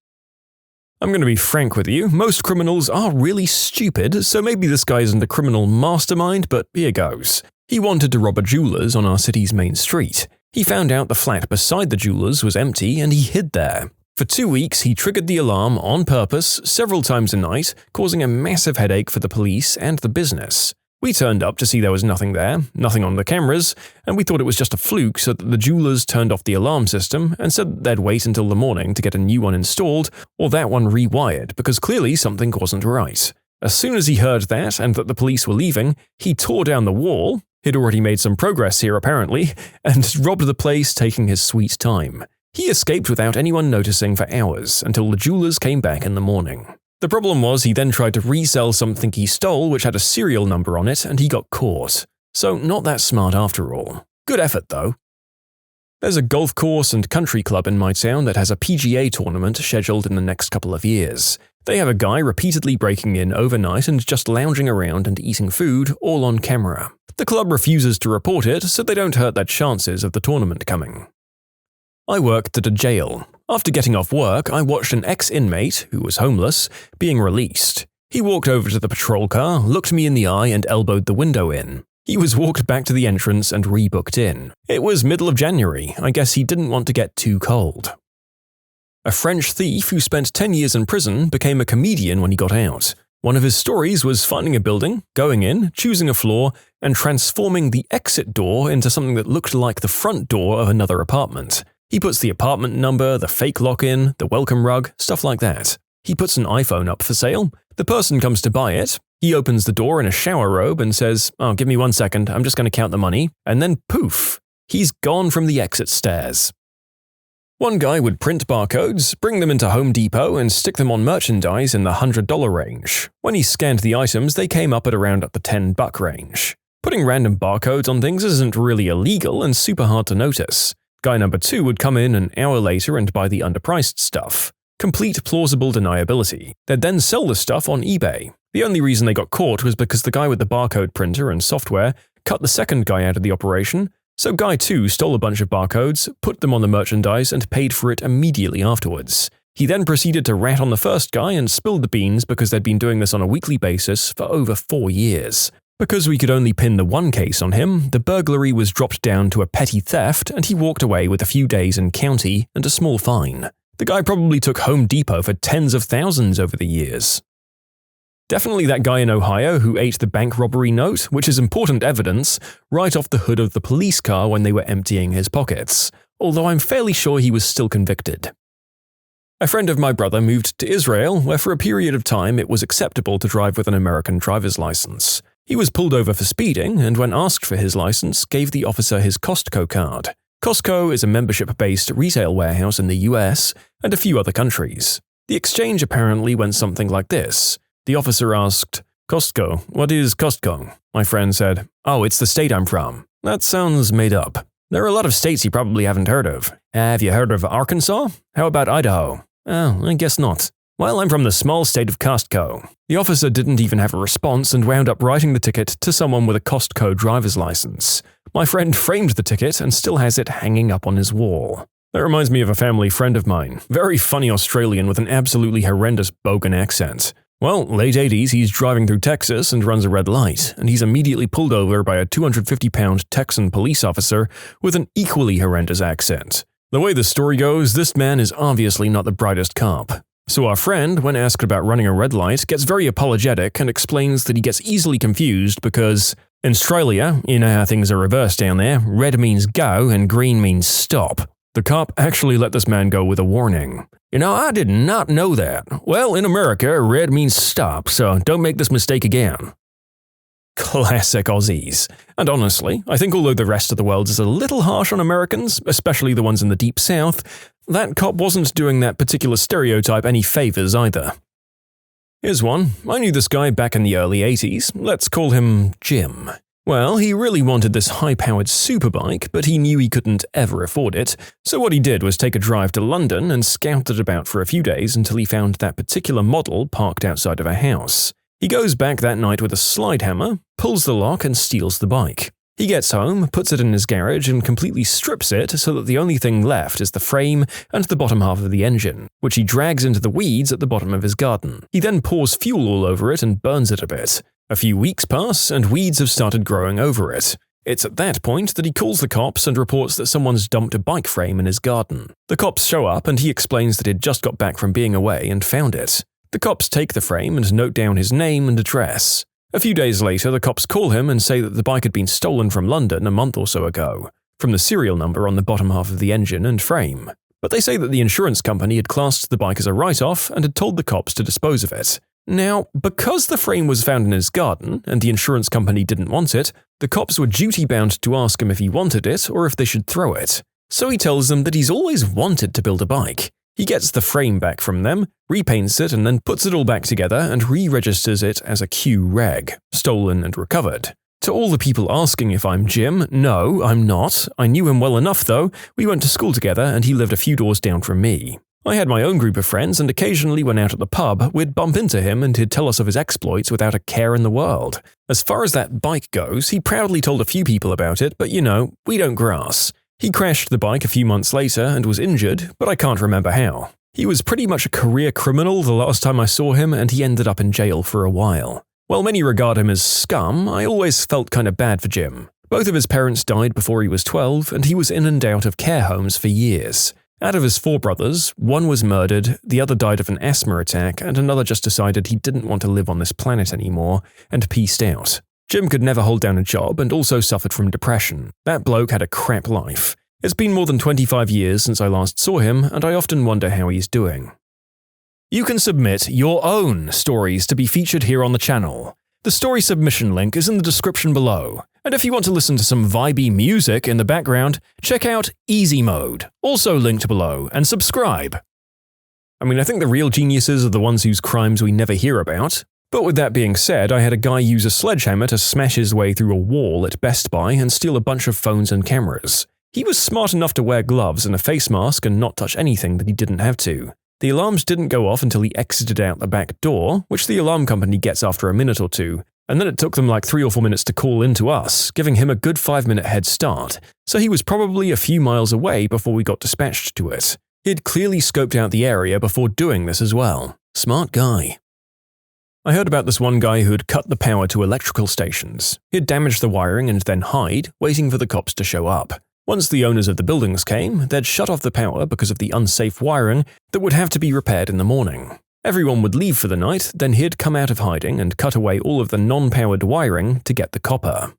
I'm going to be frank with you, most criminals are really stupid, so maybe this guy isn't a criminal mastermind, but here goes. He wanted to rob a jeweler's on our city's main street. He found out the flat beside the jeweler's was empty and he hid there. For 2 weeks, he triggered the alarm on purpose several times a night, causing a massive headache for the police and the business. We turned up to see there was nothing there, nothing on the cameras, and we thought it was just a fluke, so that the jewelers turned off the alarm system and said that they'd wait until the morning to get a new one installed or that one rewired because clearly something wasn't right. As soon as he heard that and that the police were leaving, he tore down the wall, he'd already made some progress here apparently, and robbed the place taking his sweet time. He escaped without anyone noticing for hours until the jewelers came back in the morning. The problem was he then tried to resell something he stole which had a serial number on it and he got caught. So not that smart after all. Good effort though. There's a golf course and country club in my town that has a PGA tournament scheduled in the next couple of years. They have a guy repeatedly breaking in overnight and just lounging around and eating food, all on camera. The club refuses to report it so they don't hurt their chances of the tournament coming. I worked at a jail. After getting off work, I watched an ex-inmate, who was homeless, being released. He walked over to the patrol car, looked me in the eye and elbowed the window in. He was walked back to the entrance and rebooked in. It was middle of January. I guess he didn't want to get too cold. A French thief who spent 10 years in prison became a comedian when he got out. One of his stories was finding a building, going in, choosing a floor, and transforming the exit door into something that looked like the front door of another apartment. He puts the apartment number, the fake lock-in, the welcome rug, stuff like that. He puts an iPhone up for sale. The person comes to buy it. He opens the door in a shower robe and says, "Oh, give me 1 second, I'm just going to count the money." And then poof, he's gone from the exit stairs. One guy would print barcodes, bring them into Home Depot and stick them on merchandise in the $100 range. When he scanned the items, they came up at around the $10 range. Putting random barcodes on things isn't really illegal and super hard to notice. Guy number 2 would come in an hour later and buy the underpriced stuff. Complete plausible deniability. They'd then sell the stuff on eBay. The only reason they got caught was because the guy with the barcode printer and software cut the second guy out of the operation, so guy 2 stole a bunch of barcodes, put them on the merchandise and paid for it immediately afterwards. He then proceeded to rat on the first guy and spilled the beans because they'd been doing this on a weekly basis for over 4 years. Because we could only pin the one case on him, the burglary was dropped down to a petty theft and he walked away with a few days in county and a small fine. The guy probably took Home Depot for tens of thousands over the years. Definitely that guy in Ohio who ate the bank robbery note, which is important evidence, right off the hood of the police car when they were emptying his pockets, although I'm fairly sure he was still convicted. A friend of my brother moved to Israel, where for a period of time it was acceptable to drive with an American driver's license. He was pulled over for speeding, and when asked for his license, gave the officer his Costco card. Costco is a membership-based retail warehouse in the US and a few other countries. The exchange apparently went something like this. The officer asked, "Costco, what is Costco?" My friend said, "Oh, it's the state I'm from." That sounds made up. There are a lot of states you probably haven't heard of. Have you heard of Arkansas? How about Idaho? Oh, I guess not. Well, I'm from the small state of Costco. The officer didn't even have a response and wound up writing the ticket to someone with a Costco driver's license. My friend framed the ticket and still has it hanging up on his wall. That reminds me of a family friend of mine, very funny Australian with an absolutely horrendous bogan accent. Well, late 80s, he's driving through Texas and runs a red light, and he's immediately pulled over by a 250-pound Texan police officer with an equally horrendous accent. The way the story goes, this man is obviously not the brightest cop. So our friend, when asked about running a red light, gets very apologetic and explains that he gets easily confused because in Australia, you know how things are reversed down there, red means go and green means stop. The cop actually let this man go with a warning. You know, I did not know that. Well, in America, red means stop, so don't make this mistake again. Classic Aussies. And honestly, I think although the rest of the world is a little harsh on Americans, especially the ones in the deep south, that cop wasn't doing that particular stereotype any favors either. Here's one. I knew this guy back in the early 80s. Let's call him Jim. Well, he really wanted this high-powered superbike, but he knew he couldn't ever afford it, so what he did was take a drive to London and scout it about for a few days until he found that particular model parked outside of a house. He goes back that night with a slide hammer, pulls the lock and steals the bike. He gets home, puts it in his garage and completely strips it so that the only thing left is the frame and the bottom half of the engine, which he drags into the weeds at the bottom of his garden. He then pours fuel all over it and burns it a bit. A few weeks pass and weeds have started growing over it. It's at that point that he calls the cops and reports that someone's dumped a bike frame in his garden. The cops show up and he explains that he'd just got back from being away and found it. The cops take the frame and note down his name and address. A few days later, the cops call him and say that the bike had been stolen from London a month or so ago, from the serial number on the bottom half of the engine and frame. But they say that the insurance company had classed the bike as a write-off and had told the cops to dispose of it. Now, because the frame was found in his garden and the insurance company didn't want it, the cops were duty-bound to ask him if he wanted it or if they should throw it. So he tells them that he's always wanted to build a bike. He gets the frame back from them, repaints it and then puts it all back together and re-registers it as a Q reg, stolen and recovered. To all the people asking if I'm Jim, no, I'm not. I knew him well enough though. We went to school together and he lived a few doors down from me. I had my own group of friends and occasionally when out at the pub, we'd bump into him and he'd tell us of his exploits without a care in the world. As far as that bike goes, he proudly told a few people about it, but you know, we don't grass. He crashed the bike a few months later and was injured, but I can't remember how. He was pretty much a career criminal the last time I saw him and he ended up in jail for a while. While many regard him as scum, I always felt kind of bad for Jim. Both of his parents died before he was 12 and he was in and out of care homes for years. Out of his 4 brothers, one was murdered, the other died of an asthma attack, and another just decided he didn't want to live on this planet anymore and peaced out. Jim could never hold down a job and also suffered from depression. That bloke had a crap life. It's been more than 25 years since I last saw him, and I often wonder how he's doing. You can submit your own stories to be featured here on the channel. The story submission link is in the description below. And if you want to listen to some vibey music in the background, check out easymode, also linked below, and subscribe. I mean, I think the real geniuses are the ones whose crimes we never hear about. But with that being said, I had a guy use a sledgehammer to smash his way through a wall at Best Buy and steal a bunch of phones and cameras. He was smart enough to wear gloves and a face mask and not touch anything that he didn't have to. The alarms didn't go off until he exited out the back door, which the alarm company gets after a minute or two, and then it took them like 3 or 4 minutes to call in to us, giving him a good 5-minute head start, so he was probably a few miles away before we got dispatched to it. He'd clearly scoped out the area before doing this as well. Smart guy. I heard about this one guy who had cut the power to electrical stations. He'd damaged the wiring and then hide, waiting for the cops to show up. Once the owners of the buildings came, they'd shut off the power because of the unsafe wiring that would have to be repaired in the morning. Everyone would leave for the night, then he'd come out of hiding and cut away all of the non-powered wiring to get the copper.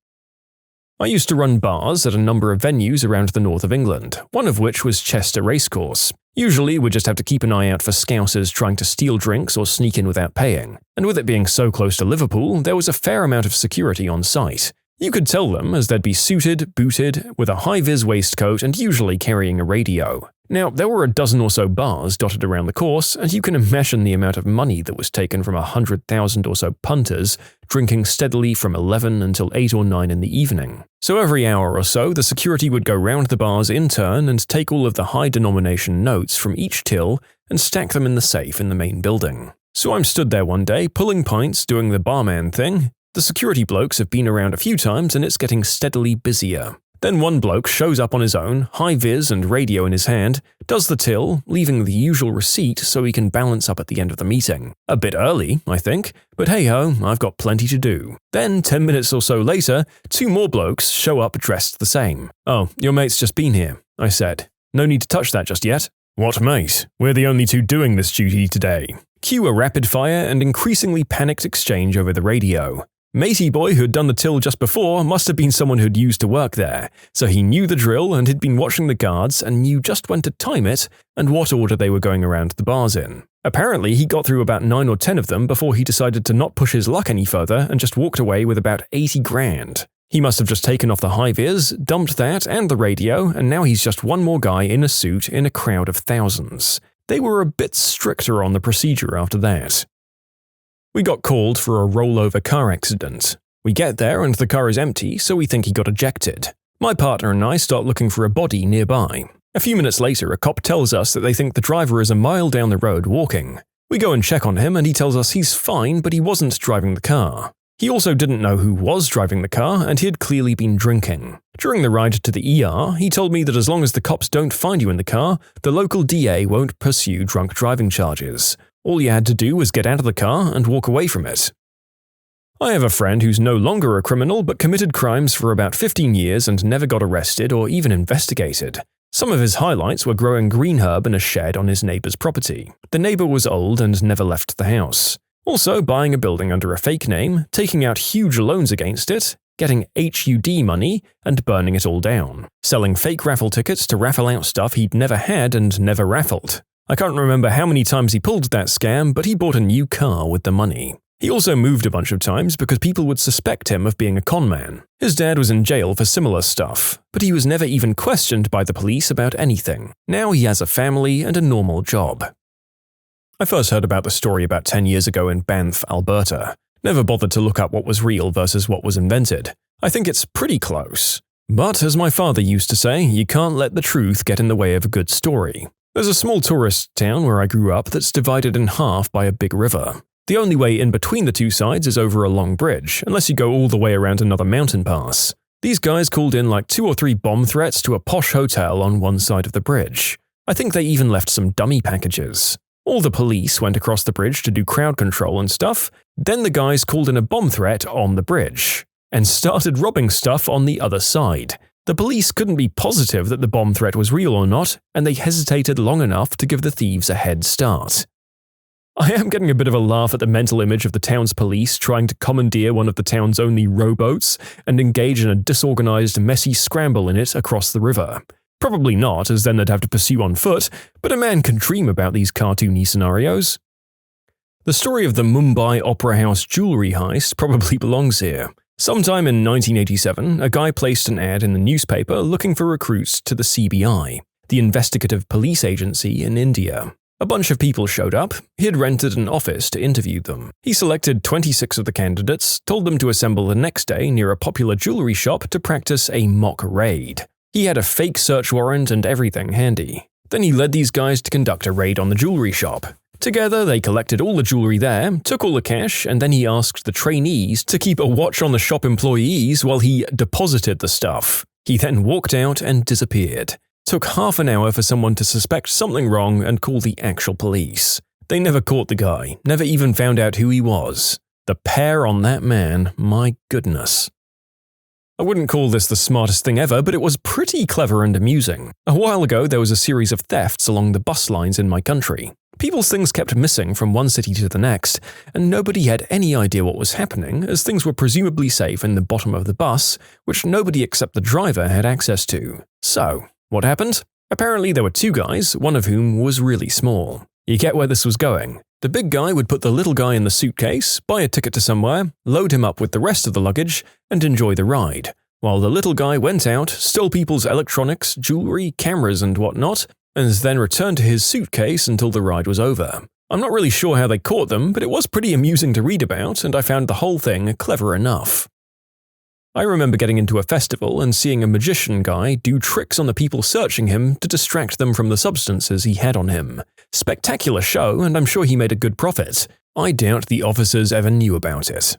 I used to run bars at a number of venues around the north of England, one of which was Chester Racecourse. Usually, we'd just have to keep an eye out for scousers trying to steal drinks or sneak in without paying. And with it being so close to Liverpool, there was a fair amount of security on site. You could tell them as they'd be suited, booted, with a high-vis waistcoat and usually carrying a radio. Now, there were a dozen or so bars dotted around the course, and you can imagine the amount of money that was taken from 100,000 or so punters drinking steadily from 11 until 8 or 9 in the evening. So every hour or so, the security would go round the bars in turn and take all of the high-denomination notes from each till and stack them in the safe in the main building. So I'm stood there one day, pulling pints, doing the barman thing. The security blokes have been around a few times and it's getting steadily busier. Then one bloke shows up on his own, high-vis and radio in his hand, does the till, leaving the usual receipt so he can balance up at the end of the meeting. A bit early, I think, but hey-ho, I've got plenty to do. Then, 10 minutes or so later, 2 more blokes show up dressed the same. "Oh, your mate's just been here," I said. No need to touch that just yet. What, mate? We're the only two doing this duty today. Cue a rapid-fire and increasingly panicked exchange over the radio. Matey boy who had done the till just before must have been someone who'd used to work there, so he knew the drill and had been watching the guards and knew just when to time it and what order they were going around the bars in. Apparently, he got through about 9 or 10 of them before he decided to not push his luck any further and just walked away with about 80 grand. He must have just taken off the high-vis, dumped that and the radio, and now he's just one more guy in a suit in a crowd of thousands. They were a bit stricter on the procedure after that. We got called for a rollover car accident. We get there and the car is empty, so we think he got ejected. My partner and I start looking for a body nearby. A few minutes later, a cop tells us that they think the driver is a mile down the road walking. We go and check on him and he tells us he's fine, but he wasn't driving the car. He also didn't know who was driving the car and he had clearly been drinking. During the ride to the ER, he told me that as long as the cops don't find you in the car, the local DA won't pursue drunk driving charges. All you had to do was get out of the car and walk away from it. I have a friend who's no longer a criminal but committed crimes for about 15 years and never got arrested or even investigated. Some of his highlights were growing green herb in a shed on his neighbor's property. The neighbor was old and never left the house. Also buying a building under a fake name, taking out huge loans against it, getting HUD money, and burning it all down. Selling fake raffle tickets to raffle out stuff he'd never had and never raffled. I can't remember how many times he pulled that scam, but he bought a new car with the money. He also moved a bunch of times because people would suspect him of being a con man. His dad was in jail for similar stuff, but he was never even questioned by the police about anything. Now he has a family and a normal job. I first heard about the story about 10 years ago in Banff, Alberta. Never bothered to look up what was real versus what was invented. I think it's pretty close. But as my father used to say, you can't let the truth get in the way of a good story. There's a small tourist town where I grew up that's divided in half by a big river. The only way in between the two sides is over a long bridge, unless you go all the way around another mountain pass. These guys called in like 2 or 3 bomb threats to a posh hotel on one side of the bridge. I think they even left some dummy packages. All the police went across the bridge to do crowd control and stuff, then the guys called in a bomb threat on the bridge, and started robbing stuff on the other side. The police couldn't be positive that the bomb threat was real or not, and they hesitated long enough to give the thieves a head start. I am getting a bit of a laugh at the mental image of the town's police trying to commandeer one of the town's only rowboats and engage in a disorganized, messy scramble in it across the river. Probably not, as then they'd have to pursue on foot, but a man can dream about these cartoony scenarios. The story of the Mumbai Opera House jewelry heist probably belongs here. Sometime in 1987, a guy placed an ad in the newspaper looking for recruits to the CBI, the investigative police agency in India. A bunch of people showed up. He had rented an office to interview them. He selected 26 of the candidates, told them to assemble the next day near a popular jewelry shop to practice a mock raid. He had a fake search warrant and everything handy. Then he led these guys to conduct a raid on the jewelry shop. Together, they collected all the jewelry there, took all the cash, and then he asked the trainees to keep a watch on the shop employees while he deposited the stuff. He then walked out and disappeared. Took half an hour for someone to suspect something wrong and call the actual police. They never caught the guy, never even found out who he was. The pair on that man, my goodness. I wouldn't call this the smartest thing ever, but it was pretty clever and amusing. A while ago, there was a series of thefts along the bus lines in my country. People's things kept missing from one city to the next, and nobody had any idea what was happening, as things were presumably safe in the bottom of the bus, which nobody except the driver had access to. So, what happened? Apparently there were 2 guys, one of whom was really small. You get where this was going. The big guy would put the little guy in the suitcase, buy a ticket to somewhere, load him up with the rest of the luggage, and enjoy the ride, while the little guy went out, stole people's electronics, jewelry, cameras, and whatnot, and then returned to his suitcase until the ride was over. I'm not really sure how they caught them, but it was pretty amusing to read about, and I found the whole thing clever enough. I remember getting into a festival and seeing a magician guy do tricks on the people searching him to distract them from the substances he had on him. Spectacular show, and I'm sure he made a good profit. I doubt the officers ever knew about it.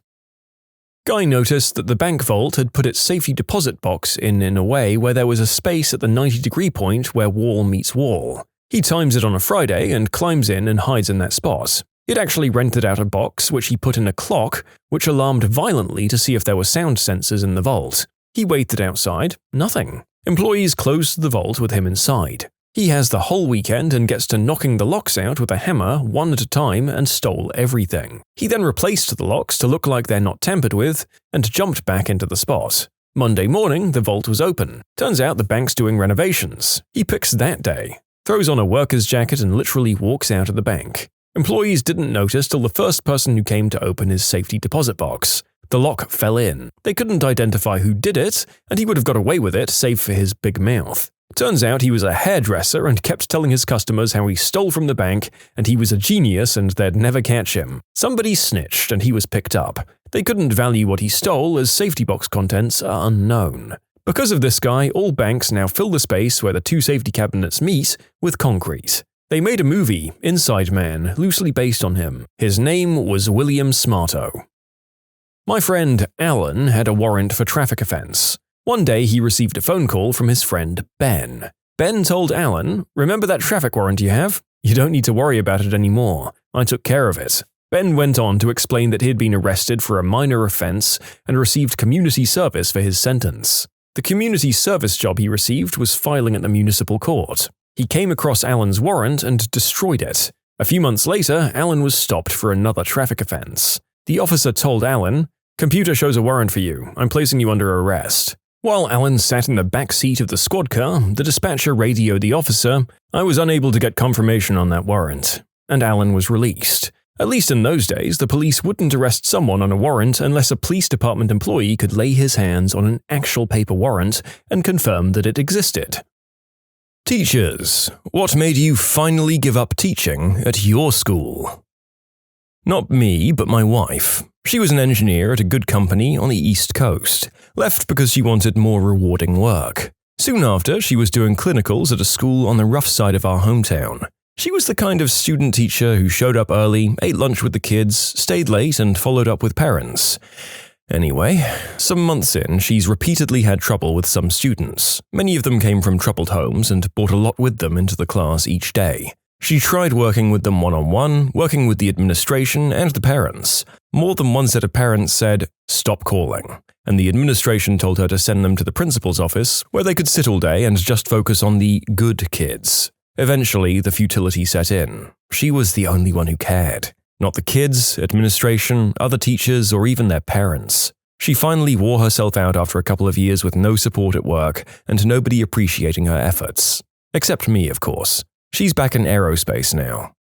Guy noticed that the bank vault had put its safety deposit box in a way where there was a space at the 90-degree point where wall meets wall. He times it on a Friday and climbs in and hides in that spot. He'd actually rented out a box which he put in a clock, which alarmed violently to see if there were sound sensors in the vault. He waited outside. Nothing. Employees closed the vault with him inside. He has the whole weekend and gets to knocking the locks out with a hammer one at a time and stole everything. He then replaced the locks to look like they're not tampered with and jumped back into the spot. Monday morning, the vault was open. Turns out the bank's doing renovations. He picks that day, throws on a worker's jacket and literally walks out of the bank. Employees didn't notice till the first person who came to open his safety deposit box. The lock fell in. They couldn't identify who did it, and he would have got away with it save for his big mouth. Turns out he was a hairdresser and kept telling his customers how he stole from the bank and he was a genius and they'd never catch him. Somebody snitched and he was picked up. They couldn't value what he stole as safety box contents are unknown. Because of this guy, all banks now fill the space where the two safety cabinets meet with concrete. They made a movie, Inside Man, loosely based on him. His name was William Smarto. My friend Alan had a warrant for traffic offense. One day he received a phone call from his friend Ben. Ben told Alan, "Remember that traffic warrant you have? You don't need to worry about it anymore. I took care of it." Ben went on to explain that he had been arrested for a minor offense and received community service for his sentence. The community service job he received was filing at the municipal court. He came across Alan's warrant and destroyed it. A few months later, Alan was stopped for another traffic offense. The officer told Alan, "Computer shows a warrant for you. I'm placing you under arrest." While Alan sat in the back seat of the squad car, the dispatcher radioed the officer, "I was unable to get confirmation on that warrant," and Alan was released. At least in those days, the police wouldn't arrest someone on a warrant unless a police department employee could lay his hands on an actual paper warrant and confirm that it existed. Teachers, what made you finally give up teaching at your school? Not me, but my wife. She was an engineer at a good company on the East Coast, left because she wanted more rewarding work. Soon after, she was doing clinicals at a school on the rough side of our hometown. She was the kind of student teacher who showed up early, ate lunch with the kids, stayed late, and followed up with parents. Anyway, some months in, she's repeatedly had trouble with some students. Many of them came from troubled homes and brought a lot with them into the class each day. She tried working with them one-on-one, working with the administration and the parents. More than one set of parents said, "Stop calling," and the administration told her to send them to the principal's office, where they could sit all day and just focus on the good kids. Eventually, the futility set in. She was the only one who cared. Not the kids, administration, other teachers, or even their parents. She finally wore herself out after a couple of years with no support at work and nobody appreciating her efforts. Except me, of course. She's back in aerospace now.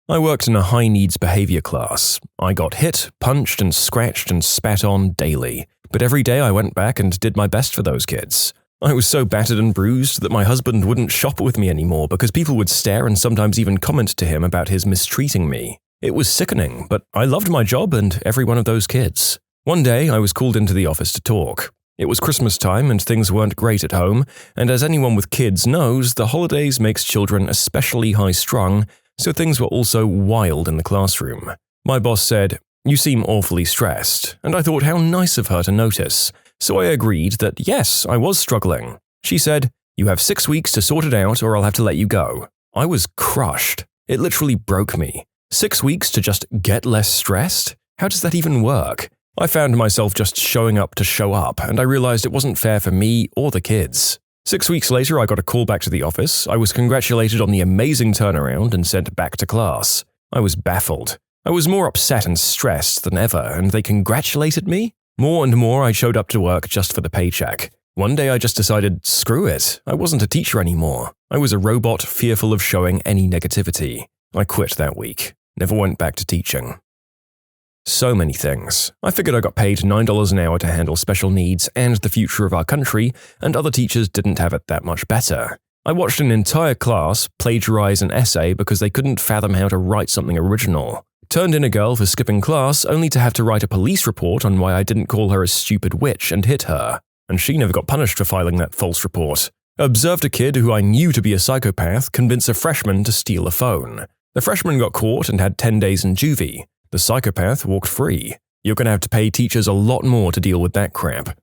I worked in a high-needs behavior class. I got hit, punched, and scratched and spat on daily. But every day I went back and did my best for those kids. I was so battered and bruised that my husband wouldn't shop with me anymore because people would stare and sometimes even comment to him about his mistreating me. It was sickening, but I loved my job and every one of those kids. One day, I was called into the office to talk. It was Christmas time and things weren't great at home, and as anyone with kids knows, the holidays makes children especially high-strung, so things were also wild in the classroom. My boss said, "You seem awfully stressed," and I thought how nice of her to notice. So I agreed that yes, I was struggling. She said, "You have 6 weeks to sort it out or I'll have to let you go." I was crushed. It literally broke me. 6 weeks to just get less stressed? How does that even work? I found myself just showing up to show up, and I realized it wasn't fair for me or the kids. 6 weeks later, I got a call back to the office. I was congratulated on the amazing turnaround and sent back to class. I was baffled. I was more upset and stressed than ever, and they congratulated me? More and more, I showed up to work just for the paycheck. One day I just decided, screw it, I wasn't a teacher anymore. I was a robot fearful of showing any negativity. I quit that week. Never went back to teaching. So many things. I figured I got paid $9 an hour to handle special needs and the future of our country, and other teachers didn't have it that much better. I watched an entire class plagiarize an essay because they couldn't fathom how to write something original. Turned in a girl for skipping class only to have to write a police report on why I didn't call her a stupid witch and hit her. And she never got punished for filing that false report. Observed a kid who I knew to be a psychopath convince a freshman to steal a phone. The freshman got caught and had 10 days in juvie. The psychopath walked free. You're going to have to pay teachers a lot more to deal with that crap.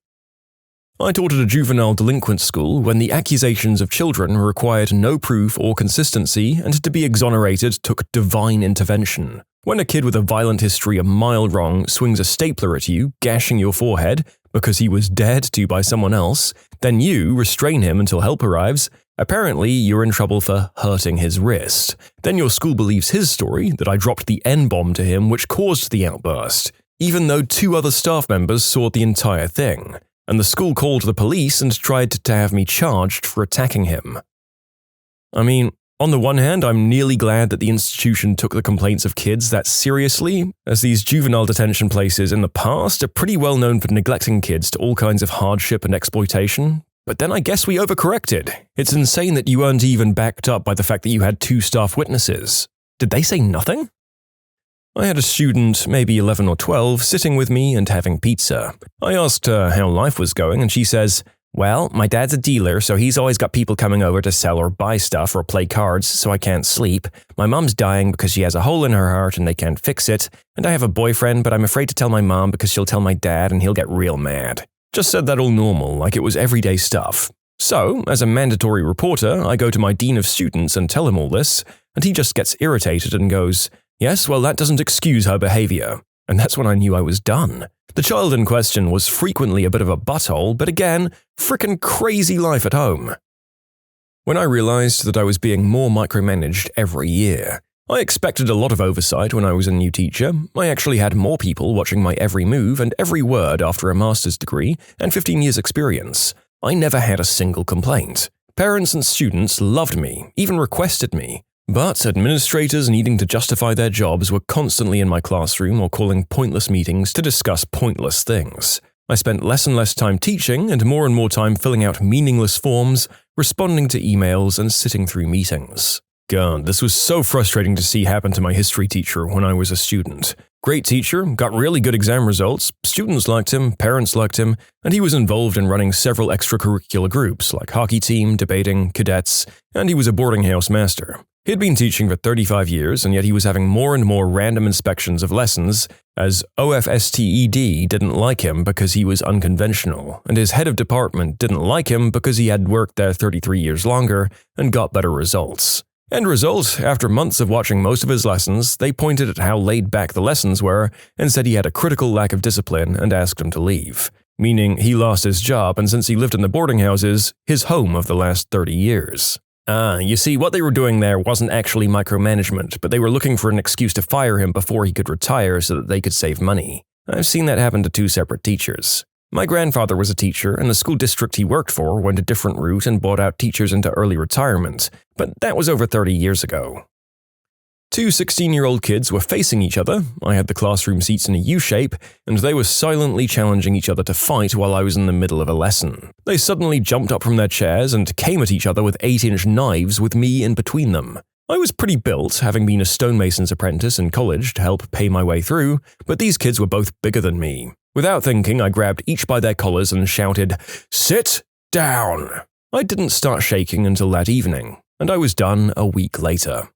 I taught at a juvenile delinquent school when the accusations of children required no proof or consistency, and to be exonerated took divine intervention. When a kid with a violent history a mile wrong swings a stapler at you, gashing your forehead because he was dared to by someone else, then you restrain him until help arrives, Apparently, you're in trouble for hurting his wrist. Then your school believes his story that I dropped the N-bomb to him which caused the outburst, even though 2 other staff members saw the entire thing. And the school called the police and tried to have me charged for attacking him. I mean, on the one hand, I'm nearly glad that the institution took the complaints of kids that seriously, as these juvenile detention places in the past are pretty well known for neglecting kids to all kinds of hardship and exploitation. But then I guess we overcorrected. It's insane that you weren't even backed up by the fact that you had 2 staff witnesses. Did they say nothing? I had a student, maybe 11 or 12, sitting with me and having pizza. I asked her how life was going, and she says, "Well, my dad's a dealer, so he's always got people coming over to sell or buy stuff or play cards, so I can't sleep. My mom's dying because she has a hole in her heart and they can't fix it. And I have a boyfriend, but I'm afraid to tell my mom because she'll tell my dad and he'll get real mad." Just said that all normal, like it was everyday stuff. So, as a mandatory reporter, I go to my dean of students and tell him all this, and he just gets irritated and goes, "Yes, well, that doesn't excuse her behavior." And that's when I knew I was done. The child in question was frequently a bit of a butthole, but again, frickin' crazy life at home. When I realized that I was being more micromanaged every year, I expected a lot of oversight when I was a new teacher. I actually had more people watching my every move and every word after a master's degree and 15 years experience. I never had a single complaint. Parents and students loved me, even requested me. But administrators needing to justify their jobs were constantly in my classroom or calling pointless meetings to discuss pointless things. I spent less and less time teaching and more time filling out meaningless forms, responding to emails, and sitting through meetings. God, this was so frustrating to see happen to my history teacher when I was a student. Great teacher, got really good exam results, students liked him, parents liked him, and he was involved in running several extracurricular groups like hockey team, debating, cadets, and he was a boarding house master. He'd been teaching for 35 years, and yet he was having more and more random inspections of lessons, as OFSTED didn't like him because he was unconventional, and his head of department didn't like him because he had worked there 33 years longer and got better results. End result, after months of watching most of his lessons, they pointed at how laid back the lessons were and said he had a critical lack of discipline and asked him to leave. Meaning he lost his job, and since he lived in the boarding houses, his home of the last 30 years. You see, what they were doing there wasn't actually micromanagement, but they were looking for an excuse to fire him before he could retire so that they could save money. I've seen that happen to 2 separate teachers. My grandfather was a teacher, and the school district he worked for went a different route and bought out teachers into early retirement, but that was over 30 years ago. 2 16-year-old kids were facing each other. I had the classroom seats in a U-shape, and they were silently challenging each other to fight while I was in the middle of a lesson. They suddenly jumped up from their chairs and came at each other with 8-inch knives with me in between them. I was pretty built, having been a stonemason's apprentice in college to help pay my way through, but these kids were both bigger than me. Without thinking, I grabbed each by their collars and shouted, "Sit down!" I didn't start shaking until that evening, and I was done a week later.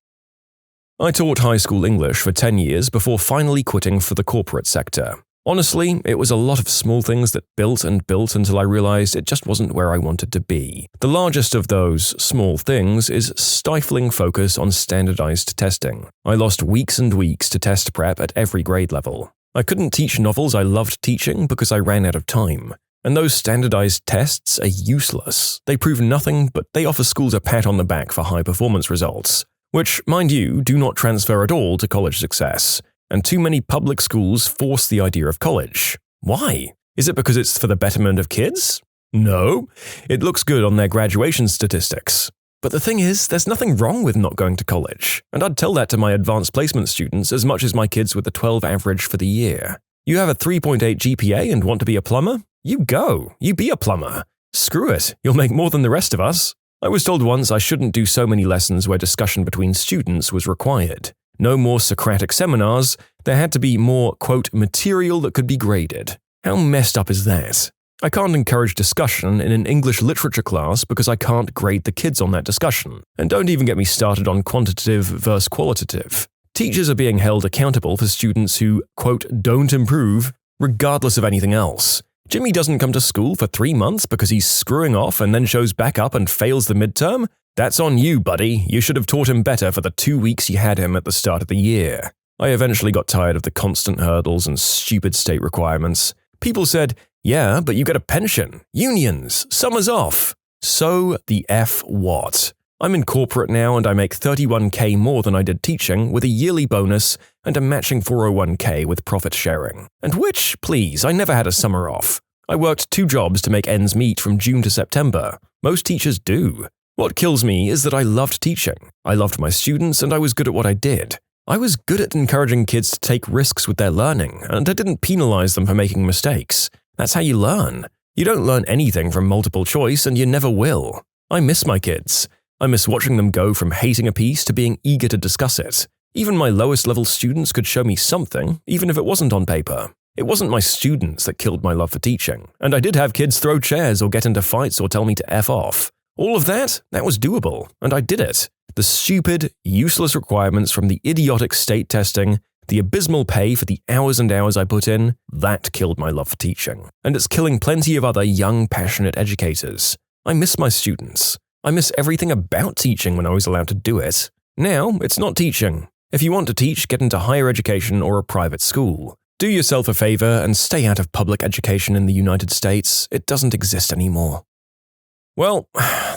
I taught high school English for 10 years before finally quitting for the corporate sector. Honestly, it was a lot of small things that built and built until I realized it just wasn't where I wanted to be. The largest of those small things is stifling focus on standardized testing. I lost weeks and weeks to test prep at every grade level. I couldn't teach novels I loved teaching because I ran out of time. And those standardized tests are useless. They prove nothing, but they offer schools a pat on the back for high performance results, which, mind you, do not transfer at all to college success. And too many public schools force the idea of college. Why? Is it because it's for the betterment of kids? No. It looks good on their graduation statistics. But the thing is, there's nothing wrong with not going to college, and I'd tell that to my advanced placement students as much as my kids with a 12 average for the year. You have a 3.8 GPA and want to be a plumber? You go. You be a plumber. Screw it. You'll make more than the rest of us. I was told once I shouldn't do so many lessons where discussion between students was required. No more Socratic seminars. There had to be more, quote, material that could be graded. How messed up is that? I can't encourage discussion in an English literature class because I can't grade the kids on that discussion. And don't even get me started on quantitative versus qualitative. Teachers are being held accountable for students who, quote, don't improve, regardless of anything else. Jimmy doesn't come to school for 3 months because he's screwing off and then shows back up and fails the midterm? That's on you, buddy. You should have taught him better for the 2 weeks you had him at the start of the year. I eventually got tired of the constant hurdles and stupid state requirements. People said, "Yeah, but you get a pension, unions, summers off." So the F what? I'm in corporate now and I make $31K more than I did teaching, with a yearly bonus and a matching 401K with profit sharing. And which, please, I never had a summer off. I worked 2 jobs to make ends meet from June to September. Most teachers do. What kills me is that I loved teaching. I loved my students and I was good at what I did. I was good at encouraging kids to take risks with their learning, and I didn't penalize them for making mistakes. That's how you learn. You don't learn anything from multiple choice, and you never will. I miss my kids. I miss watching them go from hating a piece to being eager to discuss it. Even my lowest level students could show me something, even if it wasn't on paper. It wasn't my students that killed my love for teaching, and I did have kids throw chairs or get into fights or tell me to F off. All of that was doable, and I did it. The stupid, useless requirements from the idiotic state testing, the abysmal pay for the hours and hours I put in, that killed my love for teaching. And it's killing plenty of other young, passionate educators. I miss my students. I miss everything about teaching when I was allowed to do it. Now, it's not teaching. If you want to teach, get into higher education or a private school. Do yourself a favor and stay out of public education in the United States. It doesn't exist anymore. Well,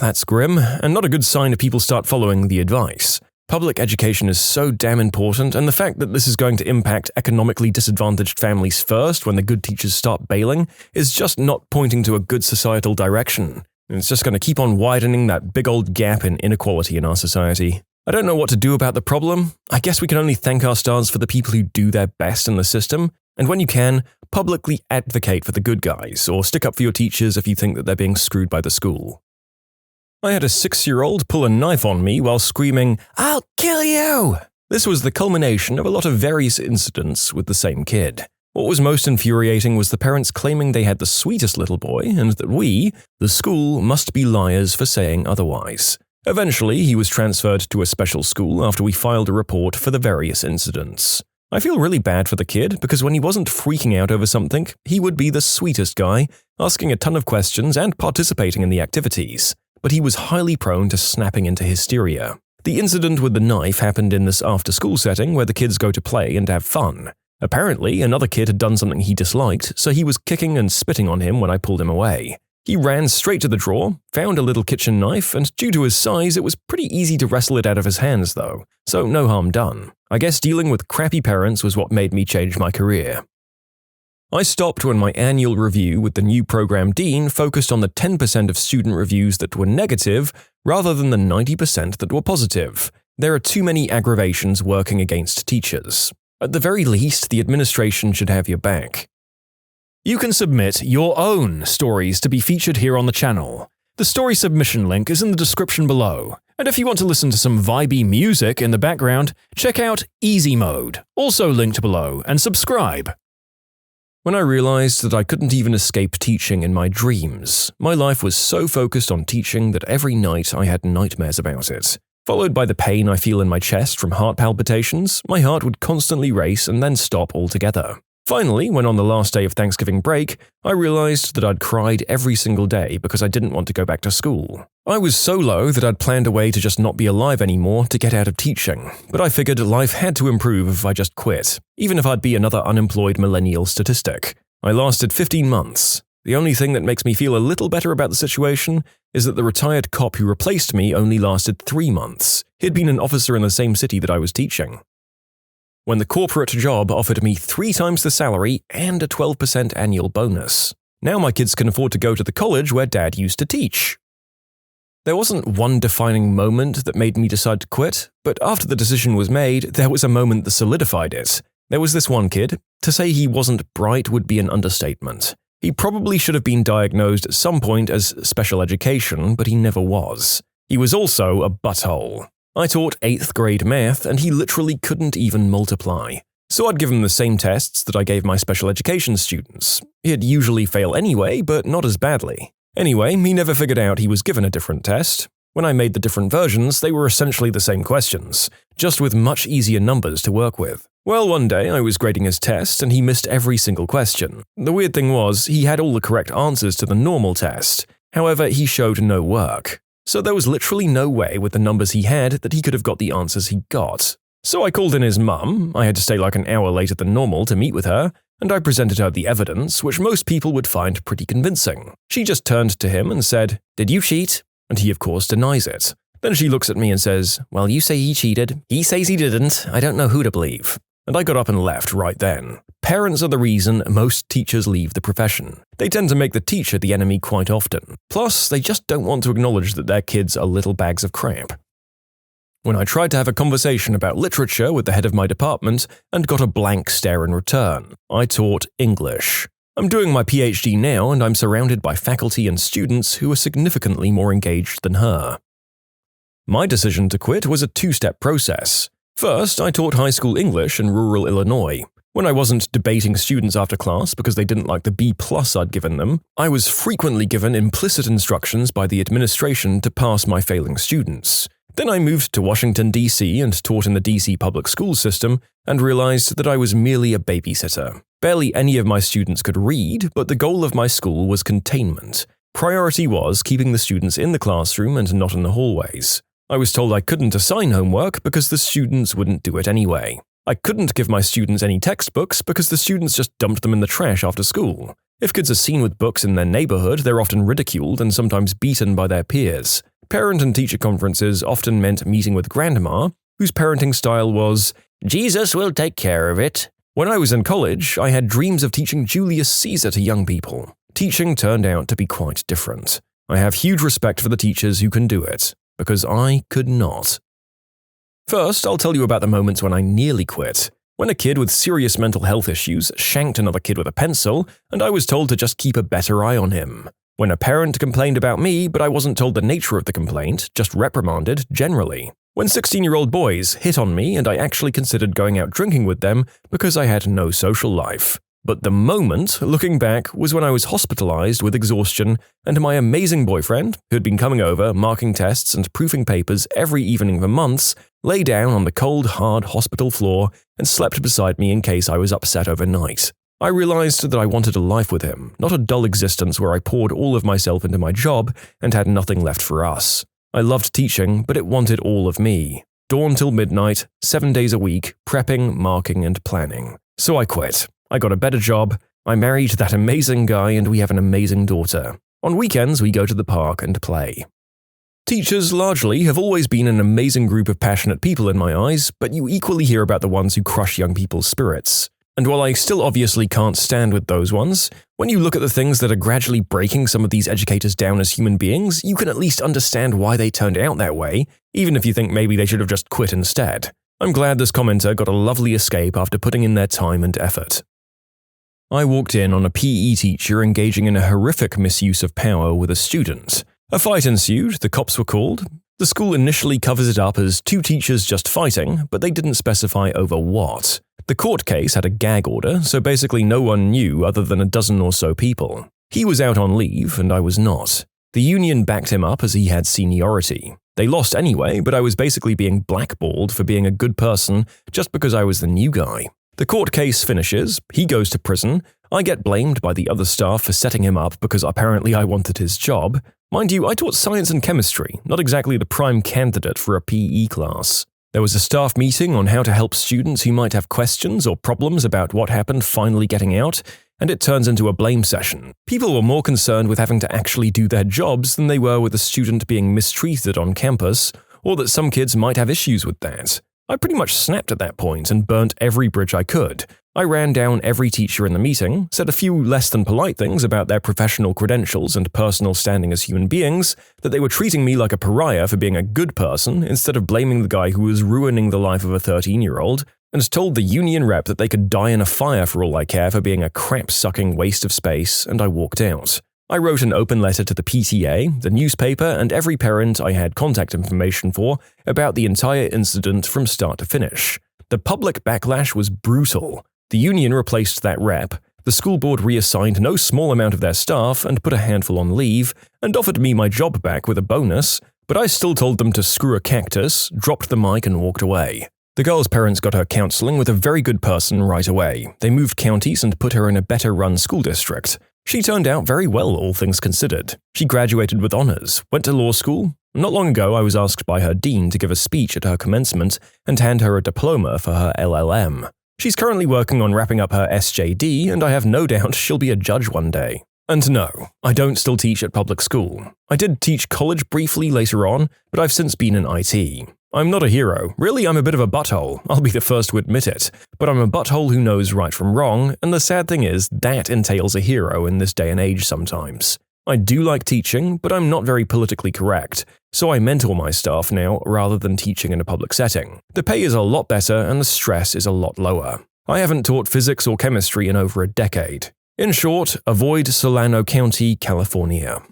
that's grim, and not a good sign if people start following the advice. Public education is so damn important, and the fact that this is going to impact economically disadvantaged families first when the good teachers start bailing is just not pointing to a good societal direction. It's just going to keep on widening that big old gap in inequality in our society. I don't know what to do about the problem. I guess we can only thank our stars for the people who do their best in the system, and when you can, publicly advocate for the good guys, or stick up for your teachers if you think that they're being screwed by the school. I had a 6-year-old pull a knife on me while screaming, "I'll kill you!" This was the culmination of a lot of various incidents with the same kid. What was most infuriating was the parents claiming they had the sweetest little boy and that we, the school, must be liars for saying otherwise. Eventually, he was transferred to a special school after we filed a report for the various incidents. I feel really bad for the kid because when he wasn't freaking out over something, he would be the sweetest guy, asking a ton of questions and participating in the activities. But he was highly prone to snapping into hysteria. The incident with the knife happened in this after-school setting where the kids go to play and have fun. Apparently, another kid had done something he disliked, so he was kicking and spitting on him when I pulled him away. He ran straight to the drawer, found a little kitchen knife, and due to his size, it was pretty easy to wrestle it out of his hands though, so no harm done. I guess dealing with crappy parents was what made me change my career. I stopped when my annual review with the new program dean focused on the 10% of student reviews that were negative rather than the 90% that were positive. There are too many aggravations working against teachers. At the very least, the administration should have your back. You can submit your own stories to be featured here on the channel. The story submission link is in the description below. And if you want to listen to some vibey music in the background, check out easymode, also linked below, and subscribe. When I realized that I couldn't even escape teaching in my dreams, my life was so focused on teaching that every night I had nightmares about it. Followed by the pain I feel in my chest from heart palpitations, my heart would constantly race and then stop altogether. Finally, when on the last day of Thanksgiving break, I realized that I'd cried every single day because I didn't want to go back to school. I was so low that I'd planned a way to just not be alive anymore to get out of teaching, but I figured life had to improve if I just quit, even if I'd be another unemployed millennial statistic. I lasted 15 months. The only thing that makes me feel a little better about the situation is that the retired cop who replaced me only lasted 3 months. He'd been an officer in the same city that I was teaching. When the corporate job offered me 3 times the salary and a 12% annual bonus. Now my kids can afford to go to the college where Dad used to teach. There wasn't one defining moment that made me decide to quit, but after the decision was made, there was a moment that solidified it. There was this one kid. To say he wasn't bright would be an understatement. He probably should have been diagnosed at some point as special education, but he never was. He was also a butthole. I taught 8th grade math, and he literally couldn't even multiply. So I'd give him the same tests that I gave my special education students. He'd usually fail anyway, but not as badly. Anyway, he never figured out he was given a different test. When I made the different versions, they were essentially the same questions, just with much easier numbers to work with. Well, one day I was grading his test and he missed every single question. The weird thing was, he had all the correct answers to the normal test. However, he showed no work. So there was literally no way with the numbers he had that he could have got the answers he got. So I called in his mum. I had to stay like an hour later than normal to meet with her, and I presented her the evidence, which most people would find pretty convincing. She just turned to him and said, "Did you cheat?" And he of course denies it. Then she looks at me and says, "Well, you say he cheated. He says he didn't. I don't know who to believe." And I got up and left right then. Parents are the reason most teachers leave the profession. They tend to make the teacher the enemy quite often. Plus, they just don't want to acknowledge that their kids are little bags of crap. When I tried to have a conversation about literature with the head of my department and got a blank stare in return, I taught English. I'm doing my PhD now and I'm surrounded by faculty and students who are significantly more engaged than her. My decision to quit was a two-step process. First, I taught high school English in rural Illinois. When I wasn't debating students after class because they didn't like the B+ I'd given them, I was frequently given implicit instructions by the administration to pass my failing students. Then I moved to Washington, D.C. and taught in the D.C. public school system and realized that I was merely a babysitter. Barely any of my students could read, but the goal of my school was containment. Priority was keeping the students in the classroom and not in the hallways. I was told I couldn't assign homework because the students wouldn't do it anyway. I couldn't give my students any textbooks because the students just dumped them in the trash after school. If kids are seen with books in their neighborhood, they're often ridiculed and sometimes beaten by their peers. Parent and teacher conferences often meant meeting with grandma, whose parenting style was, "Jesus will take care of it." When I was in college, I had dreams of teaching Julius Caesar to young people. Teaching turned out to be quite different. I have huge respect for the teachers who can do it, because I could not. First, I'll tell you about the moments when I nearly quit. When a kid with serious mental health issues shanked another kid with a pencil, and I was told to just keep a better eye on him. When a parent complained about me, but I wasn't told the nature of the complaint, just reprimanded generally. When 16-year-old boys hit on me and I actually considered going out drinking with them because I had no social life. But the moment, looking back, was when I was hospitalized with exhaustion and my amazing boyfriend, who had been coming over, marking tests and proofing papers every evening for months, lay down on the cold, hard hospital floor and slept beside me in case I was upset overnight. I realized that I wanted a life with him, not a dull existence where I poured all of myself into my job and had nothing left for us. I loved teaching, but it wanted all of me. Dawn till midnight, 7 days a week, prepping, marking, and planning. So I quit. I got a better job, I married that amazing guy, and we have an amazing daughter. On weekends, we go to the park and play. Teachers, largely, have always been an amazing group of passionate people in my eyes, but you equally hear about the ones who crush young people's spirits. And while I still obviously can't stand with those ones, when you look at the things that are gradually breaking some of these educators down as human beings, you can at least understand why they turned out that way, even if you think maybe they should have just quit instead. I'm glad this commenter got a lovely escape after putting in their time and effort. I walked in on a PE teacher engaging in a horrific misuse of power with a student. A fight ensued, the cops were called. The school initially covers it up as two teachers just fighting, but they didn't specify over what. The court case had a gag order, so basically no one knew other than a dozen or so people. He was out on leave, and I was not. The union backed him up as he had seniority. They lost anyway, but I was basically being blackballed for being a good person just because I was the new guy. The court case finishes, he goes to prison, I get blamed by the other staff for setting him up because apparently I wanted his job. Mind you, I taught science and chemistry, not exactly the prime candidate for a PE class. There was a staff meeting on how to help students who might have questions or problems about what happened finally getting out, and it turns into a blame session. People were more concerned with having to actually do their jobs than they were with a student being mistreated on campus, or that some kids might have issues with that. I pretty much snapped at that point and burnt every bridge I could. I ran down every teacher in the meeting, said a few less than polite things about their professional credentials and personal standing as human beings, that they were treating me like a pariah for being a good person instead of blaming the guy who was ruining the life of a 13-year-old, and told the union rep that they could die in a fire for all I care for being a crap-sucking waste of space, and I walked out. I wrote an open letter to the PTA, the newspaper, and every parent I had contact information for about the entire incident from start to finish. The public backlash was brutal. The union replaced that rep, the school board reassigned no small amount of their staff and put a handful on leave, and offered me my job back with a bonus, but I still told them to screw a cactus, dropped the mic and walked away. The girl's parents got her counseling with a very good person right away. They moved counties and put her in a better-run school district. She turned out very well, all things considered. She graduated with honors, went to law school. Not long ago, I was asked by her dean to give a speech at her commencement and hand her a diploma for her LLM. She's currently working on wrapping up her SJD, and I have no doubt she'll be a judge one day. And no, I don't still teach at public school. I did teach college briefly later on, but I've since been in IT. I'm not a hero. Really, I'm a bit of a butthole. I'll be the first to admit it. But I'm a butthole who knows right from wrong, and the sad thing is that entails a hero in this day and age sometimes. I do like teaching, but I'm not very politically correct, so I mentor my staff now rather than teaching in a public setting. The pay is a lot better and the stress is a lot lower. I haven't taught physics or chemistry in over a decade. In short, avoid Solano County, California.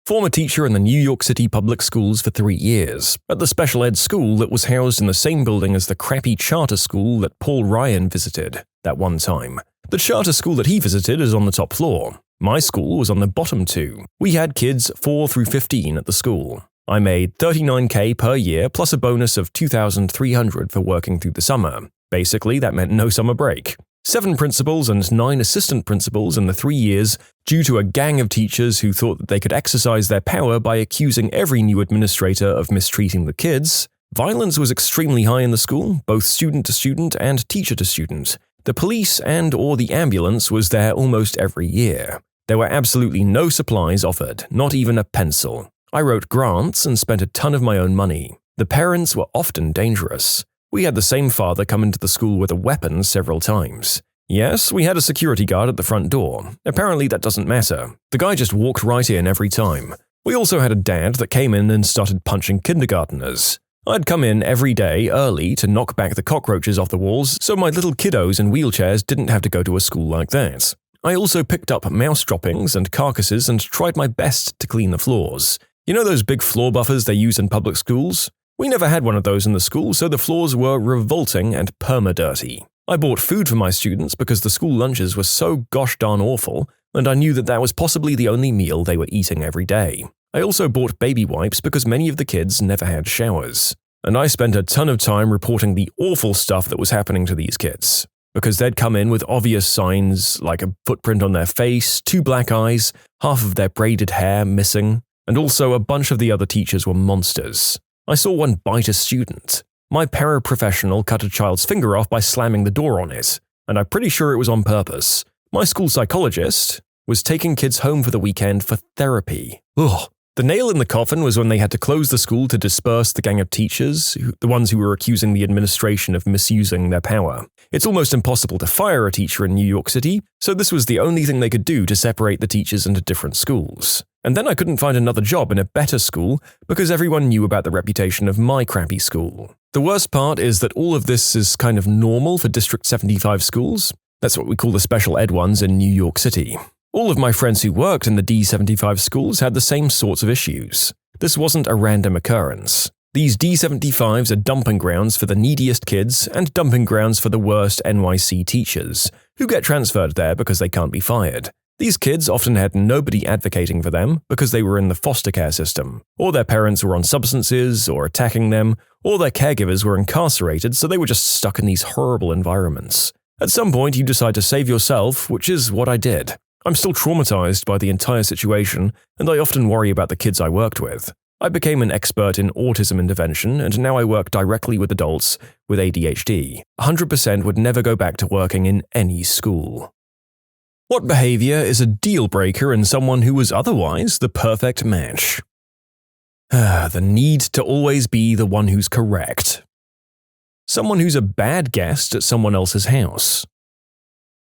Former teacher in the New York City public schools for 3 years, at the special ed school that was housed in the same building as the crappy charter school that Paul Ryan visited that one time. The charter school that he visited is on the top floor. My school was on the bottom 2. We had kids 4 through 15 at the school. I made $39K per year plus a bonus of $2,300 for working through the summer. Basically, that meant no summer break. 7 principals and 9 assistant principals in the 3 years due to a gang of teachers who thought that they could exercise their power by accusing every new administrator of mistreating the kids. Violence was extremely high in the school, both student to student and teacher to student. The police and/or the ambulance was there almost every year. There were absolutely no supplies offered, not even a pencil. I wrote grants and spent a ton of my own money. The parents were often dangerous. We had the same father come into the school with a weapon several times. Yes, we had a security guard at the front door. Apparently that doesn't matter. The guy just walked right in every time. We also had a dad that came in and started punching kindergarteners. I'd come in every day early to knock back the cockroaches off the walls so my little kiddos in wheelchairs didn't have to go to a school like that. I also picked up mouse droppings and carcasses and tried my best to clean the floors. You know those big floor buffers they use in public schools? We never had one of those in the school, so the floors were revolting and perma-dirty. I bought food for my students because the school lunches were so gosh darn awful, and I knew that that was possibly the only meal they were eating every day. I also bought baby wipes because many of the kids never had showers. And I spent a ton of time reporting the awful stuff that was happening to these kids. Because they'd come in with obvious signs like a footprint on their face, 2 black eyes, half of their braided hair missing, and also a bunch of the other teachers were monsters. I saw one bite a student. My paraprofessional cut a child's finger off by slamming the door on it, and I'm pretty sure it was on purpose. My school psychologist was taking kids home for the weekend for therapy. Ugh. The nail in the coffin was when they had to close the school to disperse the gang of teachers, the ones who were accusing the administration of misusing their power. It's almost impossible to fire a teacher in New York City, so this was the only thing they could do to separate the teachers into different schools. And then I couldn't find another job in a better school because everyone knew about the reputation of my crappy school. The worst part is that all of this is kind of normal for District 75 schools. That's what we call the special ed ones in New York City. All of my friends who worked in the D75 schools had the same sorts of issues. This wasn't a random occurrence. These D75s are dumping grounds for the neediest kids and dumping grounds for the worst NYC teachers, who get transferred there because they can't be fired. These kids often had nobody advocating for them because they were in the foster care system, or their parents were on substances or attacking them, or their caregivers were incarcerated, so they were just stuck in these horrible environments. At some point, you decide to save yourself, which is what I did. I'm still traumatized by the entire situation, and I often worry about the kids I worked with. I became an expert in autism intervention, and now I work directly with adults with ADHD. 100% would never go back to working in any school. What behavior is a deal breaker in someone who was otherwise the perfect match? The need to always be the one who's correct. Someone who's a bad guest at someone else's house.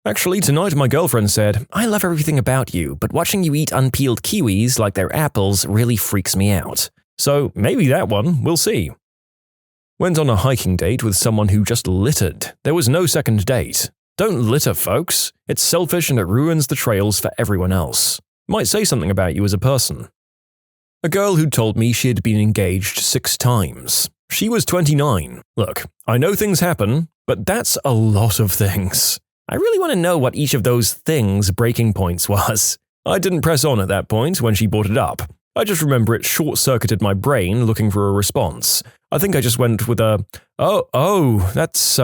Actually, tonight my girlfriend said, "I love everything about you, but watching you eat unpeeled kiwis like they're apples really freaks me out." So maybe that one, we'll see. Went on a hiking date with someone who just littered. There was no second date. Don't litter, folks. It's selfish and it ruins the trails for everyone else. Might say something about you as a person. A girl who told me she had been engaged 6 times. She was 29. Look, I know things happen, but that's a lot of things. I really want to know what each of those things' breaking points was. I didn't press on at that point when she brought it up. I just remember it short-circuited my brain looking for a response. I think I just went with a, that's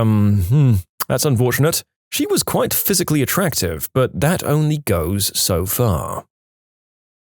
unfortunate. She was quite physically attractive, but that only goes so far.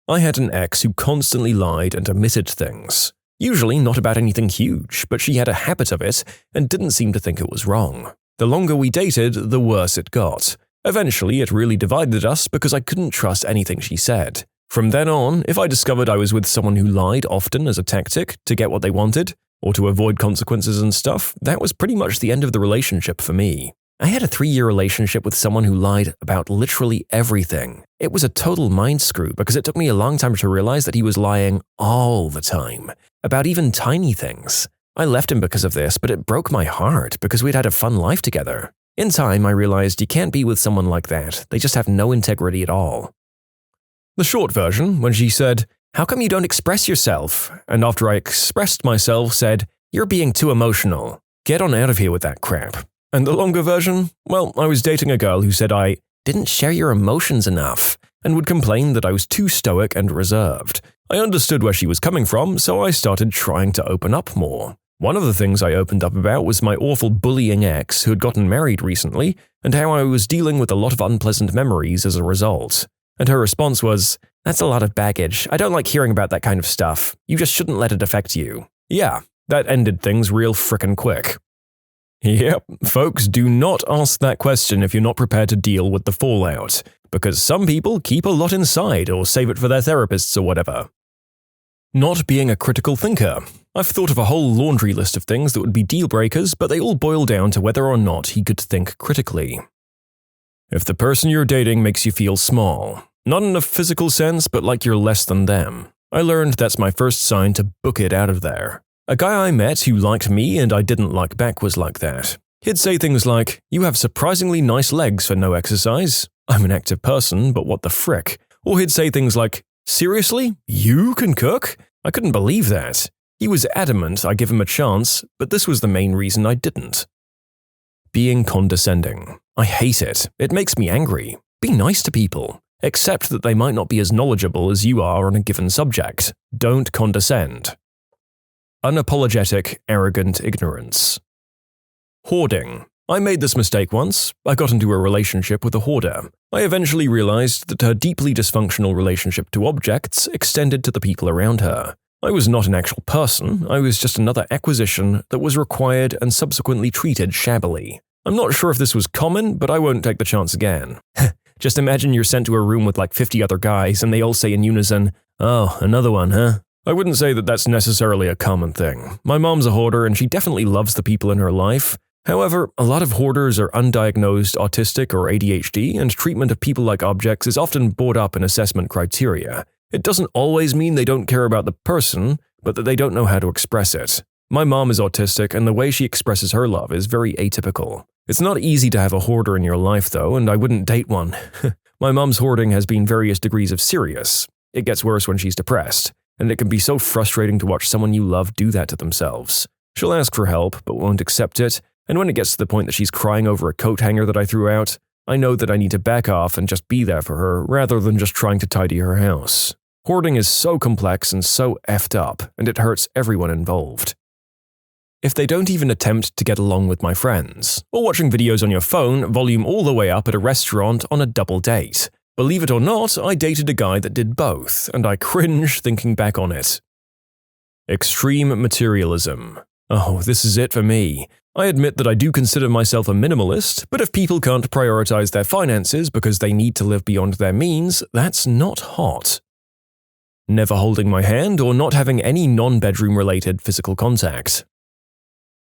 I had an ex who constantly lied and omitted things. Usually not about anything huge, but she had a habit of it and didn't seem to think it was wrong. The longer we dated, the worse it got. Eventually, it really divided us because I couldn't trust anything she said. From then on, if I discovered I was with someone who lied often as a tactic to get what they wanted, or to avoid consequences and stuff, that was pretty much the end of the relationship for me. I had a 3-year relationship with someone who lied about literally everything. It was a total mind screw because it took me a long time to realize that he was lying all the time, about even tiny things. I left him because of this, but it broke my heart because we'd had a fun life together. In time, I realized you can't be with someone like that. They just have no integrity at all. The short version, when she said, "How come you don't express yourself?" and after I expressed myself said, "You're being too emotional. Get on out of here with that crap." And the longer version, well, I was dating a girl who said I didn't share your emotions enough and would complain that I was too stoic and reserved. I understood where she was coming from, so I started trying to open up more. One of the things I opened up about was my awful bullying ex who had gotten married recently and how I was dealing with a lot of unpleasant memories as a result. And her response was, "That's a lot of baggage. I don't like hearing about that kind of stuff. You just shouldn't let it affect you." Yeah, that ended things real frickin' quick. Yep, folks, do not ask that question if you're not prepared to deal with the fallout, because some people keep a lot inside or save it for their therapists or whatever. Not being a critical thinker. I've thought of a whole laundry list of things that would be deal breakers, but they all boil down to whether or not he could think critically. If the person you're dating makes you feel small, not in a physical sense, but like you're less than them, I learned that's my first sign to book it out of there. A guy I met who liked me and I didn't like back was like that. He'd say things like, "You have surprisingly nice legs for no exercise. I'm an active person, but what the frick?" Or he'd say things like, "Seriously? You can cook?" I couldn't believe that. He was adamant I give him a chance, but this was the main reason I didn't. Being condescending. I hate it. It makes me angry. Be nice to people. Accept that they might not be as knowledgeable as you are on a given subject. Don't condescend. Unapologetic, arrogant ignorance. Hoarding. I made this mistake once. I got into a relationship with a hoarder. I eventually realized that her deeply dysfunctional relationship to objects extended to the people around her. I was not an actual person, I was just another acquisition that was required and subsequently treated shabbily. I'm not sure if this was common, but I won't take the chance again. Just imagine you're sent to a room with like 50 other guys and they all say in unison, "Oh, another one, huh?" I wouldn't say that that's necessarily a common thing. My mom's a hoarder and she definitely loves the people in her life. However, a lot of hoarders are undiagnosed autistic or ADHD, and treatment of people like objects is often brought up in assessment criteria. It doesn't always mean they don't care about the person, but that they don't know how to express it. My mom is autistic, and the way she expresses her love is very atypical. It's not easy to have a hoarder in your life, though, and I wouldn't date one. My mom's hoarding has been various degrees of serious. It gets worse when she's depressed, and it can be so frustrating to watch someone you love do that to themselves. She'll ask for help, but won't accept it, and when it gets to the point that she's crying over a coat hanger that I threw out, I know that I need to back off and just be there for her rather than just trying to tidy her house. Hoarding is so complex and so effed up, and it hurts everyone involved. If they don't even attempt to get along with my friends, or watching videos on your phone, volume all the way up at a restaurant on a double date. Believe it or not, I dated a guy that did both, and I cringe thinking back on it. Extreme materialism. Oh, this is it for me. I admit that I do consider myself a minimalist, but if people can't prioritize their finances because they need to live beyond their means, that's not hot. Never holding my hand or not having any non-bedroom related physical contact.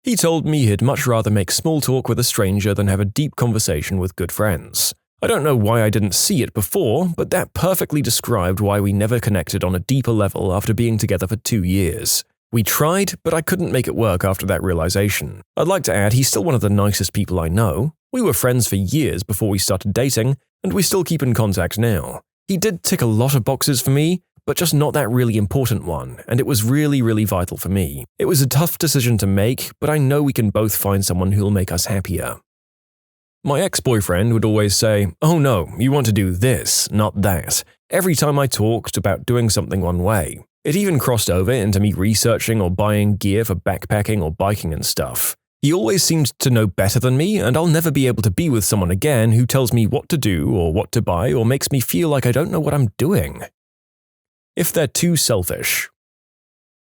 He told me he'd much rather make small talk with a stranger than have a deep conversation with good friends. I don't know why I didn't see it before, but that perfectly described why we never connected on a deeper level after being together for 2 years. We tried, but I couldn't make it work after that realization. I'd like to add he's still one of the nicest people I know. We were friends for years before we started dating, and we still keep in contact now. He did tick a lot of boxes for me, but just not that really important one, and it was really, really vital for me. It was a tough decision to make, but I know we can both find someone who'll make us happier. My ex-boyfriend would always say, "Oh no, you want to do this, not that," every time I talked about doing something one way. It even crossed over into me researching or buying gear for backpacking or biking and stuff. He always seemed to know better than me, and I'll never be able to be with someone again who tells me what to do or what to buy or makes me feel like I don't know what I'm doing. If they're too selfish.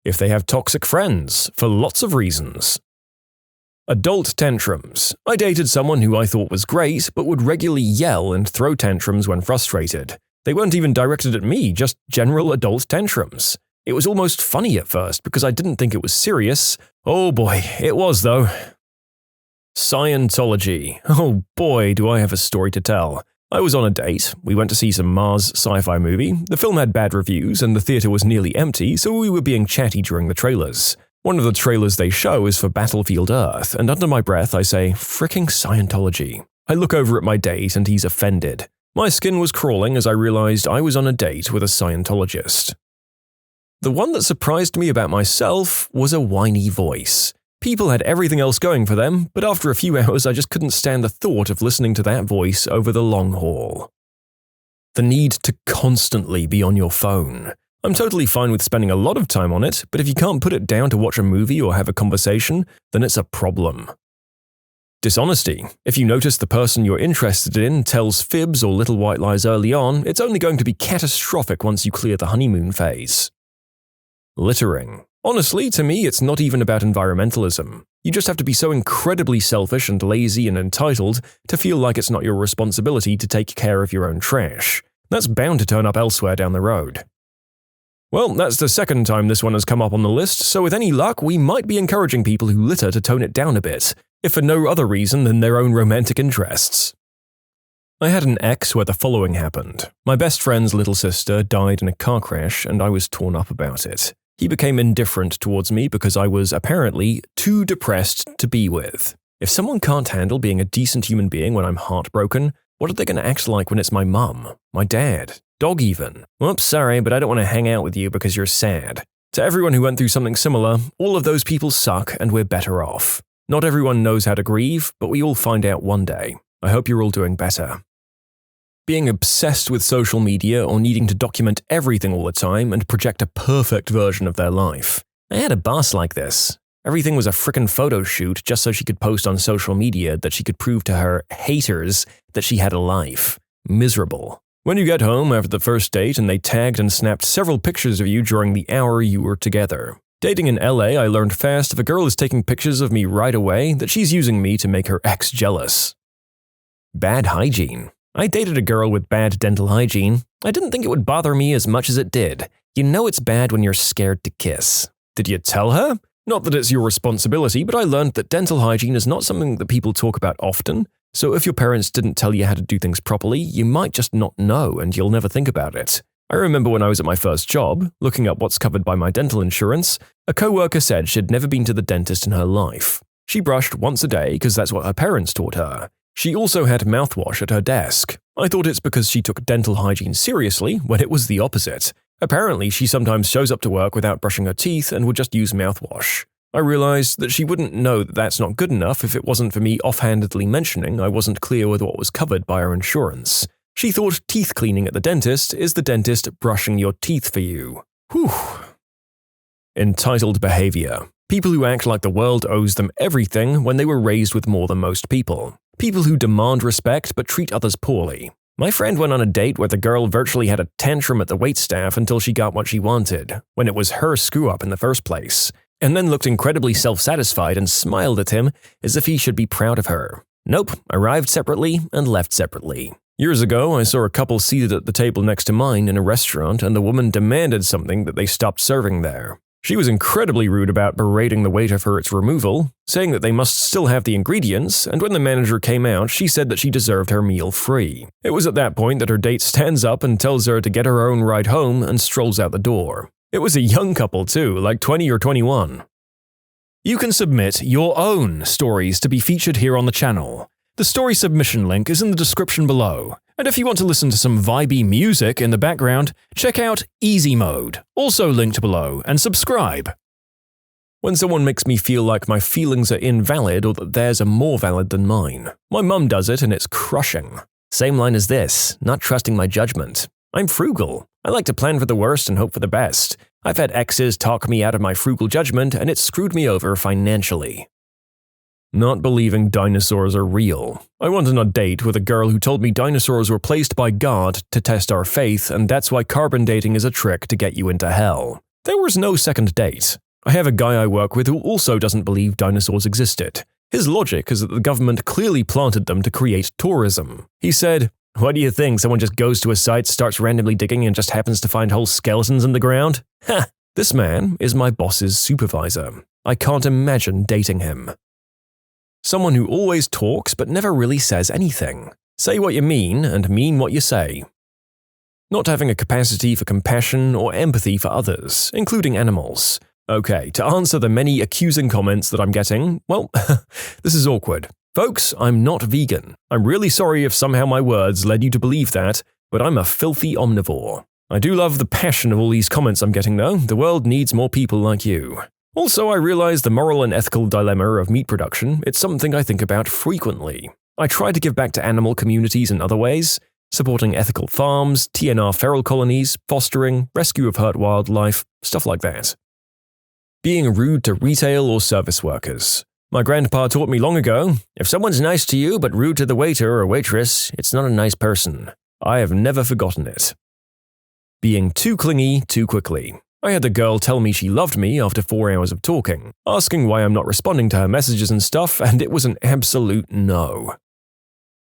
If they have toxic friends, for lots of reasons. Adult tantrums. I dated someone who I thought was great, but would regularly yell and throw tantrums when frustrated. They weren't even directed at me, just general adult tantrums. It was almost funny at first because I didn't think it was serious. Oh boy, it was though. Scientology. Oh boy, do I have a story to tell. I was on a date. We went to see some Mars sci-fi movie. The film had bad reviews and the theater was nearly empty, so we were being chatty during the trailers. One of the trailers they show is for Battlefield Earth, and under my breath I say, "Fricking Scientology." I look over at my date and he's offended. My skin was crawling as I realized I was on a date with a Scientologist. The one that surprised me about myself was a whiny voice. People had everything else going for them, but after a few hours I just couldn't stand the thought of listening to that voice over the long haul. The need to constantly be on your phone. I'm totally fine with spending a lot of time on it, but if you can't put it down to watch a movie or have a conversation, then it's a problem. Dishonesty. If you notice the person you're interested in tells fibs or little white lies early on, it's only going to be catastrophic once you clear the honeymoon phase. Littering. Honestly, to me, it's not even about environmentalism. You just have to be so incredibly selfish and lazy and entitled to feel like it's not your responsibility to take care of your own trash. That's bound to turn up elsewhere down the road. Well, that's the second time this one has come up on the list, so with any luck, we might be encouraging people who litter to tone it down a bit, if for no other reason than their own romantic interests. I had an ex where the following happened. My best friend's little sister died in a car crash, and I was torn up about it. He became indifferent towards me because I was, apparently, too depressed to be with. If someone can't handle being a decent human being when I'm heartbroken, what are they going to act like when it's my mum, my dad, dog even? Oops, sorry, but I don't want to hang out with you because you're sad. To everyone who went through something similar, all of those people suck and we're better off. Not everyone knows how to grieve, but we all find out one day. I hope you're all doing better. Being obsessed with social media or needing to document everything all the time and project a perfect version of their life. I had a boss like this. Everything was a frickin' photo shoot just so she could post on social media that she could prove to her haters that she had a life. Miserable. When you get home after the first date and they tagged and snapped several pictures of you during the hour you were together. Dating in LA, I learned fast if a girl is taking pictures of me right away that she's using me to make her ex jealous. Bad hygiene. I dated a girl with bad dental hygiene. I didn't think it would bother me as much as it did. You know it's bad when you're scared to kiss. Did you tell her? Not that it's your responsibility, but I learned that dental hygiene is not something that people talk about often, so if your parents didn't tell you how to do things properly, you might just not know and you'll never think about it. I remember when I was at my first job, looking up what's covered by my dental insurance, a coworker said she'd never been to the dentist in her life. She brushed once a day because that's what her parents taught her. She also had mouthwash at her desk. I thought it's because she took dental hygiene seriously when it was the opposite. Apparently, she sometimes shows up to work without brushing her teeth and would just use mouthwash. I realized that she wouldn't know that that's not good enough if it wasn't for me offhandedly mentioning I wasn't clear with what was covered by her insurance. She thought teeth cleaning at the dentist is the dentist brushing your teeth for you. Whew. Entitled behavior. People who act like the world owes them everything when they were raised with more than most people. People who demand respect but treat others poorly. My friend went on a date where the girl virtually had a tantrum at the waitstaff until she got what she wanted, when it was her screw-up in the first place, and then looked incredibly self-satisfied and smiled at him as if he should be proud of her. Nope, arrived separately and left separately. Years ago, I saw a couple seated at the table next to mine in a restaurant and the woman demanded something that they stopped serving there. She was incredibly rude about berating the waiter for its removal, saying that they must still have the ingredients, and when the manager came out, she said that she deserved her meal free. It was at that point that her date stands up and tells her to get her own ride home and strolls out the door. It was a young couple too, like 20 or 21. You can submit your own stories to be featured here on the channel. The story submission link is in the description below. And if you want to listen to some vibey music in the background, check out easymode, also linked below, and subscribe. When someone makes me feel like my feelings are invalid or that theirs are more valid than mine. My mum does it and it's crushing. Same line as this, not trusting my judgment. I'm frugal. I like to plan for the worst and hope for the best. I've had exes talk me out of my frugal judgment and it screwed me over financially. Not believing dinosaurs are real. I went on a date with a girl who told me dinosaurs were placed by God to test our faith and that's why carbon dating is a trick to get you into hell. There was no second date. I have a guy I work with who also doesn't believe dinosaurs existed. His logic is that the government clearly planted them to create tourism. He said, "What do you think? Someone just goes to a site, starts randomly digging, and just happens to find whole skeletons in the ground? Ha! This man is my boss's supervisor. I can't imagine dating him." Someone who always talks but never really says anything. Say what you mean and mean what you say. Not having a capacity for compassion or empathy for others, including animals. Okay, to answer the many accusing comments that I'm getting, well, this is awkward. Folks, I'm not vegan. I'm really sorry if somehow my words led you to believe that, but I'm a filthy omnivore. I do love the passion of all these comments I'm getting though. The world needs more people like you. Also, I realize the moral and ethical dilemma of meat production. It's something I think about frequently. I try to give back to animal communities in other ways, supporting ethical farms, TNR feral colonies, fostering, rescue of hurt wildlife, stuff like that. Being rude to retail or service workers. My grandpa taught me long ago, if someone's nice to you but rude to the waiter or waitress, it's not a nice person. I have never forgotten it. Being too clingy too quickly. I had the girl tell me she loved me after 4 hours of talking, asking why I'm not responding to her messages and stuff, and it was an absolute no.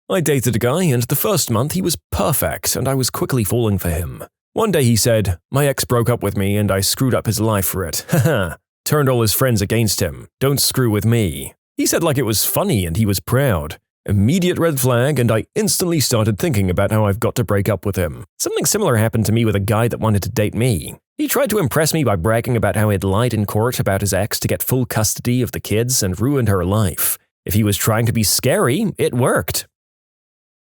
I dated a guy, and the first month he was perfect, and I was quickly falling for him. One day he said, "My ex broke up with me and I screwed up his life for it. Haha. Turned all his friends against him. Don't screw with me." He said like it was funny and he was proud. Immediate red flag, and I instantly started thinking about how I've got to break up with him. Something similar happened to me with a guy that wanted to date me. He tried to impress me by bragging about how he'd lied in court about his ex to get full custody of the kids and ruined her life. If he was trying to be scary, it worked.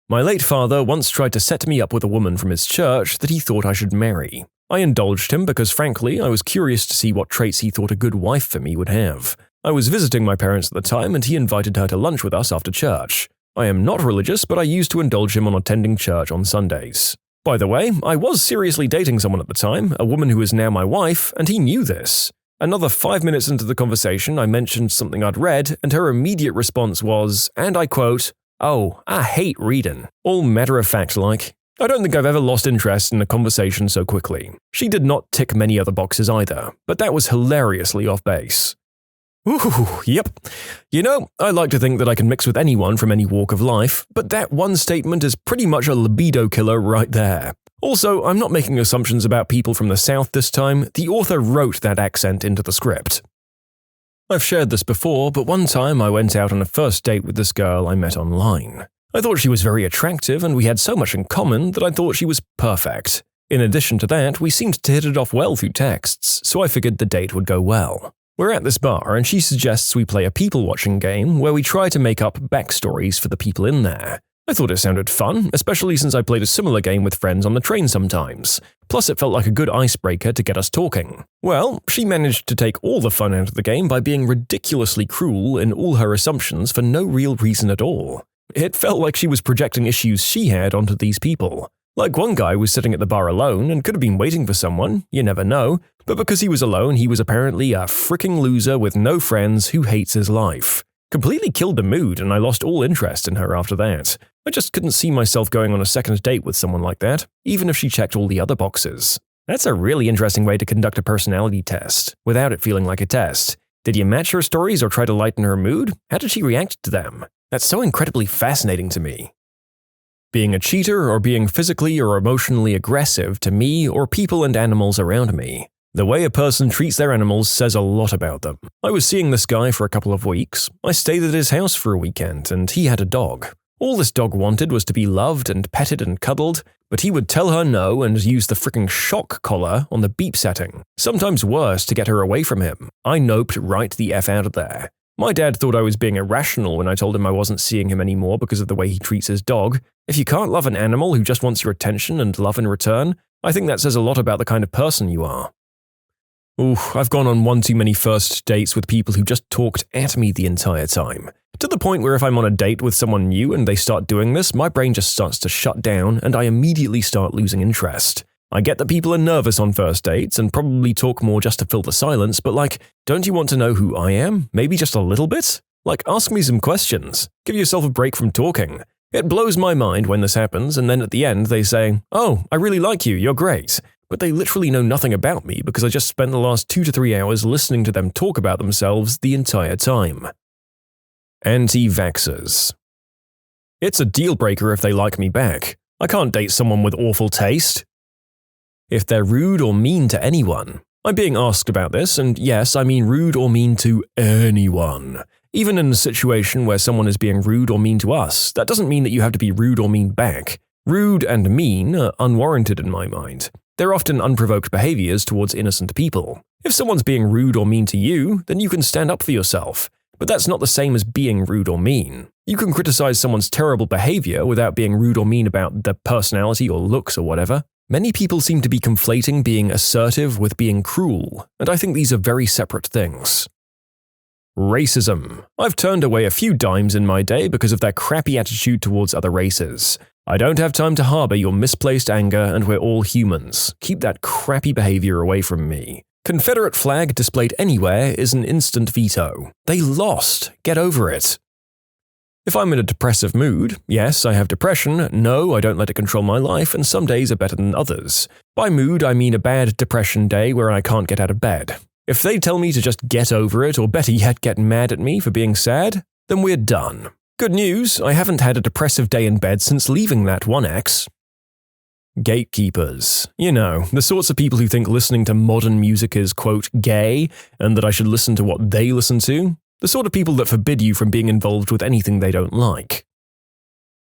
My late father once tried to set me up with a woman from his church that he thought I should marry. I indulged him because, frankly, I was curious to see what traits he thought a good wife for me would have. I was visiting my parents at the time, and he invited her to lunch with us after church. I am not religious, but I used to indulge him on attending church on Sundays. By the way, I was seriously dating someone at the time, a woman who is now my wife, and he knew this. Another 5 minutes into the conversation, I mentioned something I'd read, and her immediate response was, and I quote, "Oh, I hate reading." All matter-of-fact like. I don't think I've ever lost interest in a conversation so quickly. She did not tick many other boxes either, but that was hilariously off base. Ooh, yep. You know, I like to think that I can mix with anyone from any walk of life, but that one statement is pretty much a libido killer right there. Also, I'm not making assumptions about people from the South this time. The author wrote that accent into the script. I've shared this before, but one time I went out on a first date with this girl I met online. I thought she was very attractive and we had so much in common that I thought she was perfect. In addition to that, we seemed to hit it off well through texts, so I figured the date would go well. We're at this bar and she suggests we play a people-watching game where we try to make up backstories for the people in there. I thought it sounded fun, especially since I played a similar game with friends on the train sometimes. Plus it felt like a good icebreaker to get us talking. Well, she managed to take all the fun out of the game by being ridiculously cruel in all her assumptions for no real reason at all. It felt like she was projecting issues she had onto these people. Like one guy was sitting at the bar alone and could have been waiting for someone, you never know, but because he was alone, he was apparently a freaking loser with no friends who hates his life. Completely killed the mood, and I lost all interest in her after that. I just couldn't see myself going on a second date with someone like that, even if she checked all the other boxes. That's a really interesting way to conduct a personality test, without it feeling like a test. Did you match her stories or try to lighten her mood? How did she react to them? That's so incredibly fascinating to me. Being a cheater or being physically or emotionally aggressive to me or people and animals around me. The way a person treats their animals says a lot about them. I was seeing this guy for a couple of weeks. I stayed at his house for a weekend, and he had a dog. All this dog wanted was to be loved and petted and cuddled, but he would tell her no and use the fricking shock collar on the beep setting, sometimes worse to get her away from him. I noped right the F out of there. My dad thought I was being irrational when I told him I wasn't seeing him anymore because of the way he treats his dog. If you can't love an animal who just wants your attention and love in return, I think that says a lot about the kind of person you are. Ooh, I've gone on one too many first dates with people who just talked at me the entire time. To the point where if I'm on a date with someone new and they start doing this, my brain just starts to shut down and I immediately start losing interest. I get that people are nervous on first dates and probably talk more just to fill the silence, but like, don't you want to know who I am? Maybe just a little bit? Like, ask me some questions. Give yourself a break from talking. It blows my mind when this happens, and then at the end they say, "Oh, I really like you, you're great." But they literally know nothing about me because I just spent the last 2 to 3 hours listening to them talk about themselves the entire time. Anti-vaxxers. It's a deal breaker if they like me back. I can't date someone with awful taste. If they're rude or mean to anyone. I'm being asked about this, and yes, I mean rude or mean to anyone. Even in a situation where someone is being rude or mean to us, that doesn't mean that you have to be rude or mean back. Rude and mean are unwarranted in my mind. They're often unprovoked behaviors towards innocent people. If someone's being rude or mean to you, then you can stand up for yourself. But that's not the same as being rude or mean. You can criticize someone's terrible behavior without being rude or mean about their personality or looks or whatever. Many people seem to be conflating being assertive with being cruel, and I think these are very separate things. Racism. I've turned away a few dimes in my day because of their crappy attitude towards other races. I don't have time to harbor your misplaced anger, and we're all humans. Keep that crappy behavior away from me. Confederate flag displayed anywhere is an instant veto. They lost. Get over it. If I'm in a depressive mood, yes, I have depression, no, I don't let it control my life, and some days are better than others. By mood, I mean a bad depression day where I can't get out of bed. If they tell me to just get over it, or better yet, get mad at me for being sad, then we're done. Good news, I haven't had a depressive day in bed since leaving that one ex. Gatekeepers. You know, the sorts of people who think listening to modern music is, quote, gay, and that I should listen to what they listen to. The sort of people that forbid you from being involved with anything they don't like.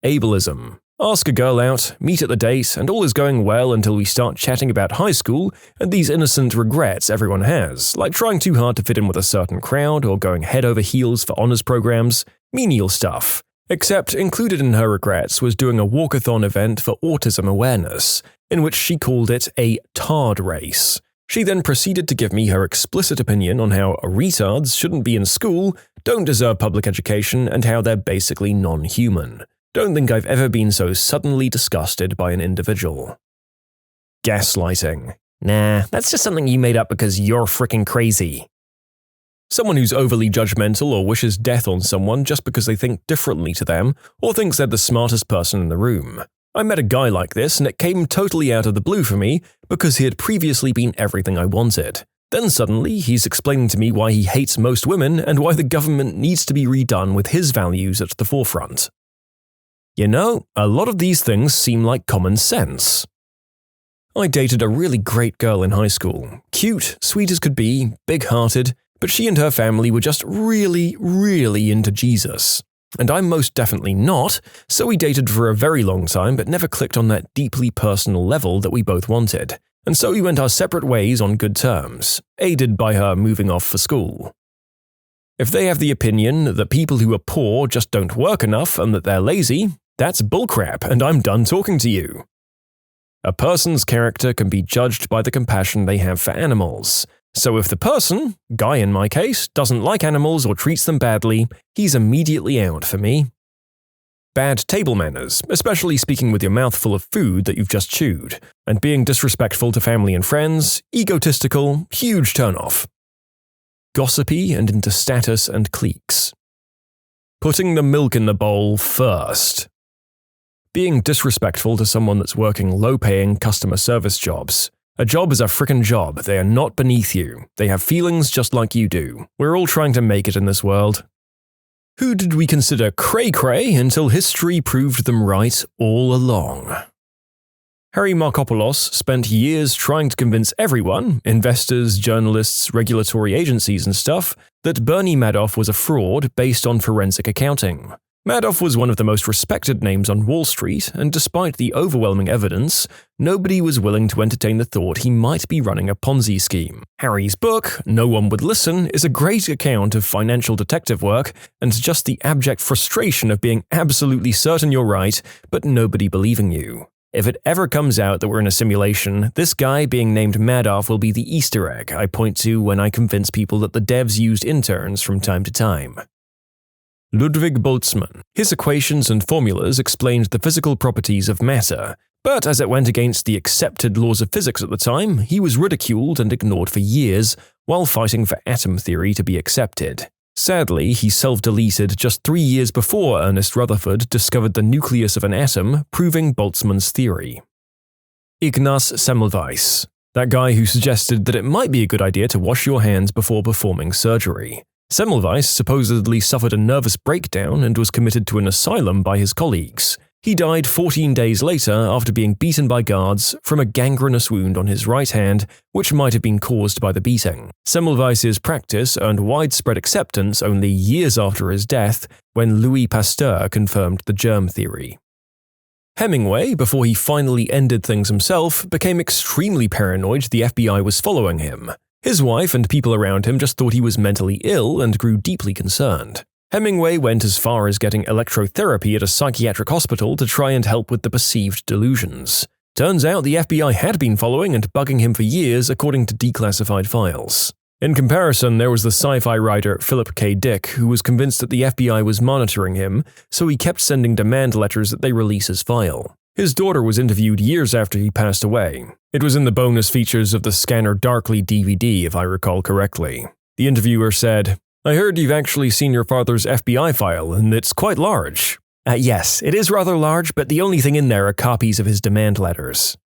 Ableism. Ask a girl out, meet at the date, and all is going well until we start chatting about high school and these innocent regrets everyone has, like trying too hard to fit in with a certain crowd or going head over heels for honors programs, menial stuff. Except included in her regrets was doing a walkathon event for autism awareness, in which she called it a tard race. She then proceeded to give me her explicit opinion on how retards shouldn't be in school, don't deserve public education, and how they're basically non-human. Don't think I've ever been so suddenly disgusted by an individual. Gaslighting. Nah, that's just something you made up because you're freaking crazy. Someone who's overly judgmental or wishes death on someone just because they think differently to them, or thinks they're the smartest person in the room. I met a guy like this, and it came totally out of the blue for me because he had previously been everything I wanted. Then suddenly, he's explaining to me why he hates most women and why the government needs to be redone with his values at the forefront. You know, a lot of these things seem like common sense. I dated a really great girl in high school. Cute, sweet as could be, big-hearted, but she and her family were just really, really into Jesus. And I'm most definitely not, so we dated for a very long time but never clicked on that deeply personal level that we both wanted. And so we went our separate ways on good terms, aided by her moving off for school. If they have the opinion that people who are poor just don't work enough and that they're lazy, that's bullcrap, and I'm done talking to you. A person's character can be judged by the compassion they have for animals. So if the person, guy in my case, doesn't like animals or treats them badly, he's immediately out for me. Bad table manners, especially speaking with your mouth full of food that you've just chewed, and being disrespectful to family and friends, egotistical, huge turnoff. Gossipy and into status and cliques. Putting the milk in the bowl first. Being disrespectful to someone that's working low-paying customer service jobs. A job is a frickin' job. They are not beneath you. They have feelings just like you do. We're all trying to make it in this world. Who did we consider cray-cray until history proved them right all along? Harry Markopoulos spent years trying to convince everyone, investors, journalists, regulatory agencies and stuff, that Bernie Madoff was a fraud based on forensic accounting. Madoff was one of the most respected names on Wall Street, and despite the overwhelming evidence, nobody was willing to entertain the thought he might be running a Ponzi scheme. Harry's book, No One Would Listen, is a great account of financial detective work and just the abject frustration of being absolutely certain you're right, but nobody believing you. If it ever comes out that we're in a simulation, this guy being named Madoff will be the Easter egg I point to when I convince people that the devs used interns from time to time. Ludwig Boltzmann. His equations and formulas explained the physical properties of matter, but as it went against the accepted laws of physics at the time, he was ridiculed and ignored for years while fighting for atom theory to be accepted. Sadly, he self-deleted just 3 years before Ernest Rutherford discovered the nucleus of an atom, proving Boltzmann's theory. Ignaz Semmelweis. That guy who suggested that it might be a good idea to wash your hands before performing surgery. Semmelweis supposedly suffered a nervous breakdown and was committed to an asylum by his colleagues. He died 14 days later after being beaten by guards from a gangrenous wound on his right hand, which might have been caused by the beating. Semmelweis's practice earned widespread acceptance only years after his death, when Louis Pasteur confirmed the germ theory. Hemingway, before he finally ended things himself, became extremely paranoid the FBI was following him. His wife and people around him just thought he was mentally ill and grew deeply concerned. Hemingway went as far as getting electrotherapy at a psychiatric hospital to try and help with the perceived delusions. Turns out the FBI had been following and bugging him for years according to declassified files. In comparison, there was the sci-fi writer Philip K. Dick, who was convinced that the FBI was monitoring him, so he kept sending demand letters that they release his file. His daughter was interviewed years after he passed away. It was in the bonus features of the Scanner Darkly DVD, if I recall correctly. The interviewer said, "I heard you've actually seen your father's FBI file, and it's quite large." Yes, it is rather large, but the only thing in there are copies of his demand letters.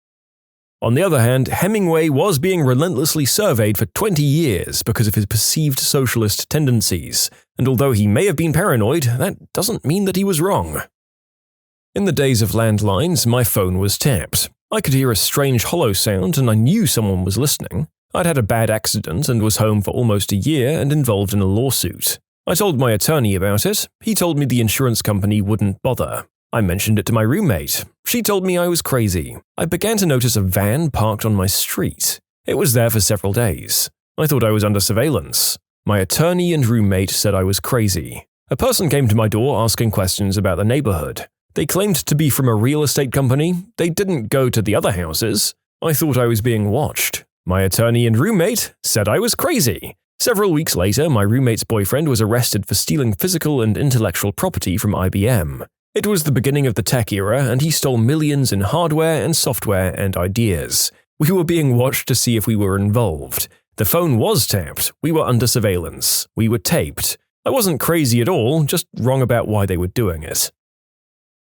On the other hand, Hemingway was being relentlessly surveyed for 20 years because of his perceived socialist tendencies, and although he may have been paranoid, that doesn't mean that he was wrong. In the days of landlines, my phone was tapped. I could hear a strange hollow sound and I knew someone was listening. I'd had a bad accident and was home for almost a year and involved in a lawsuit. I told my attorney about it. He told me the insurance company wouldn't bother. I mentioned it to my roommate. She told me I was crazy. I began to notice a van parked on my street. It was there for several days. I thought I was under surveillance. My attorney and roommate said I was crazy. A person came to my door asking questions about the neighborhood. They claimed to be from a real estate company. They didn't go to the other houses. I thought I was being watched. My attorney and roommate said I was crazy. Several weeks later, my roommate's boyfriend was arrested for stealing physical and intellectual property from IBM. It was the beginning of the tech era, and he stole millions in hardware and software and ideas. We were being watched to see if we were involved. The phone was tapped. We were under surveillance. We were taped. I wasn't crazy at all, just wrong about why they were doing it.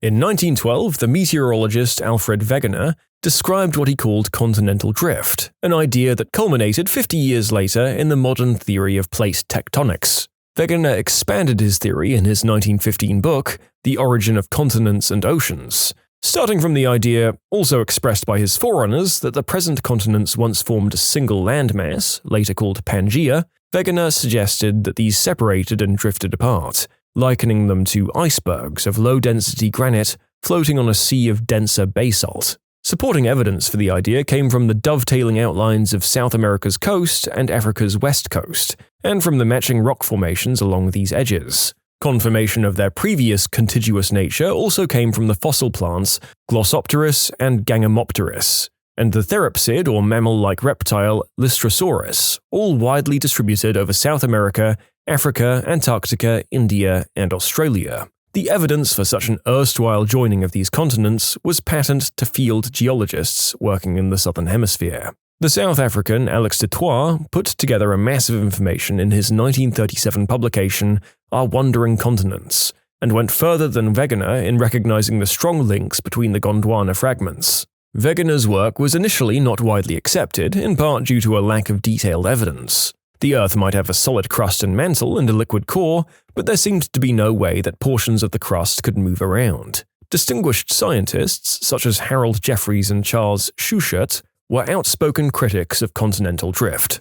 In 1912, the meteorologist Alfred Wegener described what he called continental drift, an idea that culminated 50 years later in the modern theory of plate tectonics. Wegener expanded his theory in his 1915 book, The Origin of Continents and Oceans, starting from the idea, also expressed by his forerunners, that the present continents once formed a single landmass, later called Pangaea. Wegener suggested that these separated and drifted apart, likening them to icebergs of low-density granite floating on a sea of denser basalt. Supporting evidence for the idea came from the dovetailing outlines of South America's coast and Africa's west coast, and from the matching rock formations along these edges. Confirmation of their previous contiguous nature also came from the fossil plants Glossopteris and Gangomopteris, and the therapsid or mammal-like reptile Lystrosaurus, all widely distributed over South America, Africa, Antarctica, India, and Australia. The evidence for such an erstwhile joining of these continents was patent to field geologists working in the Southern Hemisphere. The South African Alex de Trois put together a mass of information in his 1937 publication Our Wandering Continents, and went further than Wegener in recognizing the strong links between the Gondwana fragments. Wegener's work was initially not widely accepted, in part due to a lack of detailed evidence. The Earth might have a solid crust and mantle and a liquid core, but there seemed to be no way that portions of the crust could move around. Distinguished scientists, such as Harold Jeffreys and Charles Schuchert, were outspoken critics of continental drift.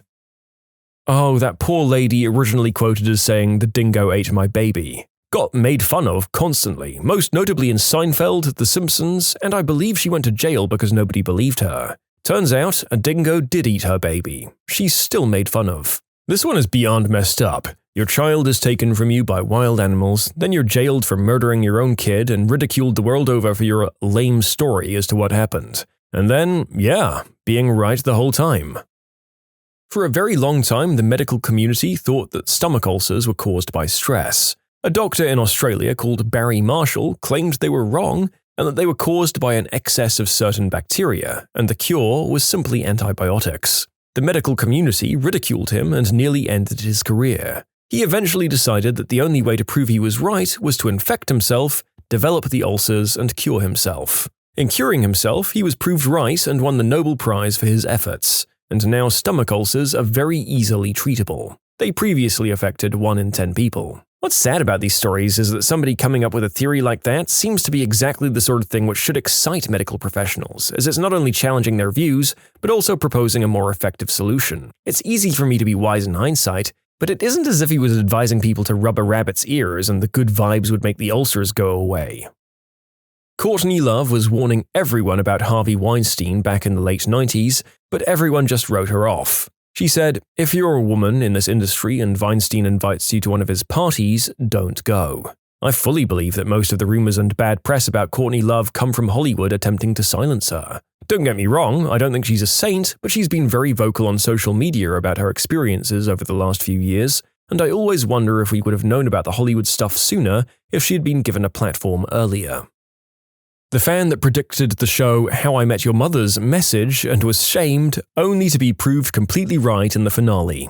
Oh, that poor lady originally quoted as saying, "The dingo ate my baby." Got made fun of constantly, most notably in Seinfeld, The Simpsons, and I believe she went to jail because nobody believed her. Turns out, a dingo did eat her baby. She's still made fun of. This one is beyond messed up. Your child is taken from you by wild animals, then you're jailed for murdering your own kid and ridiculed the world over for your lame story as to what happened. And then, being right the whole time. For a very long time, the medical community thought that stomach ulcers were caused by stress. A doctor in Australia called Barry Marshall claimed they were wrong and that they were caused by an excess of certain bacteria, and the cure was simply antibiotics. The medical community ridiculed him and nearly ended his career. He eventually decided that the only way to prove he was right was to infect himself, develop the ulcers, and cure himself. In curing himself, he was proved right and won the Nobel Prize for his efforts, and now stomach ulcers are very easily treatable. They previously affected 1 in 10 people. What's sad about these stories is that somebody coming up with a theory like that seems to be exactly the sort of thing which should excite medical professionals, as it's not only challenging their views, but also proposing a more effective solution. It's easy for me to be wise in hindsight, but it isn't as if he was advising people to rub a rabbit's ears and the good vibes would make the ulcers go away. Courtney Love was warning everyone about Harvey Weinstein back in the late 90s, but everyone just wrote her off. She said, "If you're a woman in this industry and Weinstein invites you to one of his parties, don't go." I fully believe that most of the rumors and bad press about Courtney Love come from Hollywood attempting to silence her. Don't get me wrong, I don't think she's a saint, but she's been very vocal on social media about her experiences over the last few years, and I always wonder if we would have known about the Hollywood stuff sooner if she had been given a platform earlier. The fan that predicted the show How I Met Your Mother's message and was shamed only to be proved completely right in the finale.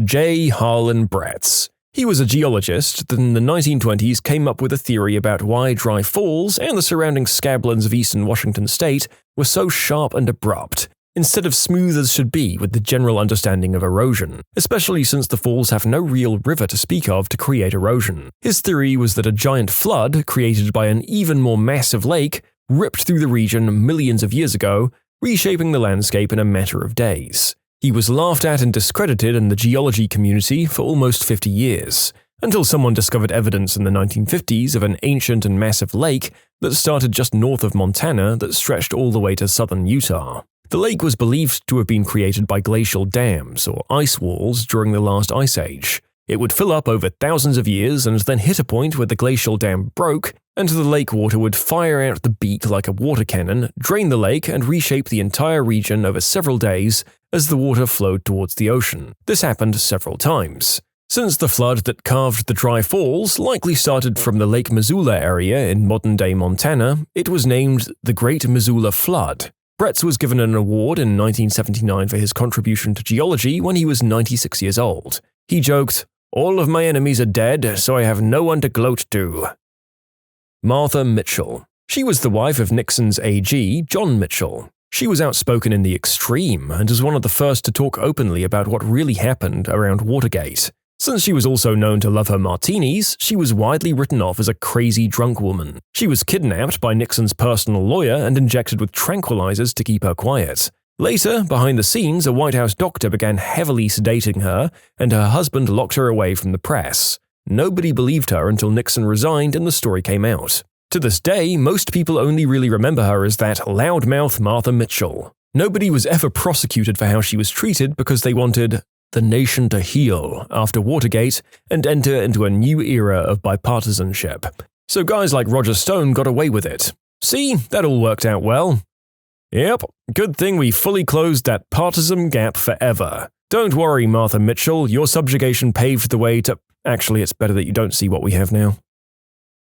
J. Harlan Bretz. He was a geologist that in the 1920s came up with a theory about why Dry Falls and the surrounding scablands of eastern Washington state were so sharp and abrupt, instead of smooth as should be with the general understanding of erosion, especially since the falls have no real river to speak of to create erosion. His theory was that a giant flood, created by an even more massive lake, ripped through the region millions of years ago, reshaping the landscape in a matter of days. He was laughed at and discredited in the geology community for almost 50 years, until someone discovered evidence in the 1950s of an ancient and massive lake that started just north of Montana that stretched all the way to southern Utah. The lake was believed to have been created by glacial dams or ice walls during the last ice age. It would fill up over thousands of years and then hit a point where the glacial dam broke, and the lake water would fire out the beak like a water cannon, drain the lake, and reshape the entire region over several days as the water flowed towards the ocean. This happened several times. Since the flood that carved the Dry Falls likely started from the Lake Missoula area in modern-day Montana, it was named the Great Missoula Flood. Bretz was given an award in 1979 for his contribution to geology when he was 96 years old. He joked, "All of my enemies are dead, so I have no one to gloat to." Martha Mitchell. She was the wife of Nixon's AG, John Mitchell. She was outspoken in the extreme and was one of the first to talk openly about what really happened around Watergate. Since she was also known to love her martinis, she was widely written off as a crazy drunk woman. She was kidnapped by Nixon's personal lawyer and injected with tranquilizers to keep her quiet. Later, behind the scenes, a White House doctor began heavily sedating her, and her husband locked her away from the press. Nobody believed her until Nixon resigned and the story came out. To this day, most people only really remember her as that loudmouth Martha Mitchell. Nobody was ever prosecuted for how she was treated because they wanted the nation to heal after Watergate and enter into a new era of bipartisanship. So guys like Roger Stone got away with it. See, that all worked out well. Yep, good thing we fully closed that partisan gap forever. Don't worry, Martha Mitchell, your subjugation paved the way to… Actually, it's better that you don't see what we have now.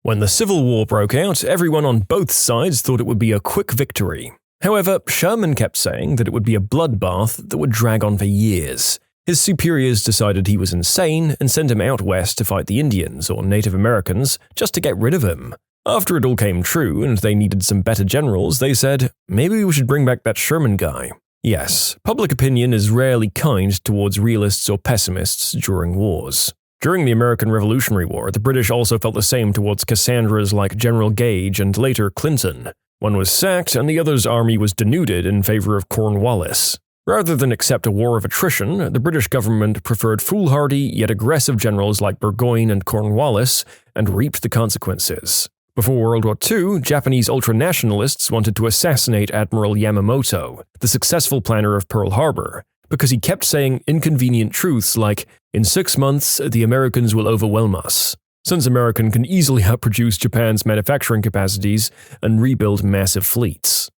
When the Civil War broke out, everyone on both sides thought it would be a quick victory. However, Sherman kept saying that it would be a bloodbath that would drag on for years. His superiors decided he was insane and sent him out west to fight the Indians or Native Americans just to get rid of him. After it all came true and they needed some better generals, they said, maybe we should bring back that Sherman guy. Yes, public opinion is rarely kind towards realists or pessimists during wars. During the American Revolutionary War, the British also felt the same towards Cassandras like General Gage and later Clinton. One was sacked and the other's army was denuded in favor of Cornwallis. Rather than accept a war of attrition, the British government preferred foolhardy yet aggressive generals like Burgoyne and Cornwallis and reaped the consequences. Before World War II, Japanese ultranationalists wanted to assassinate Admiral Yamamoto, the successful planner of Pearl Harbor, because he kept saying inconvenient truths like, "In 6 months, the Americans will overwhelm us," since America can easily outproduce Japan's manufacturing capacities and rebuild massive fleets.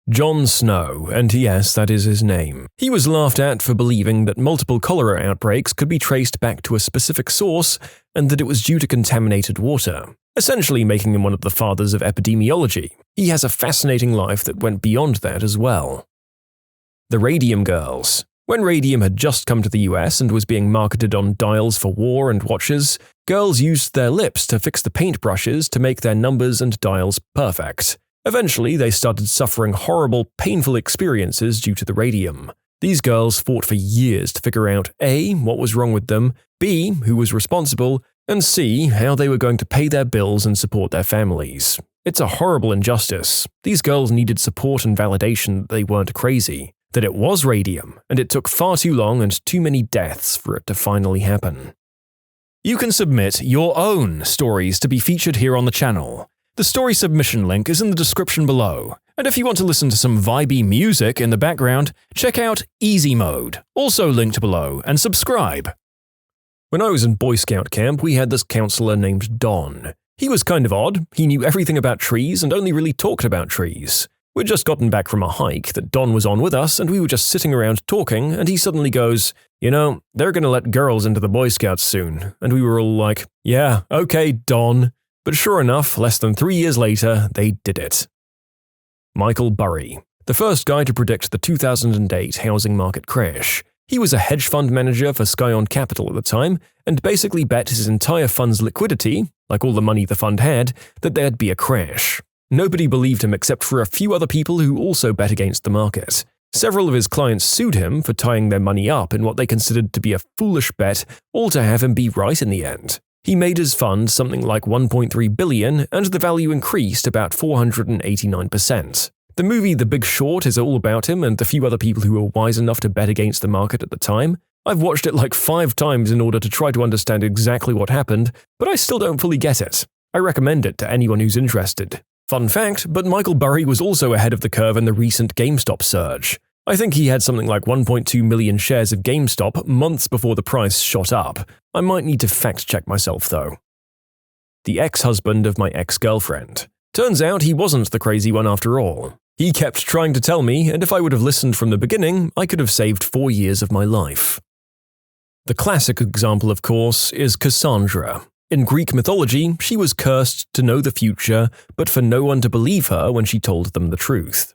John Snow, and yes, that is his name. He was laughed at for believing that multiple cholera outbreaks could be traced back to a specific source and that it was due to contaminated water, essentially making him one of the fathers of epidemiology. He has a fascinating life that went beyond that as well. The Radium Girls. When radium had just come to the US and was being marketed on dials for war and watches, girls used their lips to fix the paintbrushes to make their numbers and dials perfect. Eventually, they started suffering horrible, painful experiences due to the radium. These girls fought for years to figure out A, what was wrong with them, B, who was responsible, and C, how they were going to pay their bills and support their families. It's a horrible injustice. These girls needed support and validation that they weren't crazy, that it was radium, and it took far too long and too many deaths for it to finally happen. You can submit your own stories to be featured here on the channel. The story submission link is in the description below. And if you want to listen to some vibey music in the background, check out easymode, also linked below, and subscribe. When I was in Boy Scout camp, we had this counselor named Don. He was kind of odd. He knew everything about trees and only really talked about trees. We'd just gotten back from a hike that Don was on with us, and we were just sitting around talking, and he suddenly goes, "You know, they're going to let girls into the Boy Scouts soon." And we were all like, "Yeah, okay, Don." But sure enough, less than 3 years later, they did it. Michael Burry, the first guy to predict the 2008 housing market crash. He was a hedge fund manager for Scion Capital at the time, and basically bet his entire fund's liquidity, like all the money the fund had, that there'd be a crash. Nobody believed him except for a few other people who also bet against the market. Several of his clients sued him for tying their money up in what they considered to be a foolish bet, all to have him be right in the end. He made his fund something like $1.3 billion, and the value increased about 489%. The movie The Big Short is all about him and the few other people who were wise enough to bet against the market at the time. I've watched it like 5 times in order to try to understand exactly what happened, but I still don't fully get it. I recommend it to anyone who's interested. Fun fact, but Michael Burry was also ahead of the curve in the recent GameStop surge. I think he had something like 1.2 million shares of GameStop months before the price shot up. I might need to fact-check myself, though. The ex-husband of my ex-girlfriend. Turns out he wasn't the crazy one after all. He kept trying to tell me, and if I would have listened from the beginning, I could have saved 4 years of my life. The classic example, of course, is Cassandra. In Greek mythology, she was cursed to know the future, but for no one to believe her when she told them the truth.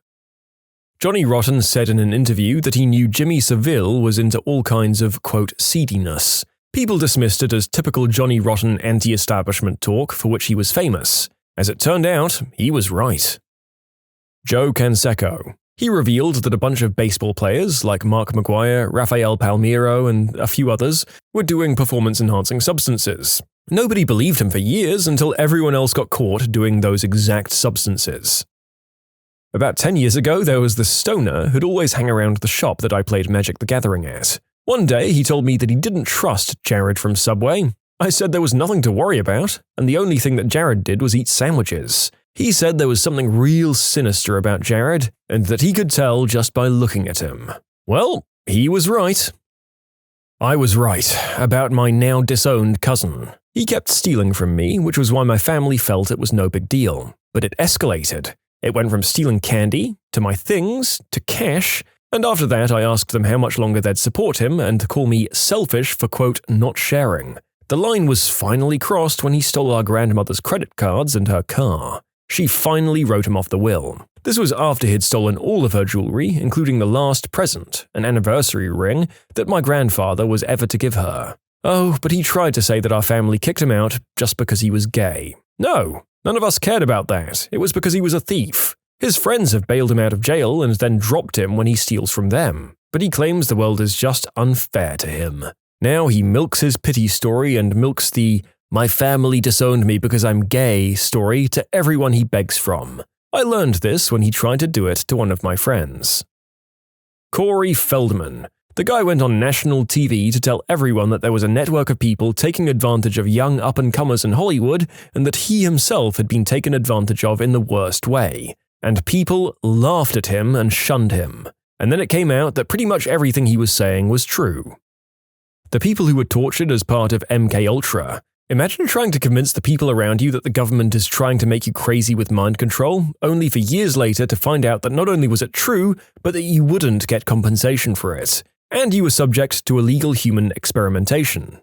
Johnny Rotten said in an interview that he knew Jimmy Savile was into all kinds of, quote, seediness. People dismissed it as typical Johnny Rotten anti-establishment talk for which he was famous. As it turned out, he was right. Joe Canseco. He revealed that a bunch of baseball players like Mark McGwire, Rafael Palmeiro, and a few others were doing performance-enhancing substances. Nobody believed him for years until everyone else got caught doing those exact substances. About 10 years ago, there was this stoner who'd always hang around the shop that I played Magic the Gathering at. One day, he told me that he didn't trust Jared from Subway. I said there was nothing to worry about, and the only thing that Jared did was eat sandwiches. He said there was something real sinister about Jared, and that he could tell just by looking at him. Well, he was right. I was right about my now disowned cousin. He kept stealing from me, which was why my family felt it was no big deal. But it escalated. It went from stealing candy, to my things, to cash, and after that I asked them how much longer they'd support him and call me selfish for, quote, not sharing. The line was finally crossed when he stole our grandmother's credit cards and her car. She finally wrote him off the will. This was after he'd stolen all of her jewelry, including the last present, an anniversary ring, that my grandfather was ever to give her. Oh, but he tried to say that our family kicked him out just because he was gay. No, none of us cared about that. It was because he was a thief. His friends have bailed him out of jail and then dropped him when he steals from them. But he claims the world is just unfair to him. Now he milks his pity story and milks the "my family disowned me because I'm gay" story to everyone he begs from. I learned this when he tried to do it to one of my friends. Corey Feldman. The guy went on national TV to tell everyone that there was a network of people taking advantage of young up-and-comers in Hollywood and that he himself had been taken advantage of in the worst way. And people laughed at him and shunned him. And then it came out that pretty much everything he was saying was true. The people who were tortured as part of MKUltra. Imagine trying to convince the people around you that the government is trying to make you crazy with mind control, only for years later to find out that not only was it true, but that you wouldn't get compensation for it. And you were subject to illegal human experimentation.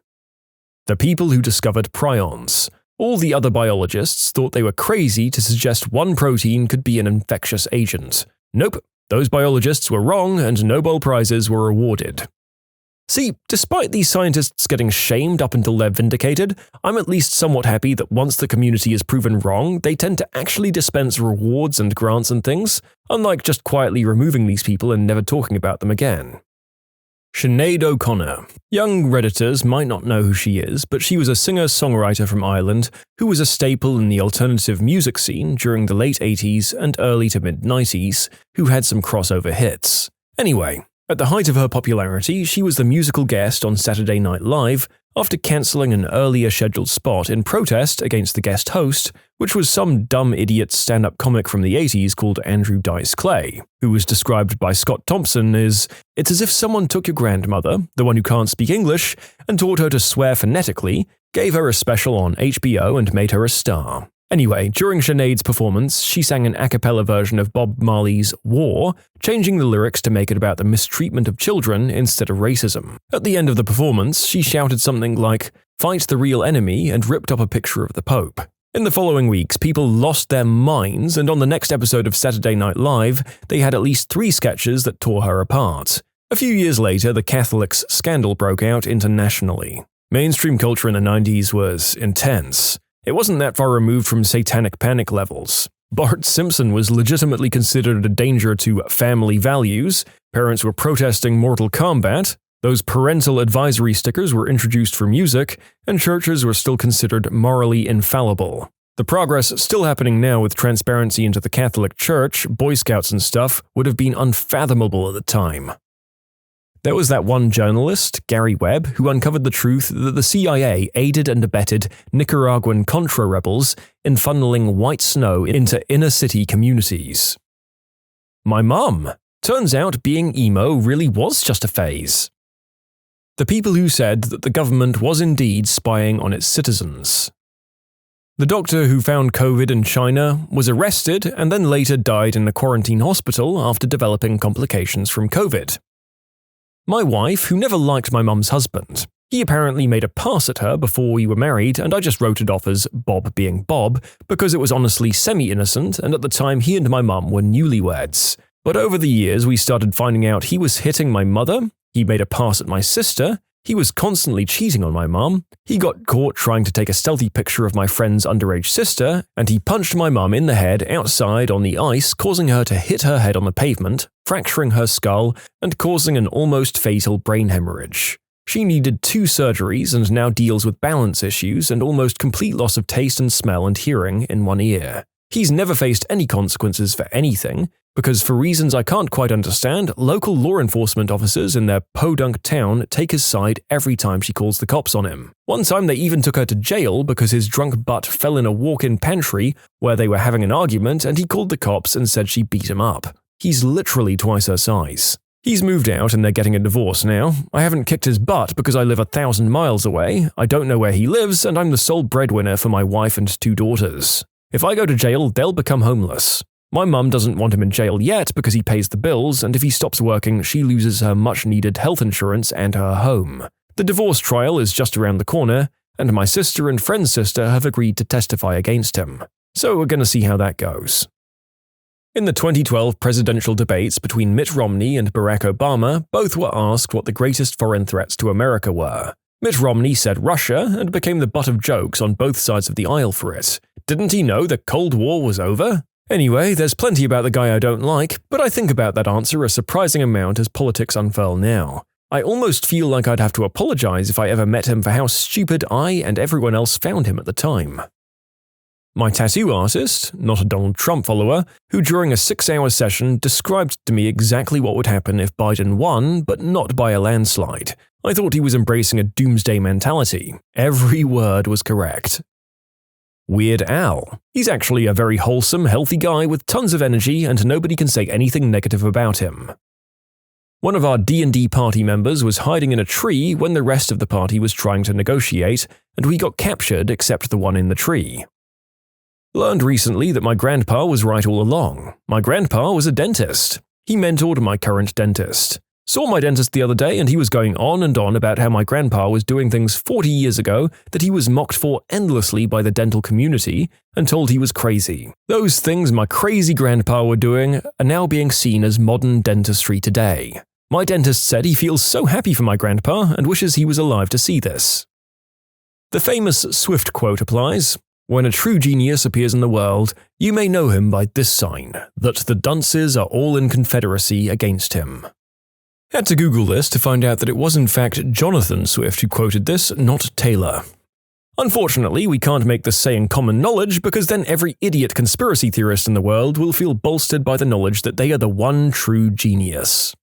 The people who discovered prions. All the other biologists thought they were crazy to suggest one protein could be an infectious agent. Nope, those biologists were wrong and Nobel Prizes were awarded. See, despite these scientists getting shamed up until they're vindicated, I'm at least somewhat happy that once the community is proven wrong, they tend to actually dispense rewards and grants and things, unlike just quietly removing these people and never talking about them again. Sinead O'Connor. Young Redditors might not know who she is, but she was a singer-songwriter from Ireland who was a staple in the alternative music scene during the late 80s and early to mid-90s, who had some crossover hits. Anyway, at the height of her popularity, she was the musical guest on Saturday Night Live after cancelling an earlier scheduled spot in protest against the guest host, which was some dumb idiot stand-up comic from the 80s called Andrew Dice Clay, who was described by Scott Thompson as, "It's as if someone took your grandmother, the one who can't speak English, and taught her to swear phonetically, gave her a special on HBO and made her a star." Anyway, during Sinead's performance, she sang an a cappella version of Bob Marley's War, changing the lyrics to make it about the mistreatment of children instead of racism. At the end of the performance, she shouted something like, "Fight the real enemy," and ripped up a picture of the Pope. In the following weeks, people lost their minds, and on the next episode of Saturday Night Live, they had at least 3 sketches that tore her apart. A few years later, the Catholics scandal broke out internationally. Mainstream culture in the 90s was intense. It wasn't that far removed from satanic panic levels. Bart Simpson was legitimately considered a danger to family values, parents were protesting Mortal Kombat, those parental advisory stickers were introduced for music, and churches were still considered morally infallible. The progress still happening now with transparency into the Catholic Church, Boy Scouts and stuff, would have been unfathomable at the time. There was that one journalist, Gary Webb, who uncovered the truth that the CIA aided and abetted Nicaraguan Contra rebels in funneling white snow into inner-city communities. My mum. Turns out being emo really was just a phase. The people who said that the government was indeed spying on its citizens. The doctor who found COVID in China was arrested and then later died in a quarantine hospital after developing complications from COVID. My wife, who never liked my mum's husband. He apparently made a pass at her before we were married, and I just wrote it off as Bob being Bob, because it was honestly semi-innocent, and at the time he and my mum were newlyweds. But over the years we started finding out he was hitting my mother, he made a pass at my sister, he was constantly cheating on my mum, he got caught trying to take a stealthy picture of my friend's underage sister, and he punched my mum in the head outside on the ice, causing her to hit her head on the pavement, fracturing her skull, and causing an almost fatal brain hemorrhage. She needed 2 surgeries and now deals with balance issues and almost complete loss of taste and smell and hearing in one ear. He's never faced any consequences for anything, because for reasons I can't quite understand, local law enforcement officers in their podunk town take his side every time she calls the cops on him. One time they even took her to jail because his drunk butt fell in a walk-in pantry where they were having an argument and he called the cops and said she beat him up. He's literally twice her size. He's moved out and they're getting a divorce now. I haven't kicked his butt because I live 1,000 miles away, I don't know where he lives, and I'm the sole breadwinner for my wife and 2 daughters. If I go to jail, they'll become homeless. My mum doesn't want him in jail yet because he pays the bills, and if he stops working, she loses her much-needed health insurance and her home. The divorce trial is just around the corner, and my sister and friend's sister have agreed to testify against him. So we're going to see how that goes. In the 2012 presidential debates between Mitt Romney and Barack Obama, both were asked what the greatest foreign threats to America were. Mitt Romney said Russia and became the butt of jokes on both sides of the aisle for it. Didn't he know the Cold War was over? Anyway, there's plenty about the guy I don't like, but I think about that answer a surprising amount as politics unfurl now. I almost feel like I'd have to apologize if I ever met him for how stupid I and everyone else found him at the time. My tattoo artist, not a Donald Trump follower, who during a 6-hour session described to me exactly what would happen if Biden won, but not by a landslide. I thought he was embracing a doomsday mentality. Every word was correct. Weird Al. He's actually a very wholesome, healthy guy with tons of energy and nobody can say anything negative about him. One of our D&D party members was hiding in a tree when the rest of the party was trying to negotiate, and we got captured except the one in the tree. Learned recently that my grandpa was right all along. My grandpa was a dentist. He mentored my current dentist. Saw my dentist the other day and he was going on and on about how my grandpa was doing things 40 years ago that he was mocked for endlessly by the dental community and told he was crazy. Those things my crazy grandpa were doing are now being seen as modern dentistry today. My dentist said he feels so happy for my grandpa and wishes he was alive to see this. The famous Swift quote applies. When a true genius appears in the world, you may know him by this sign, that the dunces are all in confederacy against him. Had to Google this to find out that it was in fact Jonathan Swift who quoted this, not Taylor. Unfortunately, we can't make this saying common knowledge because then every idiot conspiracy theorist in the world will feel bolstered by the knowledge that they are the one true genius.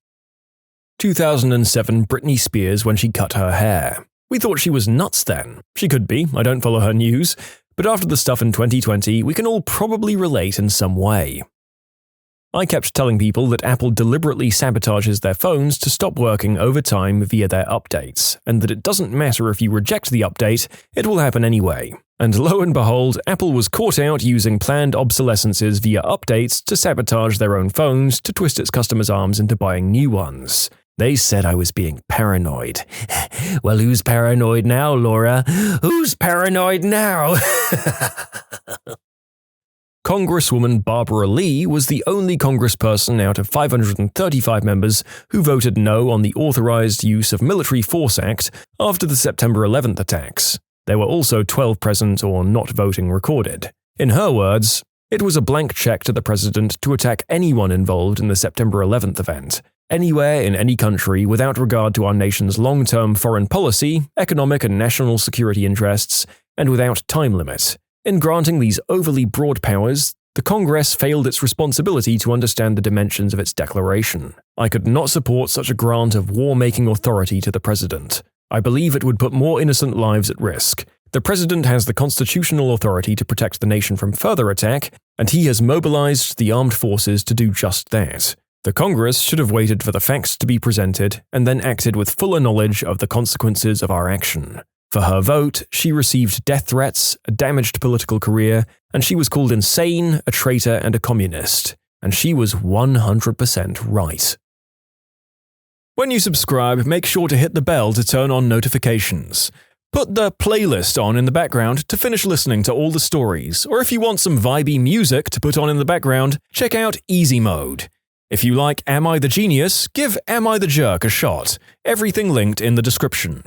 2007 Britney Spears when she cut her hair. We thought she was nuts then. She could be, I don't follow her news, but after the stuff in 2020, we can all probably relate in some way. I kept telling people that Apple deliberately sabotages their phones to stop working over time via their updates, and that it doesn't matter if you reject the update, it will happen anyway. And lo and behold, Apple was caught out using planned obsolescences via updates to sabotage their own phones to twist its customers' arms into buying new ones. They said I was being paranoid. Well, who's paranoid now, Laura? Who's paranoid now? Congresswoman Barbara Lee was the only congressperson out of 535 members who voted no on the Authorized Use of Military Force Act after the September 11th attacks. There were also 12 present or not voting recorded. In her words, it was a blank check to the president to attack anyone involved in the September 11th event, anywhere in any country without regard to our nation's long-term foreign policy, economic and national security interests, and without time limit. In granting these overly broad powers, the Congress failed its responsibility to understand the dimensions of its declaration. I could not support such a grant of war-making authority to the president. I believe it would put more innocent lives at risk. The president has the constitutional authority to protect the nation from further attack, and he has mobilized the armed forces to do just that. The Congress should have waited for the facts to be presented and then acted with fuller knowledge of the consequences of our action. For her vote, she received death threats, a damaged political career, and she was called insane, a traitor, and a communist. And she was 100% right. When you subscribe, make sure to hit the bell to turn on notifications. Put the playlist on in the background to finish listening to all the stories, or if you want some vibey music to put on in the background, check out easymode. If you like Am I the Genius, give Am I the Jerk a shot. Everything linked in the description.